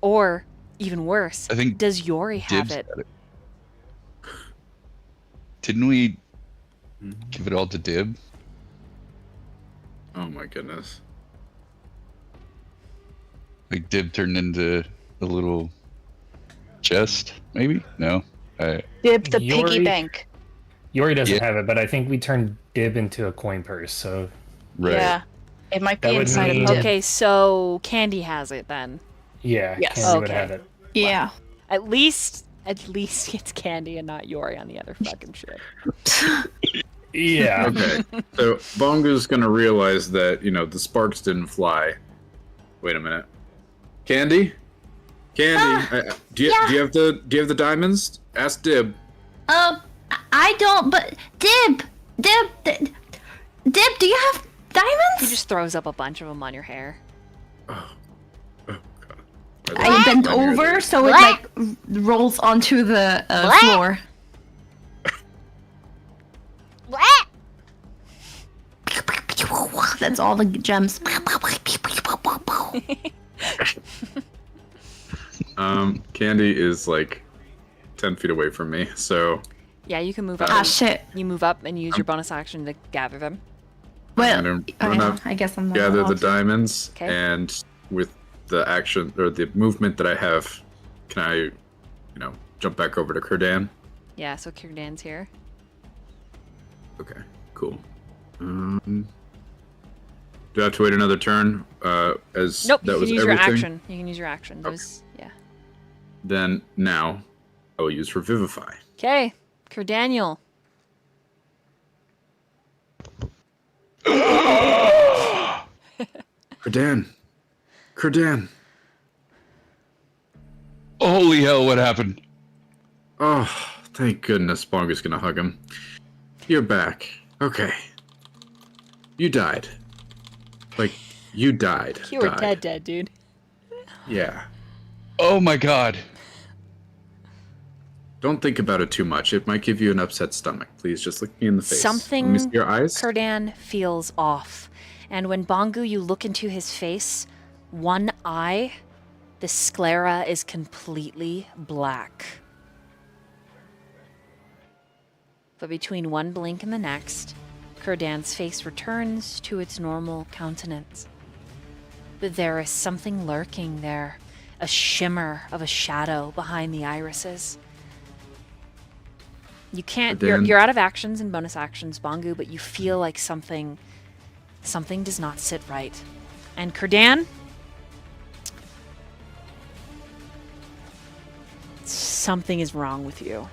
Speaker 1: Or even worse,
Speaker 3: I think
Speaker 1: does Yori have
Speaker 3: Dibs
Speaker 1: it?
Speaker 3: got it. Didn't we give it all to Dib?
Speaker 6: Oh my goodness.
Speaker 3: Like Dib turned into a little chest, maybe? No.
Speaker 4: Dib the
Speaker 2: Yori-
Speaker 4: piggy bank.
Speaker 2: Yori doesn't
Speaker 3: Yeah.
Speaker 2: have it, but I think we turned Dib into a coin purse, so
Speaker 3: Right.
Speaker 4: Yeah. It might
Speaker 2: That
Speaker 4: be
Speaker 2: would
Speaker 4: inside
Speaker 2: mean-
Speaker 4: of Dib.
Speaker 1: Okay, so Candy has it then.
Speaker 2: yeah,
Speaker 4: Yes.
Speaker 2: Candy would
Speaker 1: Okay.
Speaker 2: have it.
Speaker 5: Yeah.
Speaker 1: At least it's Candy and not Yori on the other fucking ship.
Speaker 2: Yeah.
Speaker 6: Okay. So Bongu's gonna realize that, the sparks didn't fly. Wait a minute. Candy? Candy, do you have the diamonds? Ask Dib.
Speaker 7: I don't, but Dib, do you have diamonds?
Speaker 1: He just throws up a bunch of them on your hair.
Speaker 6: Oh god.
Speaker 5: I bent over so it like rolls onto the floor.
Speaker 7: What?
Speaker 5: That's all the gems.
Speaker 6: Candy is like 10 feet away from me, so
Speaker 1: Yeah, you can move up.
Speaker 5: Ah,
Speaker 1: and-
Speaker 5: shit.
Speaker 1: You move up and use your bonus action to gather them.
Speaker 5: Well,
Speaker 6: I'm gonna run
Speaker 5: okay,
Speaker 6: up,
Speaker 5: I guess I'm not
Speaker 6: gather the
Speaker 5: allowed to.
Speaker 6: diamonds,
Speaker 1: Okay.
Speaker 6: and with the action or the movement that I have, can I, jump back over to Kurdan?
Speaker 1: Yeah, so Kurdan's here.
Speaker 6: Okay, cool. Do I have to wait another turn? As
Speaker 1: Nope,
Speaker 6: that
Speaker 1: you
Speaker 6: was
Speaker 1: can use your
Speaker 6: everything?
Speaker 1: action. You can use your action. Yeah.
Speaker 6: Then now, I will use Revivify.
Speaker 1: Okay, Daniel.
Speaker 6: Kurdan.
Speaker 3: Holy hell, what happened?
Speaker 6: Oh, thank goodness Bongu's gonna hug him. You're back. Okay. You died. Like, you died.
Speaker 1: You were dead, dude.
Speaker 6: Yeah.
Speaker 3: Oh my god.
Speaker 6: Don't think about it too much. It might give you an upset stomach. Please just look me in the face. Let me
Speaker 1: Something,
Speaker 6: see your eyes.
Speaker 1: Kurdan, feels off. And when Bongu, you look into his face, one eye, the sclera is completely black. But between one blink and the next, Kurdan's face returns to its normal countenance. But there is something lurking there, a shimmer of a shadow behind the irises. You can't. You're out of actions and bonus actions, Bongu, but you feel like something does not sit right. And Kurdan, something is wrong with you.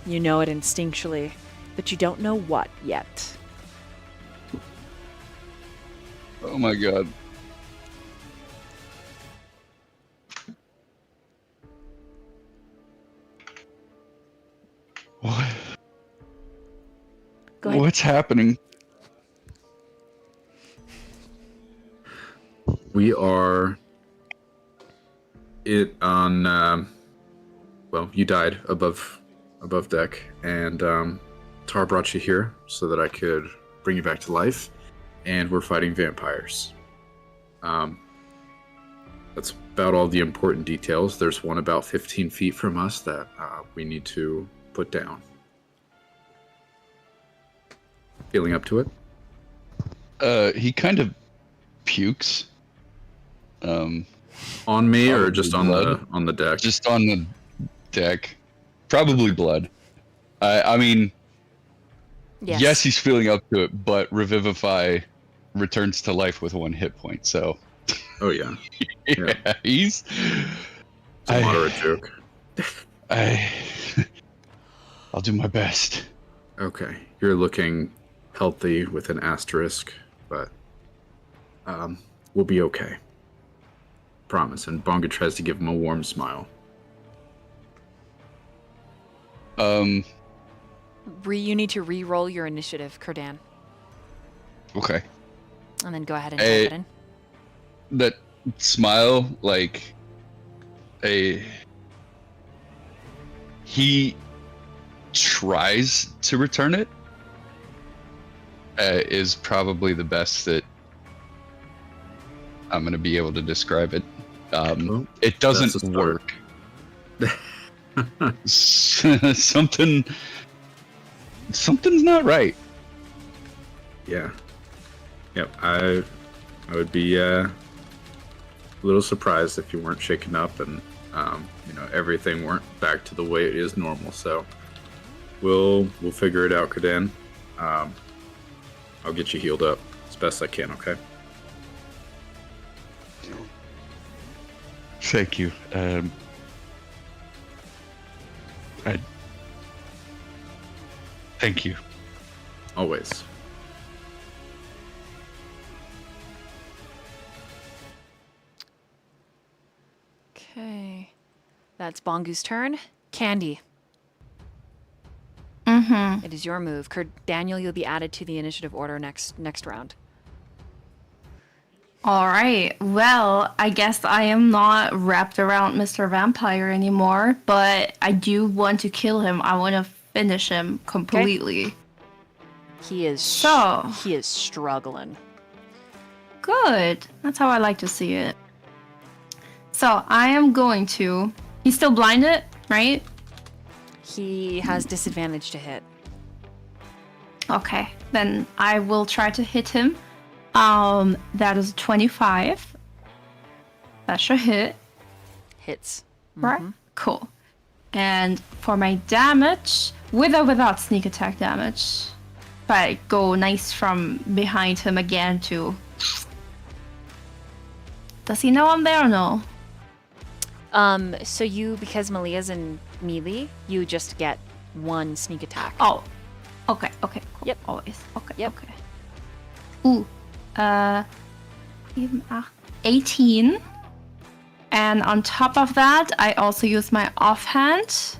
Speaker 1: You know it instinctually, but you don't know what yet.
Speaker 3: Oh my god. What?
Speaker 1: Go ahead.
Speaker 3: What's happening?
Speaker 6: We are on well, you died above deck, and Tar brought you here so that I could bring you back to life, and we're fighting vampires. That's about all the important details. There's one about 15 feet from us that we need to put down. Feeling up to it?
Speaker 3: He kind of pukes.
Speaker 6: On me or just on the deck?
Speaker 3: Just on the deck. Probably blood. I mean, yes, he's feeling up to it, but Revivify returns to life with 1 hit point, so...
Speaker 6: Oh, yeah.
Speaker 3: Yeah, he's...
Speaker 6: It's a moderate joke.
Speaker 3: I'll do my best.
Speaker 6: Okay. You're looking healthy with an asterisk, but we'll be okay. Promise. And Bonga tries to give him a warm smile.
Speaker 1: You need to re-roll your initiative, Kurdan.
Speaker 3: Okay.
Speaker 1: And then go ahead and type it in.
Speaker 3: That smile, like he tries to return it, is probably the best that I'm going to be able to describe it. It doesn't work. Something's not right.
Speaker 6: Yeah. Yep. I would be a little surprised if you weren't shaken up and everything weren't back to the way it is normal. So we'll figure it out, Kurdan. I'll get you healed up as best I can. Okay.
Speaker 3: Thank you. Thank you.
Speaker 6: Always.
Speaker 1: Okay. That's Bongu's turn. Candy.
Speaker 5: Mm-hmm.
Speaker 1: It is your move. Daniel, you'll be added to the initiative order next round.
Speaker 5: All right. Well, I guess I am not wrapped around Mr. Vampire anymore, but I do want to kill him. I want to finish him completely.
Speaker 1: He is he is struggling.
Speaker 5: Good. That's how I like to see it. So I am going to... He's still blinded, right?
Speaker 1: He has disadvantage to hit.
Speaker 5: Okay. Then I will try to hit him. That is 25. That should hit.
Speaker 1: Hits.
Speaker 5: Right? Cool. And for my damage, with or without sneak attack damage, if I go nice from behind him again to Does he know I'm there or no?
Speaker 1: So you, because Malia's in melee, you just get 1 sneak attack.
Speaker 5: Oh. Okay, cool.
Speaker 1: Yep.
Speaker 5: Always. Okay,
Speaker 1: Yep.
Speaker 5: okay. Ooh. 18. And on top of that, I also use my offhand.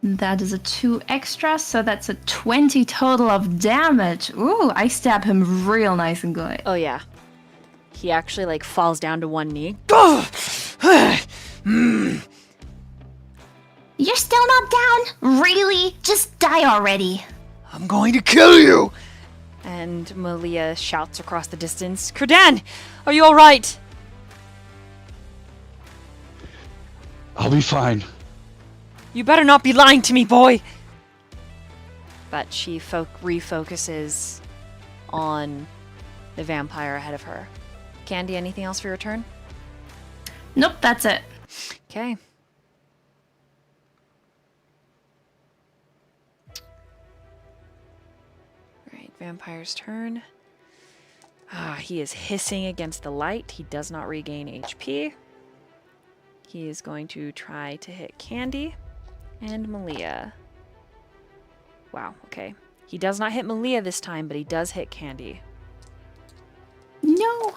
Speaker 5: That is a 2 extra, so that's a 20 total of damage. Ooh, I stab him real nice and good.
Speaker 1: Oh yeah. He actually like falls down to 1 knee.
Speaker 7: You're still not down? Really? Just die already.
Speaker 8: I'm going to kill you!
Speaker 1: And Malia shouts across the distance, Kurdan, are you alright?
Speaker 3: I'll be fine.
Speaker 1: You better not be lying to me, boy! But she refocuses on the vampire ahead of her. Candy, anything else for your turn?
Speaker 5: Nope, that's it.
Speaker 1: Okay. Right, vampire's turn. He is hissing against the light. He does not regain HP. He is going to try to hit Candy and Malia. Wow, okay. He does not hit Malia this time, but he does hit Candy.
Speaker 5: No.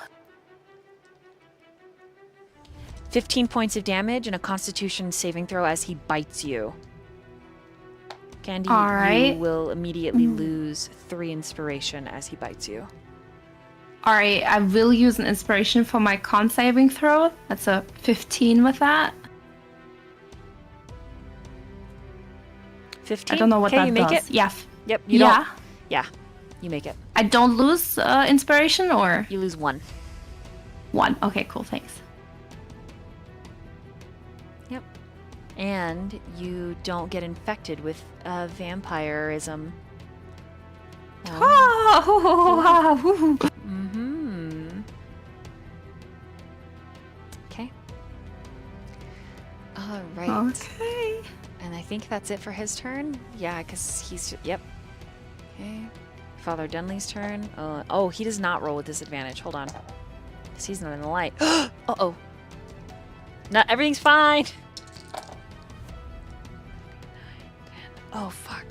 Speaker 1: 15 points of damage and a constitution saving throw as he bites you. Candy,
Speaker 5: All right.
Speaker 1: you will immediately lose 3 inspiration as he bites you.
Speaker 5: Alright, I will use an inspiration for my con saving throw. That's a 15 with that.
Speaker 1: 15?
Speaker 5: I don't know what that
Speaker 1: you make
Speaker 5: does.
Speaker 1: it?
Speaker 5: Yeah.
Speaker 1: Yep, you
Speaker 5: Yeah.
Speaker 1: don't. Yeah, you make it.
Speaker 5: I don't lose inspiration or
Speaker 1: You lose 1.
Speaker 5: 1. Okay, cool, thanks.
Speaker 1: Yep. And you don't get infected with vampirism. Mm-hmm. Okay. All right.
Speaker 5: Okay.
Speaker 1: And I think that's it for his turn. Yeah, because he's... Yep. Okay. Father Dunley's turn. Oh, he does not roll with disadvantage. Hold on. Because he's not in the light. Uh-oh. Not everything's fine. Oh, fuck.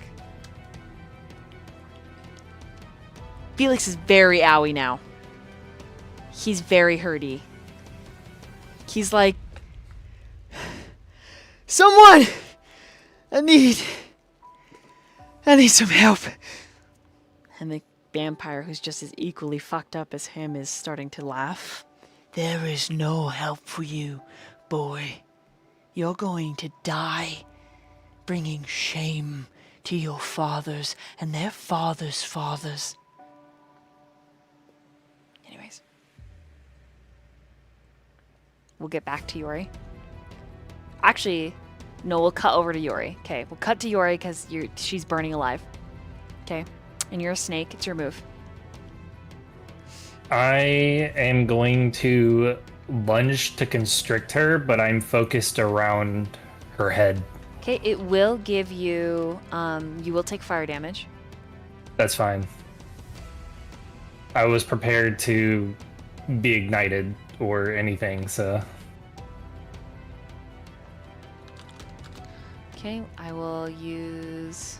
Speaker 1: Felix is very owie now. He's very hurty. He's like...
Speaker 8: Someone! I need some help.
Speaker 1: And the vampire, who's just as equally fucked up as him, is starting to laugh.
Speaker 8: There is no help for you, boy. You're going to die, bringing shame to your fathers and their fathers' fathers.
Speaker 1: Anyways. We'll get back to Yori. Actually, no, we'll cut over to Yori. Okay, we'll cut to Yori because she's burning alive. Okay, and you're a snake. It's your move.
Speaker 2: I am going to lunge to constrict her, but I'm focused around her head.
Speaker 1: Okay, it will give you... you will take fire damage.
Speaker 2: That's fine. I was prepared to be ignited or anything, so...
Speaker 1: Okay, I will use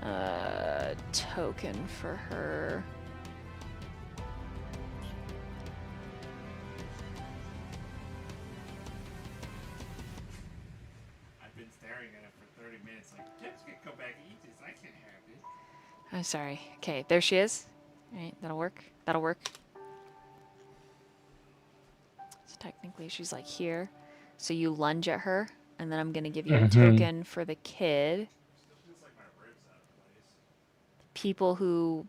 Speaker 1: a token for her.
Speaker 9: I've been staring at it for 30 minutes like, Jeff's gonna come back and eat this. I can't have this.
Speaker 1: I'm sorry. Okay, there she is. All right, that'll work. That'll work. So technically she's like here. So you lunge at her, and then I'm going to give you a token for the kid. People who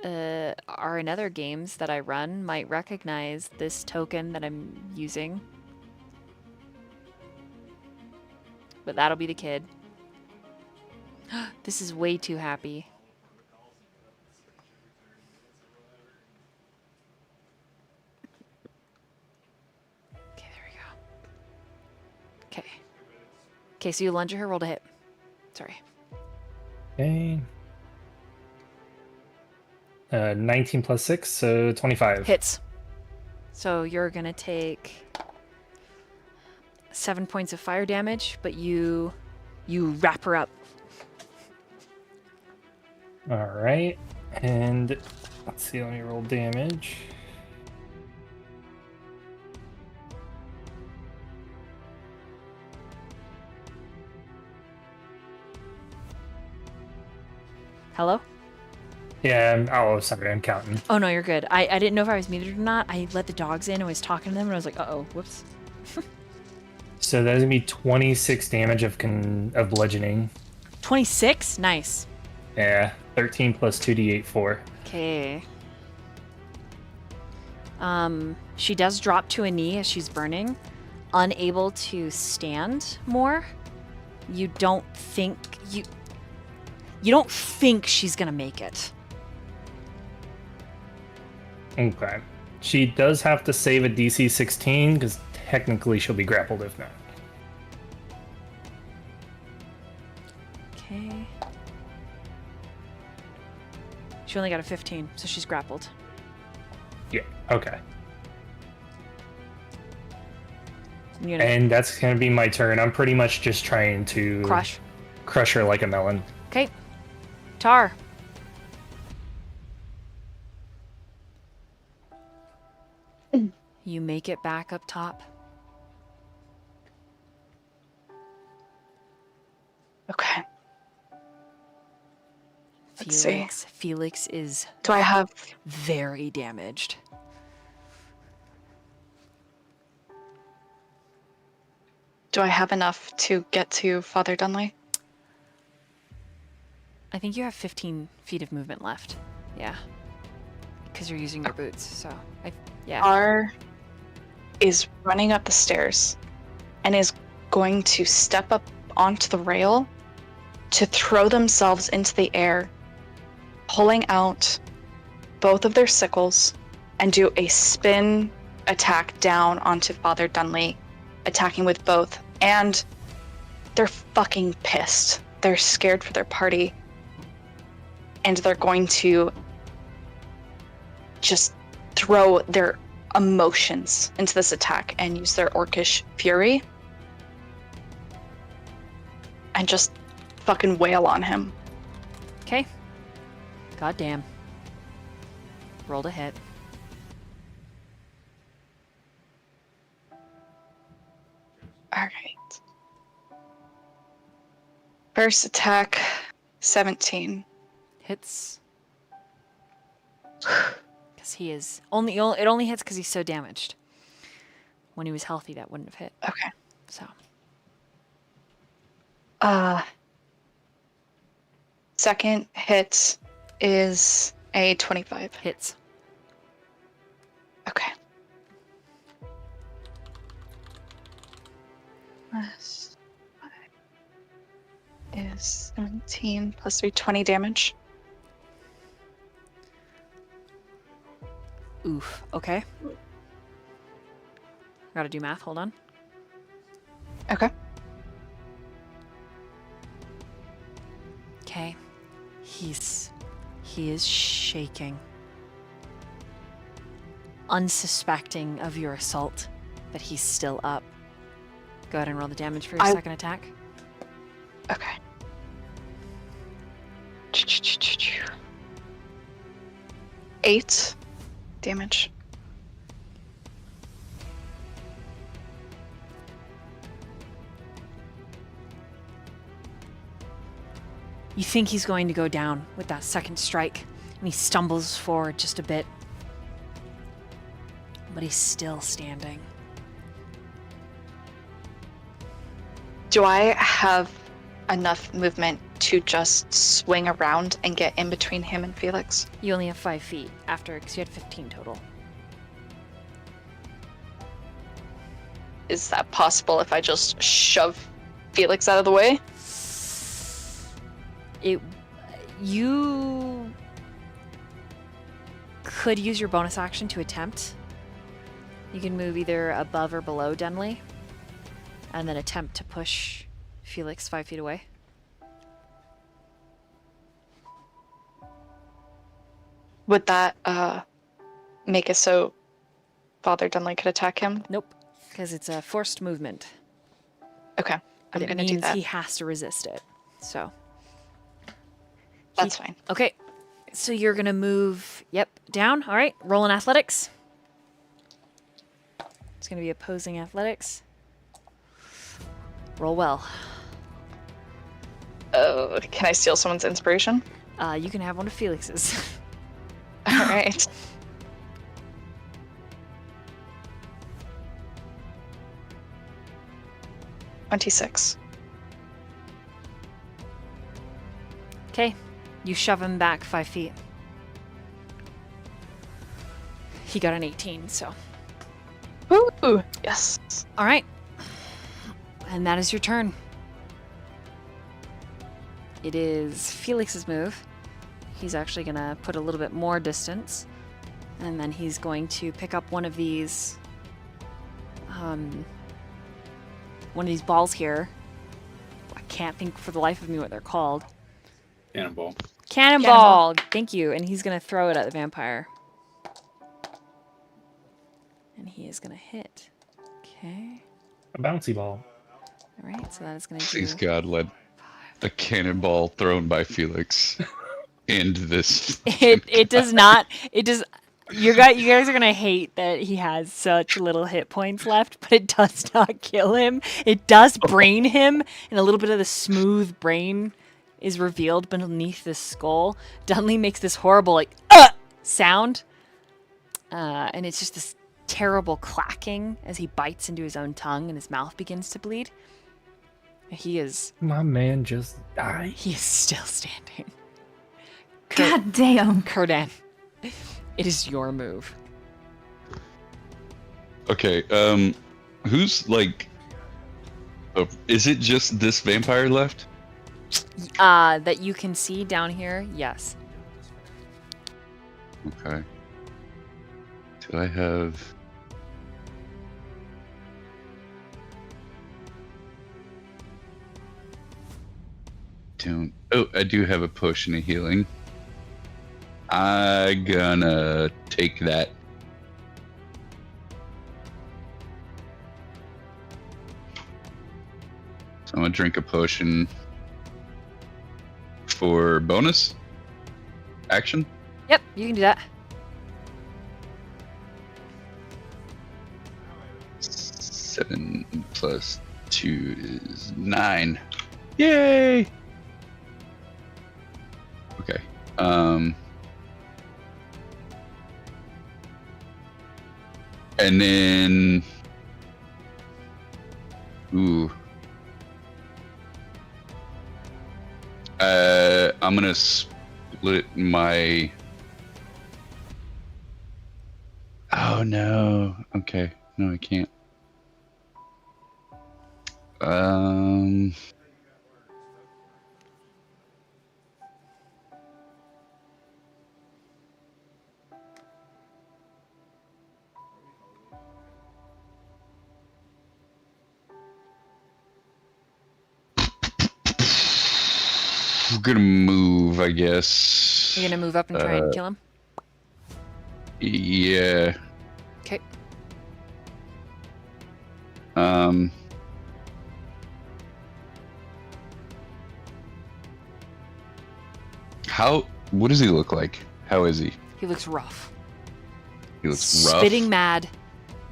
Speaker 1: are in other games that I run might recognize this token that I'm using. But that'll be the kid. This is way too happy. Okay, there we go. Okay. Okay, so you lunge at her, roll to hit. Sorry.
Speaker 2: Okay. 19 plus 6, so 25.
Speaker 1: Hits. So you're gonna take 7 points of fire damage, but you wrap her up.
Speaker 2: All right, and let's see. Let me roll damage.
Speaker 1: Hello?
Speaker 2: Yeah. Oh, sorry. I'm counting.
Speaker 1: Oh no, you're good. I didn't know if I was muted or not. I let the dogs in and was talking to them, and I was like, uh-oh, whoops.
Speaker 2: So that's gonna be 26 damage of bludgeoning.
Speaker 1: 26? Nice.
Speaker 2: Yeah. 13 plus 2d8 4.
Speaker 1: Okay. She does drop to a knee as she's burning, unable to stand more. You don't think she's gonna make it.
Speaker 2: Okay. She does have to save a DC 16 because technically she'll be grappled if not.
Speaker 1: Okay. She only got a 15, so she's grappled.
Speaker 2: Yeah. Okay.
Speaker 1: You're gonna
Speaker 2: And that's gonna be my turn. I'm pretty much just trying to crush her like a melon.
Speaker 1: Okay. Tar. You make it back up top.
Speaker 4: Okay. Let's see.
Speaker 1: Felix is
Speaker 4: Do I have...
Speaker 1: very damaged.
Speaker 4: Do I have enough to get to Father Dunley?
Speaker 1: I think you have 15 feet of movement left. Yeah. Because you're using your boots, so yeah.
Speaker 4: R is running up the stairs and is going to step up onto the rail to throw themselves into the air, pulling out both of their sickles and do a spin attack down onto Father Dunley, attacking with both. And they're fucking pissed. They're scared for their party. And they're going to just throw their emotions into this attack and use their orcish fury and just fucking wail on him.
Speaker 1: Okay. Goddamn. Rolled a hit.
Speaker 4: Alright. First attack, 17.
Speaker 1: Hits. Because he is it only hits because he's so damaged. When he was healthy, that wouldn't have hit.
Speaker 4: Okay.
Speaker 1: So
Speaker 4: Second hit is a 25.
Speaker 1: hits.
Speaker 4: Okay. Plus 5 is 17 plus 3, 20 damage.
Speaker 1: Oof. Okay. Gotta do math. Hold on.
Speaker 4: Okay.
Speaker 1: Okay. He is shaking. Unsuspecting of your assault, but he's still up. Go ahead and roll the damage for your second attack.
Speaker 4: Okay. 8 damage.
Speaker 1: You think he's going to go down with that second strike, and he stumbles forward just a bit. But he's still standing.
Speaker 4: Do I have enough movement to just swing around and get in between him and Felix?
Speaker 1: You only have 5 feet after, because you had 15 total.
Speaker 4: Is that possible if I just shove Felix out of the way?
Speaker 1: You could use your bonus action to attempt. You can move either above or below Dunley, and then attempt to push Felix 5 feet away.
Speaker 4: Would that make it so Father Dunley could attack him?
Speaker 1: Nope, because it's a forced movement.
Speaker 4: Okay,
Speaker 1: But
Speaker 4: I'm
Speaker 1: it
Speaker 4: gonna do
Speaker 1: means
Speaker 4: that.
Speaker 1: he has to resist it. So.
Speaker 4: That's fine.
Speaker 1: Okay, so you're gonna move, down. All right, roll in athletics. It's gonna be opposing athletics. Roll well.
Speaker 4: Oh, can I steal someone's inspiration?
Speaker 1: You can have one of Felix's.
Speaker 4: All right. $26.
Speaker 1: Okay, you shove him back 5 feet. He got an 18, so.
Speaker 4: Woo! Yes.
Speaker 1: All right. And that is your turn. It is Felix's move. He's actually going to put a little bit more distance. And then he's going to pick up one of these balls here. I can't think for the life of me what they're called.
Speaker 6: Cannonball.
Speaker 1: Cannonball! Thank you. And he's going to throw it at the vampire. And he is going to hit. Okay.
Speaker 2: A bouncy ball.
Speaker 1: All right, so that is going to
Speaker 3: Please
Speaker 1: do...
Speaker 3: God, let a cannonball thrown by Felix end this.
Speaker 1: It does not. It does. You guys are gonna hate that he has such little hit points left, but it does not kill him. It does brain him, and a little bit of the smooth brain is revealed beneath this skull. Dunley makes this horrible sound, and it's just this terrible clacking as he bites into his own tongue, and his mouth begins to bleed. He is
Speaker 2: My man just died.
Speaker 1: He is still standing.
Speaker 5: God damn.
Speaker 1: Kurdan, it is your move.
Speaker 3: Okay, who's like... is it just this vampire left?
Speaker 1: That you can see down here, yes.
Speaker 3: Okay. Do I have... Don't... Oh, I do have a potion of healing. I'm gonna take that. So I'm gonna drink a potion for bonus action.
Speaker 1: Yep, you can do that.
Speaker 3: 7 plus 2 is 9. Yay! Okay. And then... Ooh. I'm gonna split my... Oh no. Okay. No, I can't. I'm gonna move, I guess.
Speaker 1: You're gonna move up and try and kill him?
Speaker 3: Yeah.
Speaker 1: Okay.
Speaker 3: What does he look like? How is he?
Speaker 1: He looks rough.
Speaker 3: He looks rough.
Speaker 1: Spitting mad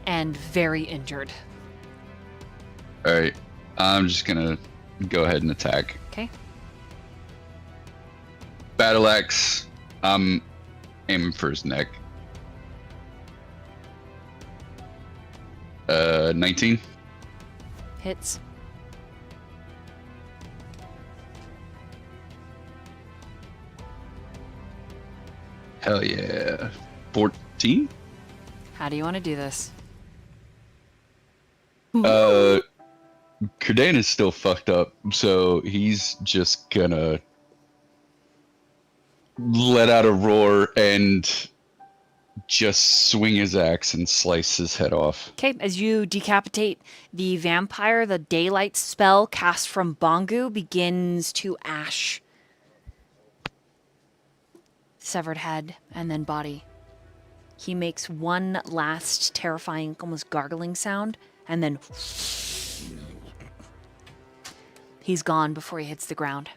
Speaker 1: and very injured.
Speaker 3: Alright. I'm just gonna go ahead and attack.
Speaker 1: Okay.
Speaker 3: Battle axe. I'm aiming for his neck. 19.
Speaker 1: Hits.
Speaker 3: Hell yeah. 14?
Speaker 1: How do you want to do this?
Speaker 3: Kurdan is still fucked up, so he's just gonna let out a roar and just swing his axe and slice his head off.
Speaker 1: Okay, as you decapitate the vampire, the daylight spell cast from Bongu begins to ash. severed head, and then body. He makes one last terrifying, almost gargling sound, and then he's gone before he hits the ground.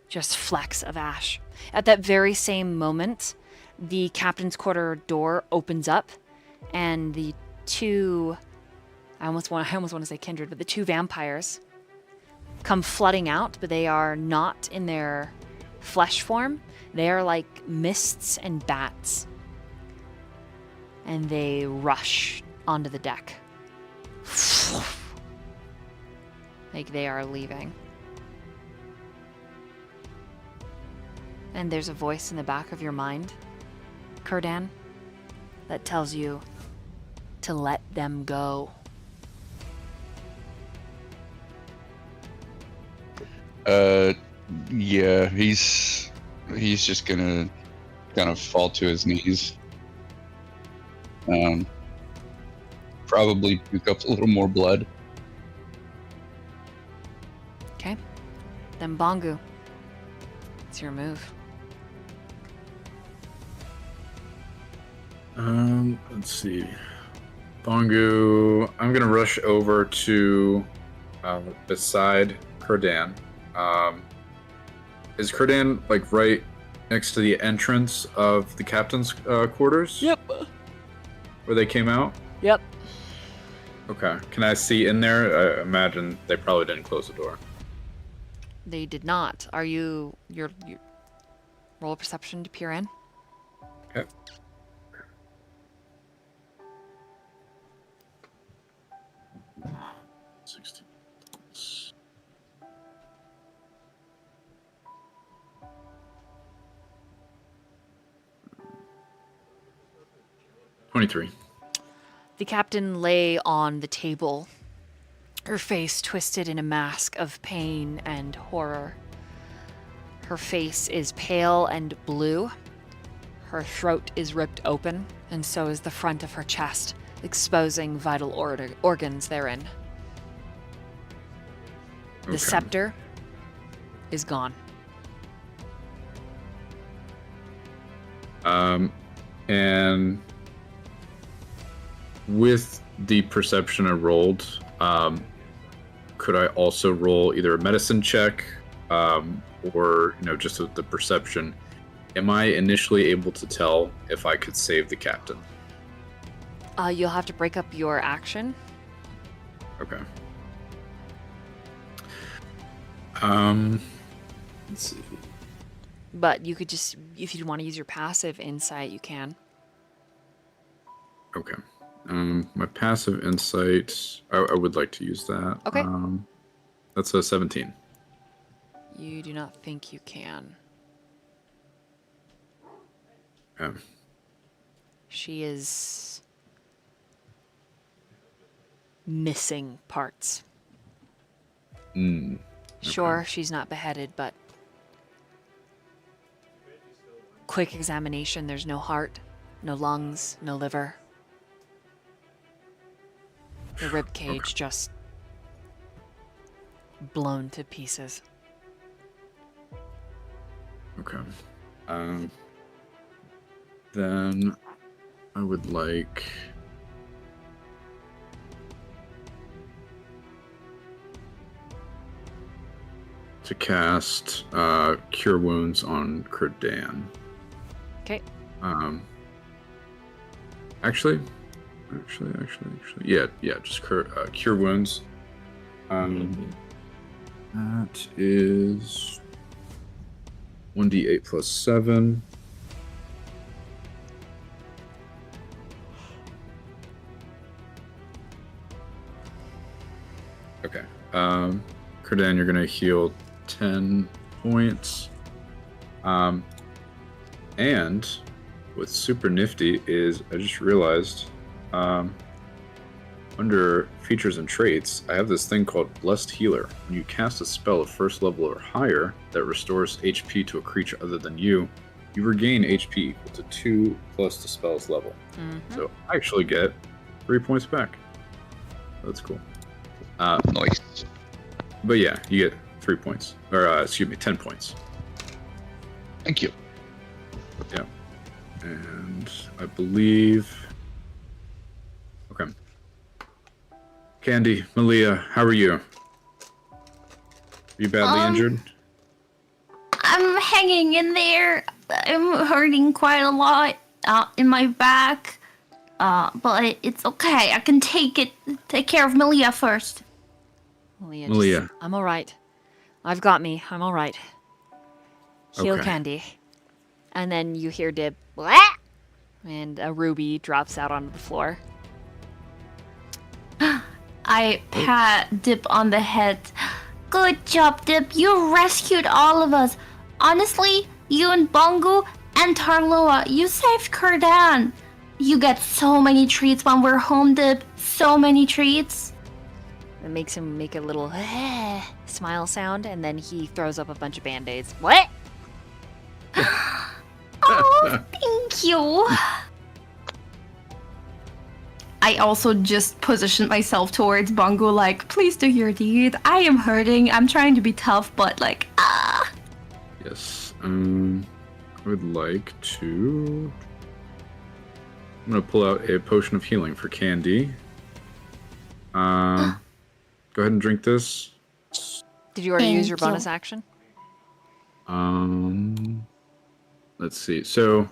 Speaker 1: Just flecks of ash. At that very same moment, the captain's quarter door opens up, and the two, I almost want to say kindred, but the two vampires come flooding out, but they are not in their flesh form. They are like mists and bats. And they rush onto the deck. Like they are leaving. And there's a voice in the back of your mind, Kurdan, that tells you to let them go.
Speaker 3: Yeah, he's just gonna kind of fall to his knees. Probably puke up a little more blood.
Speaker 1: Okay. Then Bongu. It's your move.
Speaker 6: Let's see. Bongu, I'm gonna rush over to beside Kurdan. Is Kurdan like right next to the entrance of the captain's quarters?
Speaker 1: Yep.
Speaker 6: Where they came out?
Speaker 1: Yep.
Speaker 6: Okay. Can I see in there? I imagine they probably didn't close the door.
Speaker 1: They did not. Are you roll a perception to peer in?
Speaker 6: Okay. $16. 23.
Speaker 1: The captain lay on the table, her face twisted in a mask of pain and horror. Her face is pale and blue. Her throat is ripped open, and so is the front of her chest, exposing vital organs therein. The
Speaker 6: Okay.
Speaker 1: scepter is gone.
Speaker 6: And with the perception I rolled, could I also roll either a medicine check, or just the perception? Am I initially able to tell if I could save the captain?
Speaker 1: You'll have to break up your action.
Speaker 6: Okay. Let's see.
Speaker 1: But you could just, if you want to use your passive insight, you can.
Speaker 6: Okay. My passive insight, I would like to use that.
Speaker 1: Okay.
Speaker 6: That's a 17.
Speaker 1: You do not think you can.
Speaker 6: Yeah.
Speaker 1: She is missing parts. Sure, she's not beheaded, but quick examination, there's no heart, no lungs, no liver. The rib cage just blown to pieces.
Speaker 6: Okay. Then I would like to cast Cure Wounds on Kurdan.
Speaker 1: Okay.
Speaker 6: Actually, yeah, just Cure Wounds. That is 1d8 plus 7. Okay. Kurdan, you're gonna heal 10 points. And what's super nifty is I just realized under features and traits, I have this thing called Blessed Healer. When you cast a spell of first level or higher that restores HP to a creature other than you, you regain HP equal to 2 plus the spell's level. So I actually get 3 points back. That's cool.
Speaker 3: Nice.
Speaker 6: But yeah, you get 3 points. Or, 10 points.
Speaker 3: Thank you.
Speaker 6: Yeah. And I believe. Okay. Candy, Malia, how are you? Are you badly injured?
Speaker 5: I'm hanging in there. I'm hurting quite a lot in my back. But it's okay. I can take care of Malia first.
Speaker 1: Malia,
Speaker 6: Malia.
Speaker 1: I'm all right. I've got me. I'm all right. Heal
Speaker 6: Okay.
Speaker 1: Candy. And then you hear Dib, "Blah!" And a ruby drops out onto the floor.
Speaker 5: I pat Dip on the head. Good job, Dip. You rescued all of us. Honestly, you and Bongu and Tarloa, you saved Kurdan. You get so many treats when we're home, Dip. So many treats.
Speaker 1: It makes him make a little smile sound, and then he throws up a bunch of band-aids. What?
Speaker 5: Oh, thank you. I also just positioned myself towards Bongo, like, please do your deed. I am hurting. I'm trying to be tough, but like, ah.
Speaker 6: Yes. I would like to. I'm gonna pull out a potion of healing for Candy. Go ahead and drink this.
Speaker 1: Did you already use
Speaker 7: Thank
Speaker 1: your
Speaker 7: you.
Speaker 1: bonus action?
Speaker 6: Let's see. So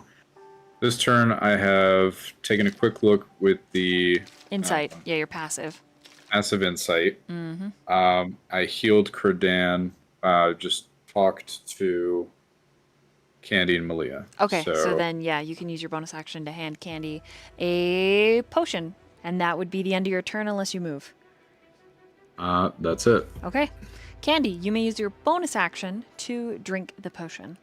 Speaker 6: this turn, I have taken a quick look with the
Speaker 1: Insight. Yeah, you're passive.
Speaker 6: passive insight.
Speaker 1: Mm-hmm.
Speaker 6: I healed Kurdan. Just talked to Candy and Malia.
Speaker 1: Okay, so then, yeah, you can use your bonus action to hand Candy a potion. And that would be the end of your turn unless you move.
Speaker 6: That's it.
Speaker 1: Okay. Candy, you may use your bonus action to drink the potion.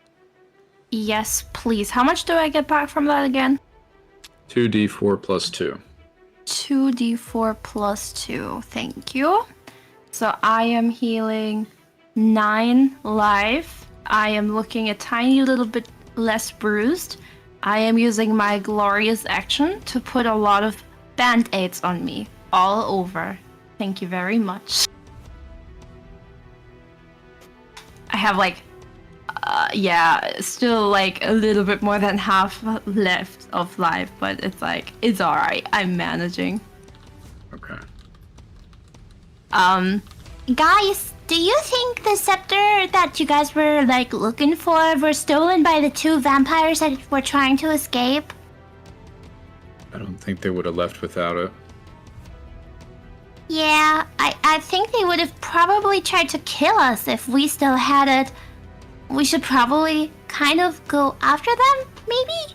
Speaker 5: Yes, please. How much do I get back from that again?
Speaker 6: 2d4 plus 2.
Speaker 5: 2d4 plus 2. Thank you. So I am healing 9 life. I am looking a tiny little bit less bruised. I am using my glorious action to put a lot of band-aids on me. All over. Thank you very much. I have still like a little bit more than half left of life, but it's alright. I'm managing.
Speaker 6: Okay.
Speaker 7: Guys, do you think the scepter that you guys were like looking for were stolen by the 2 vampires that were trying to escape?
Speaker 6: I don't think they would have left without it.
Speaker 7: Yeah, I think they would have probably tried to kill us if we still had it. We should probably kind of go after them, maybe?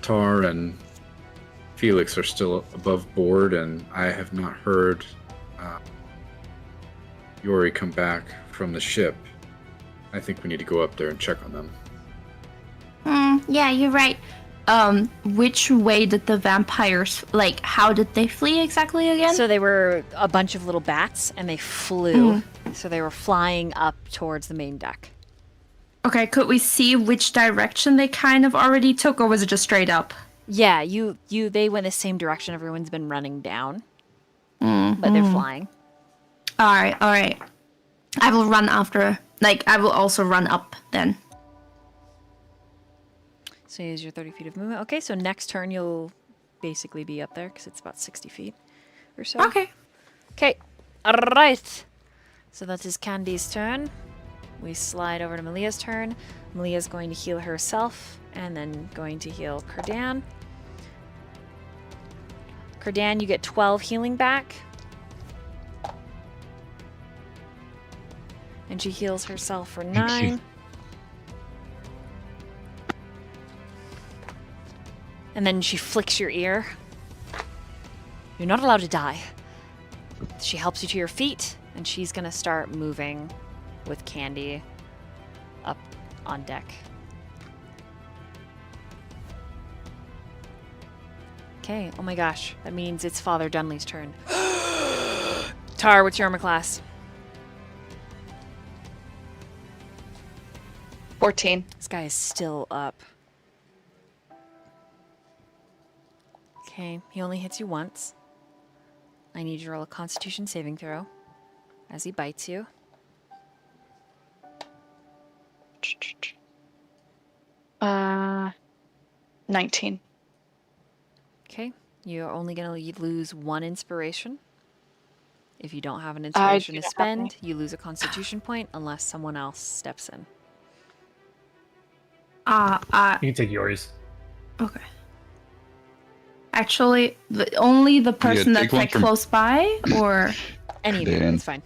Speaker 6: Tar and Felix are still above board, and I have not heard Yori come back from the ship. I think we need to go up there and check on them.
Speaker 7: Yeah, you're right.
Speaker 5: Which way did the vampires, like, how did they flee exactly again?
Speaker 1: So they were a bunch of little bats, and they flew. So they were flying up towards the main deck.
Speaker 5: Okay, could we see which direction they kind of already took, or was it just straight up?
Speaker 1: Yeah, they went the same direction everyone's been running down. But they're flying.
Speaker 5: Alright. I will run after, I will also run up then.
Speaker 1: So use your 30 feet of movement. Okay, so next turn you'll basically be up there because it's about 60 feet or so.
Speaker 5: Okay.
Speaker 1: Okay, alright. So that is Candy's turn. We slide over to Malia's turn. Malia's going to heal herself and then going to heal Kurdan. Kurdan, you get 12 healing back. And she heals herself for 9. And then she flicks your ear. You're not allowed to die. She helps you to your feet, and she's gonna start moving with Candy up on deck. Okay, oh my gosh. That means it's Father Dunley's turn. Tar, what's your armor class?
Speaker 4: 14.
Speaker 1: This guy is still up. Okay, he only hits you once. I need you to roll a Constitution saving throw as he bites you.
Speaker 4: 19.
Speaker 1: Okay. You're only going to lose 1 inspiration. If you don't have an
Speaker 4: I
Speaker 1: inspiration
Speaker 4: do
Speaker 1: to
Speaker 4: not have
Speaker 1: spend, you lose a constitution point unless someone else steps in.
Speaker 2: You can take yours.
Speaker 5: Okay. Actually, only the person
Speaker 3: take
Speaker 5: that's
Speaker 3: one
Speaker 5: like
Speaker 3: from-
Speaker 5: close by, or
Speaker 1: Any of you,
Speaker 3: Dan.
Speaker 1: it's fine.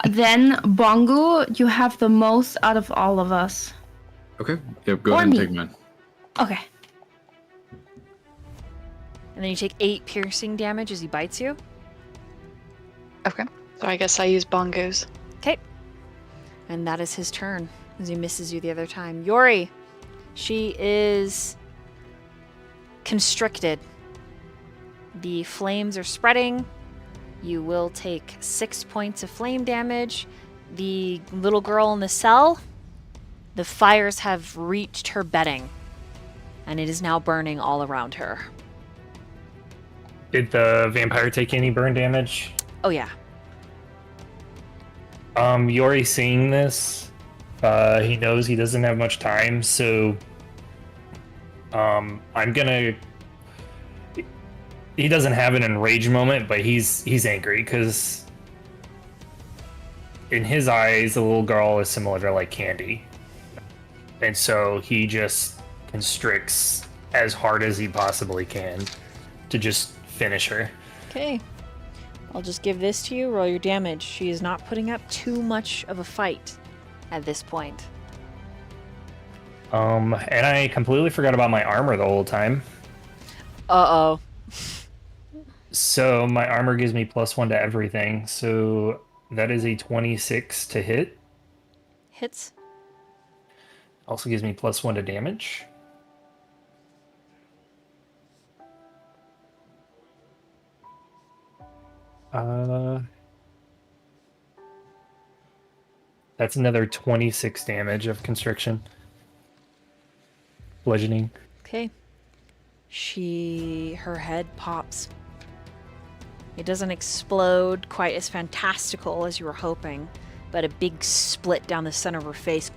Speaker 5: then Bongu, you have the most out of all of us.
Speaker 6: Okay. Yep. Go
Speaker 5: Or
Speaker 6: ahead and
Speaker 5: me.
Speaker 6: take mine.
Speaker 5: Okay.
Speaker 1: And then you take 8 piercing damage as he bites you.
Speaker 4: Okay. So I guess I use Bongu's.
Speaker 1: Okay. And that is his turn as he misses you the other time. Yori, she is constricted. The flames are spreading. You will take 6 points of flame damage. The little girl in the cell, the fires have reached her bedding, and it is now burning all around her.
Speaker 2: Did the vampire take any burn damage?
Speaker 1: Oh, yeah.
Speaker 2: Yori seeing this, he knows he doesn't have much time, so I'm gonna. He doesn't have an enraged moment, but he's angry because in his eyes, the little girl is similar to like Candy, and so he just constricts as hard as he possibly can to just finish her.
Speaker 1: Okay. I'll just give this to you. Roll your damage. She is not putting up too much of a fight at this point.
Speaker 2: And I completely forgot about my armor the whole time.
Speaker 1: Uh-oh.
Speaker 2: So my armor gives me +1 to everything. So that is a 26 to hit.
Speaker 1: Hits.
Speaker 2: Also gives me +1 to damage. That's another 26 damage of constriction. Bludgeoning.
Speaker 1: Okay. Her head pops. It doesn't explode quite as fantastical as you were hoping, but a big split down the center of her face.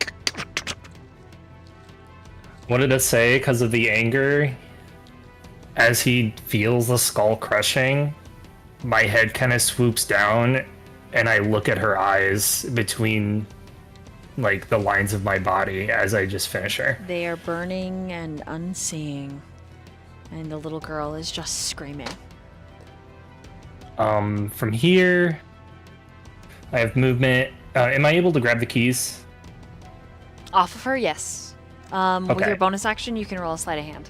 Speaker 2: What did it say? Because of the anger, as he feels the skull crushing, my head kind of swoops down, and I look at her eyes between, like, the lines of my body as I just finish her.
Speaker 1: They are burning and unseeing, and the little girl is just screaming.
Speaker 2: From here, I have movement. Am I able to grab the keys?
Speaker 1: Off of her, yes. With
Speaker 2: Okay.
Speaker 1: your bonus action, you can roll a sleight of hand.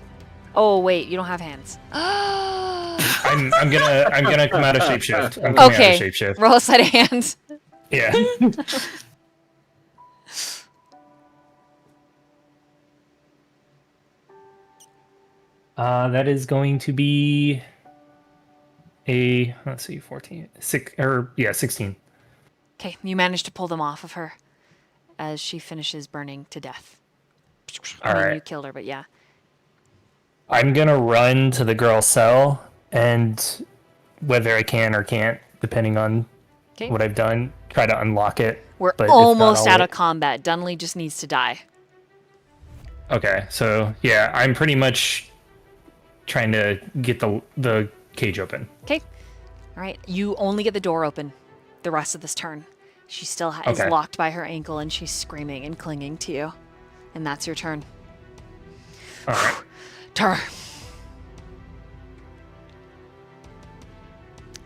Speaker 1: Oh wait, you don't have hands.
Speaker 2: I'm gonna come out of shapeshift. I'm coming
Speaker 1: Okay,
Speaker 2: out of shapeshift.
Speaker 1: roll a sleight of hand.
Speaker 2: Yeah. That is going to be a, let's see, 14, 16.
Speaker 1: Okay, you manage to pull them off of her as she finishes burning to death. I mean,
Speaker 2: Alright.
Speaker 1: you killed her, but yeah.
Speaker 2: I'm gonna run to the girl's cell, and whether I can or can't, depending on
Speaker 1: Okay.
Speaker 2: what I've done, try to unlock it.
Speaker 1: We're
Speaker 2: but if not,
Speaker 1: almost
Speaker 2: I'll
Speaker 1: out
Speaker 2: wait.
Speaker 1: of combat. Dunley just needs to die.
Speaker 2: Okay, so yeah, I'm pretty much trying to get the cage open.
Speaker 1: Okay. All right. You only get the door open the rest of this turn. She still is
Speaker 2: Okay.
Speaker 1: locked by her ankle, and she's screaming and clinging to you. And that's your turn.
Speaker 2: All right.
Speaker 1: Tara.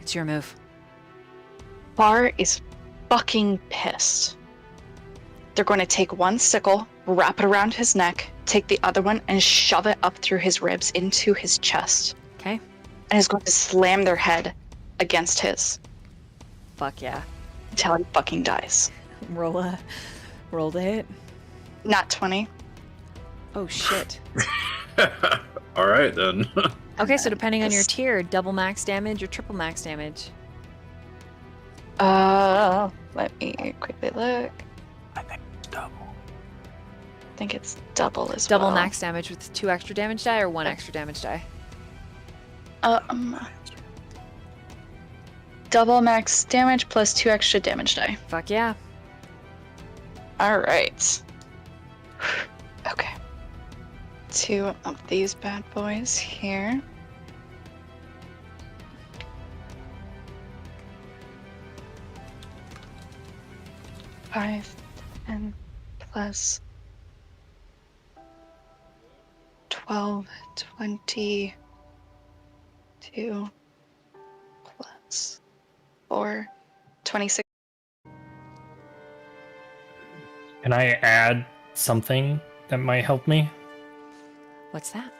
Speaker 1: It's your move.
Speaker 4: Bar is fucking pissed. They're going to take one sickle, wrap it around his neck, take the other one, and shove it up through his ribs into his chest.
Speaker 1: Okay.
Speaker 4: And is going to slam their head against his
Speaker 1: Fuck yeah.
Speaker 4: until he fucking dies.
Speaker 1: Roll to hit.
Speaker 4: Not 20.
Speaker 1: Oh shit.
Speaker 6: All right then.
Speaker 1: Okay, so depending on your tier, double max damage or triple max damage.
Speaker 4: Let me quickly look. I think it's double as
Speaker 1: Double
Speaker 4: well.
Speaker 1: max damage with 2 extra damage die or 1 extra damage die?
Speaker 4: Double max damage plus 2 extra damage die.
Speaker 1: Fuck yeah.
Speaker 4: All right. Okay. 2 of these bad boys here. Five and plus 12, 22 plus 4, 26.
Speaker 2: Can I add something that might help me?
Speaker 1: What's that?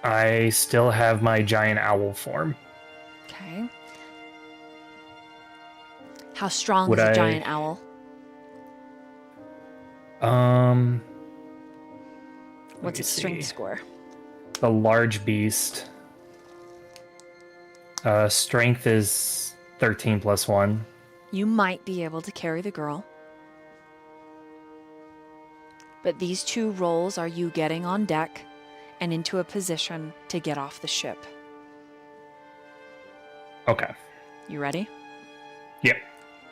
Speaker 2: I still have my giant owl form.
Speaker 1: Okay. How strong
Speaker 2: Would
Speaker 1: is a
Speaker 2: I-
Speaker 1: giant owl? What's
Speaker 2: me
Speaker 1: its strength
Speaker 2: see.
Speaker 1: score?
Speaker 2: The large beast. Strength is 13 plus 1.
Speaker 1: You might be able to carry the girl. But these 2 rolls are you getting on deck and into a position to get off the ship.
Speaker 2: Okay.
Speaker 1: You ready?
Speaker 2: Yep.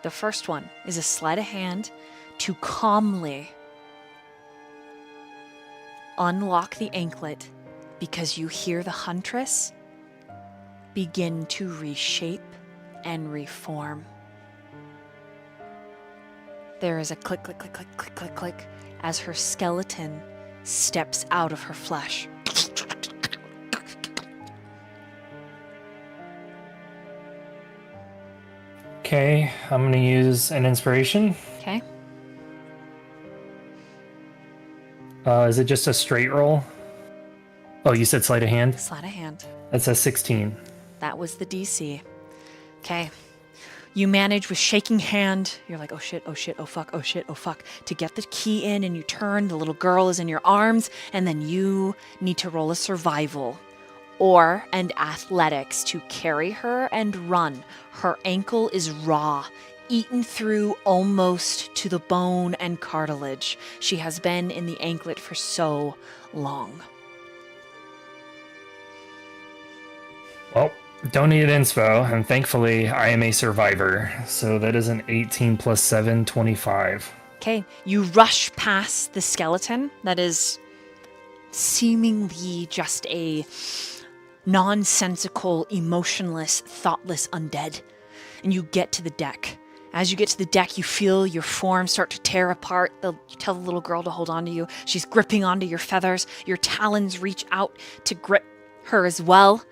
Speaker 1: The first one is a sleight of hand to calmly unlock the anklet because you hear the huntress begin to reshape and reform. There is a click, click, click, click, click, click, click as her skeleton steps out of her flesh.
Speaker 2: Okay, I'm going to use an inspiration.
Speaker 1: Okay?
Speaker 2: Is it just a straight roll? Oh, you said sleight of hand?
Speaker 1: Sleight of hand.
Speaker 2: That's a 16.
Speaker 1: That was the DC. Okay. You manage with shaking hand. You're like, oh shit, oh shit, oh fuck, oh shit, oh fuck. To get the key in, and you turn. The little girl is in your arms, and then you need to roll a survival or and athletics to carry her and run. Her ankle is raw, eaten through almost to the bone and cartilage. She has been in the anklet for so long.
Speaker 2: Well, don't need inspo, and thankfully I am a survivor. So that is an 18 plus 7, 25.
Speaker 1: Okay, you rush past the skeleton that is seemingly just a nonsensical, emotionless, thoughtless undead, and you get to the deck. As you get to the deck, you feel your form start to tear apart. You tell the little girl to hold on to you. She's gripping onto your feathers. Your talons reach out to grip her as well.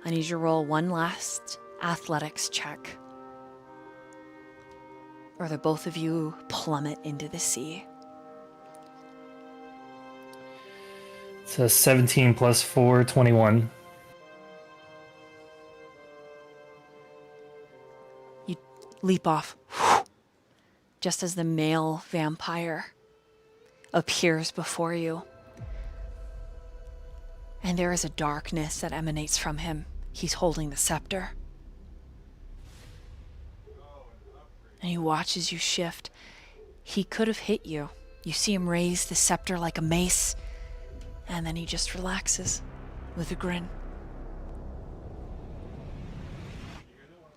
Speaker 1: I need you to roll one last athletics check, or the both of you plummet into the sea.
Speaker 2: It's a 17 plus 4, 21.
Speaker 1: You leap off just as the male vampire appears before you. And there is a darkness that emanates from him. He's holding the scepter. And he watches you shift. He could have hit you. You see him raise the scepter like a mace, and then he just relaxes with a grin.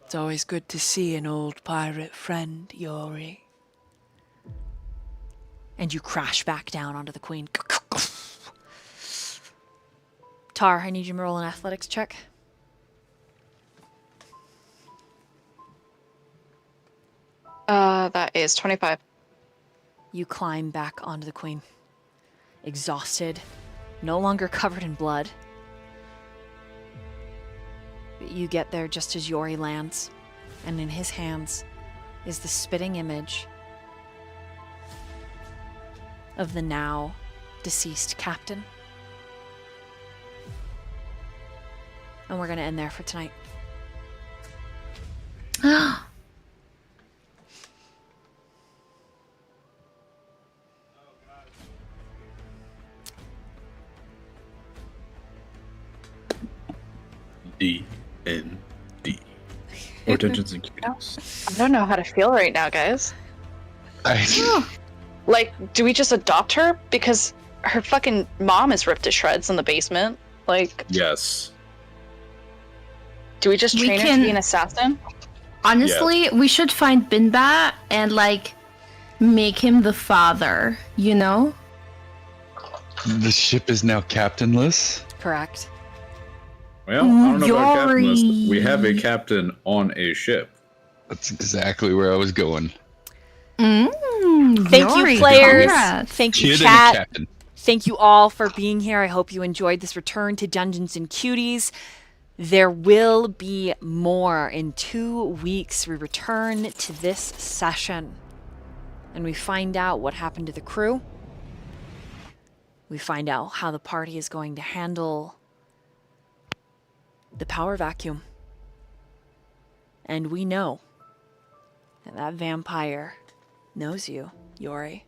Speaker 1: It's always good to see an old pirate friend, Yori. And you crash back down onto the queen. Tar, I need you to roll an athletics check.
Speaker 4: That is 25.
Speaker 1: You climb back onto the queen. Exhausted, no longer covered in blood. But you get there just as Yori lands, and in his hands is the spitting image of the now deceased captain. And we're gonna end there for tonight.
Speaker 6: D&D. Or Dungeons and Cuties.
Speaker 4: I don't know how to feel right now, guys.
Speaker 3: I,
Speaker 4: Like, do we just adopt her? Because her fucking mom is ripped to shreds in the basement. Like,
Speaker 6: Yes.
Speaker 4: do we just
Speaker 5: We
Speaker 4: train her
Speaker 5: can-
Speaker 4: to be an assassin?
Speaker 5: Honestly, we should find Binba and like make him the father, you know?
Speaker 3: The ship is now captainless.
Speaker 1: Correct.
Speaker 6: Well, I don't know about captainless.
Speaker 5: Yori.
Speaker 6: We have a captain on a ship.
Speaker 3: That's exactly where I was going.
Speaker 1: Thank
Speaker 5: Yori,
Speaker 1: you, players.
Speaker 5: congrats.
Speaker 1: Thank you,
Speaker 3: Kid and a
Speaker 1: chat.
Speaker 3: captain.
Speaker 1: Thank you all for being here. I hope you enjoyed this return to Dungeons and Cuties. There will be more in 2 weeks. We return to this session and we find out what happened to the crew. We find out how the party is going to handle the power vacuum. And we know that that vampire knows you, Yori.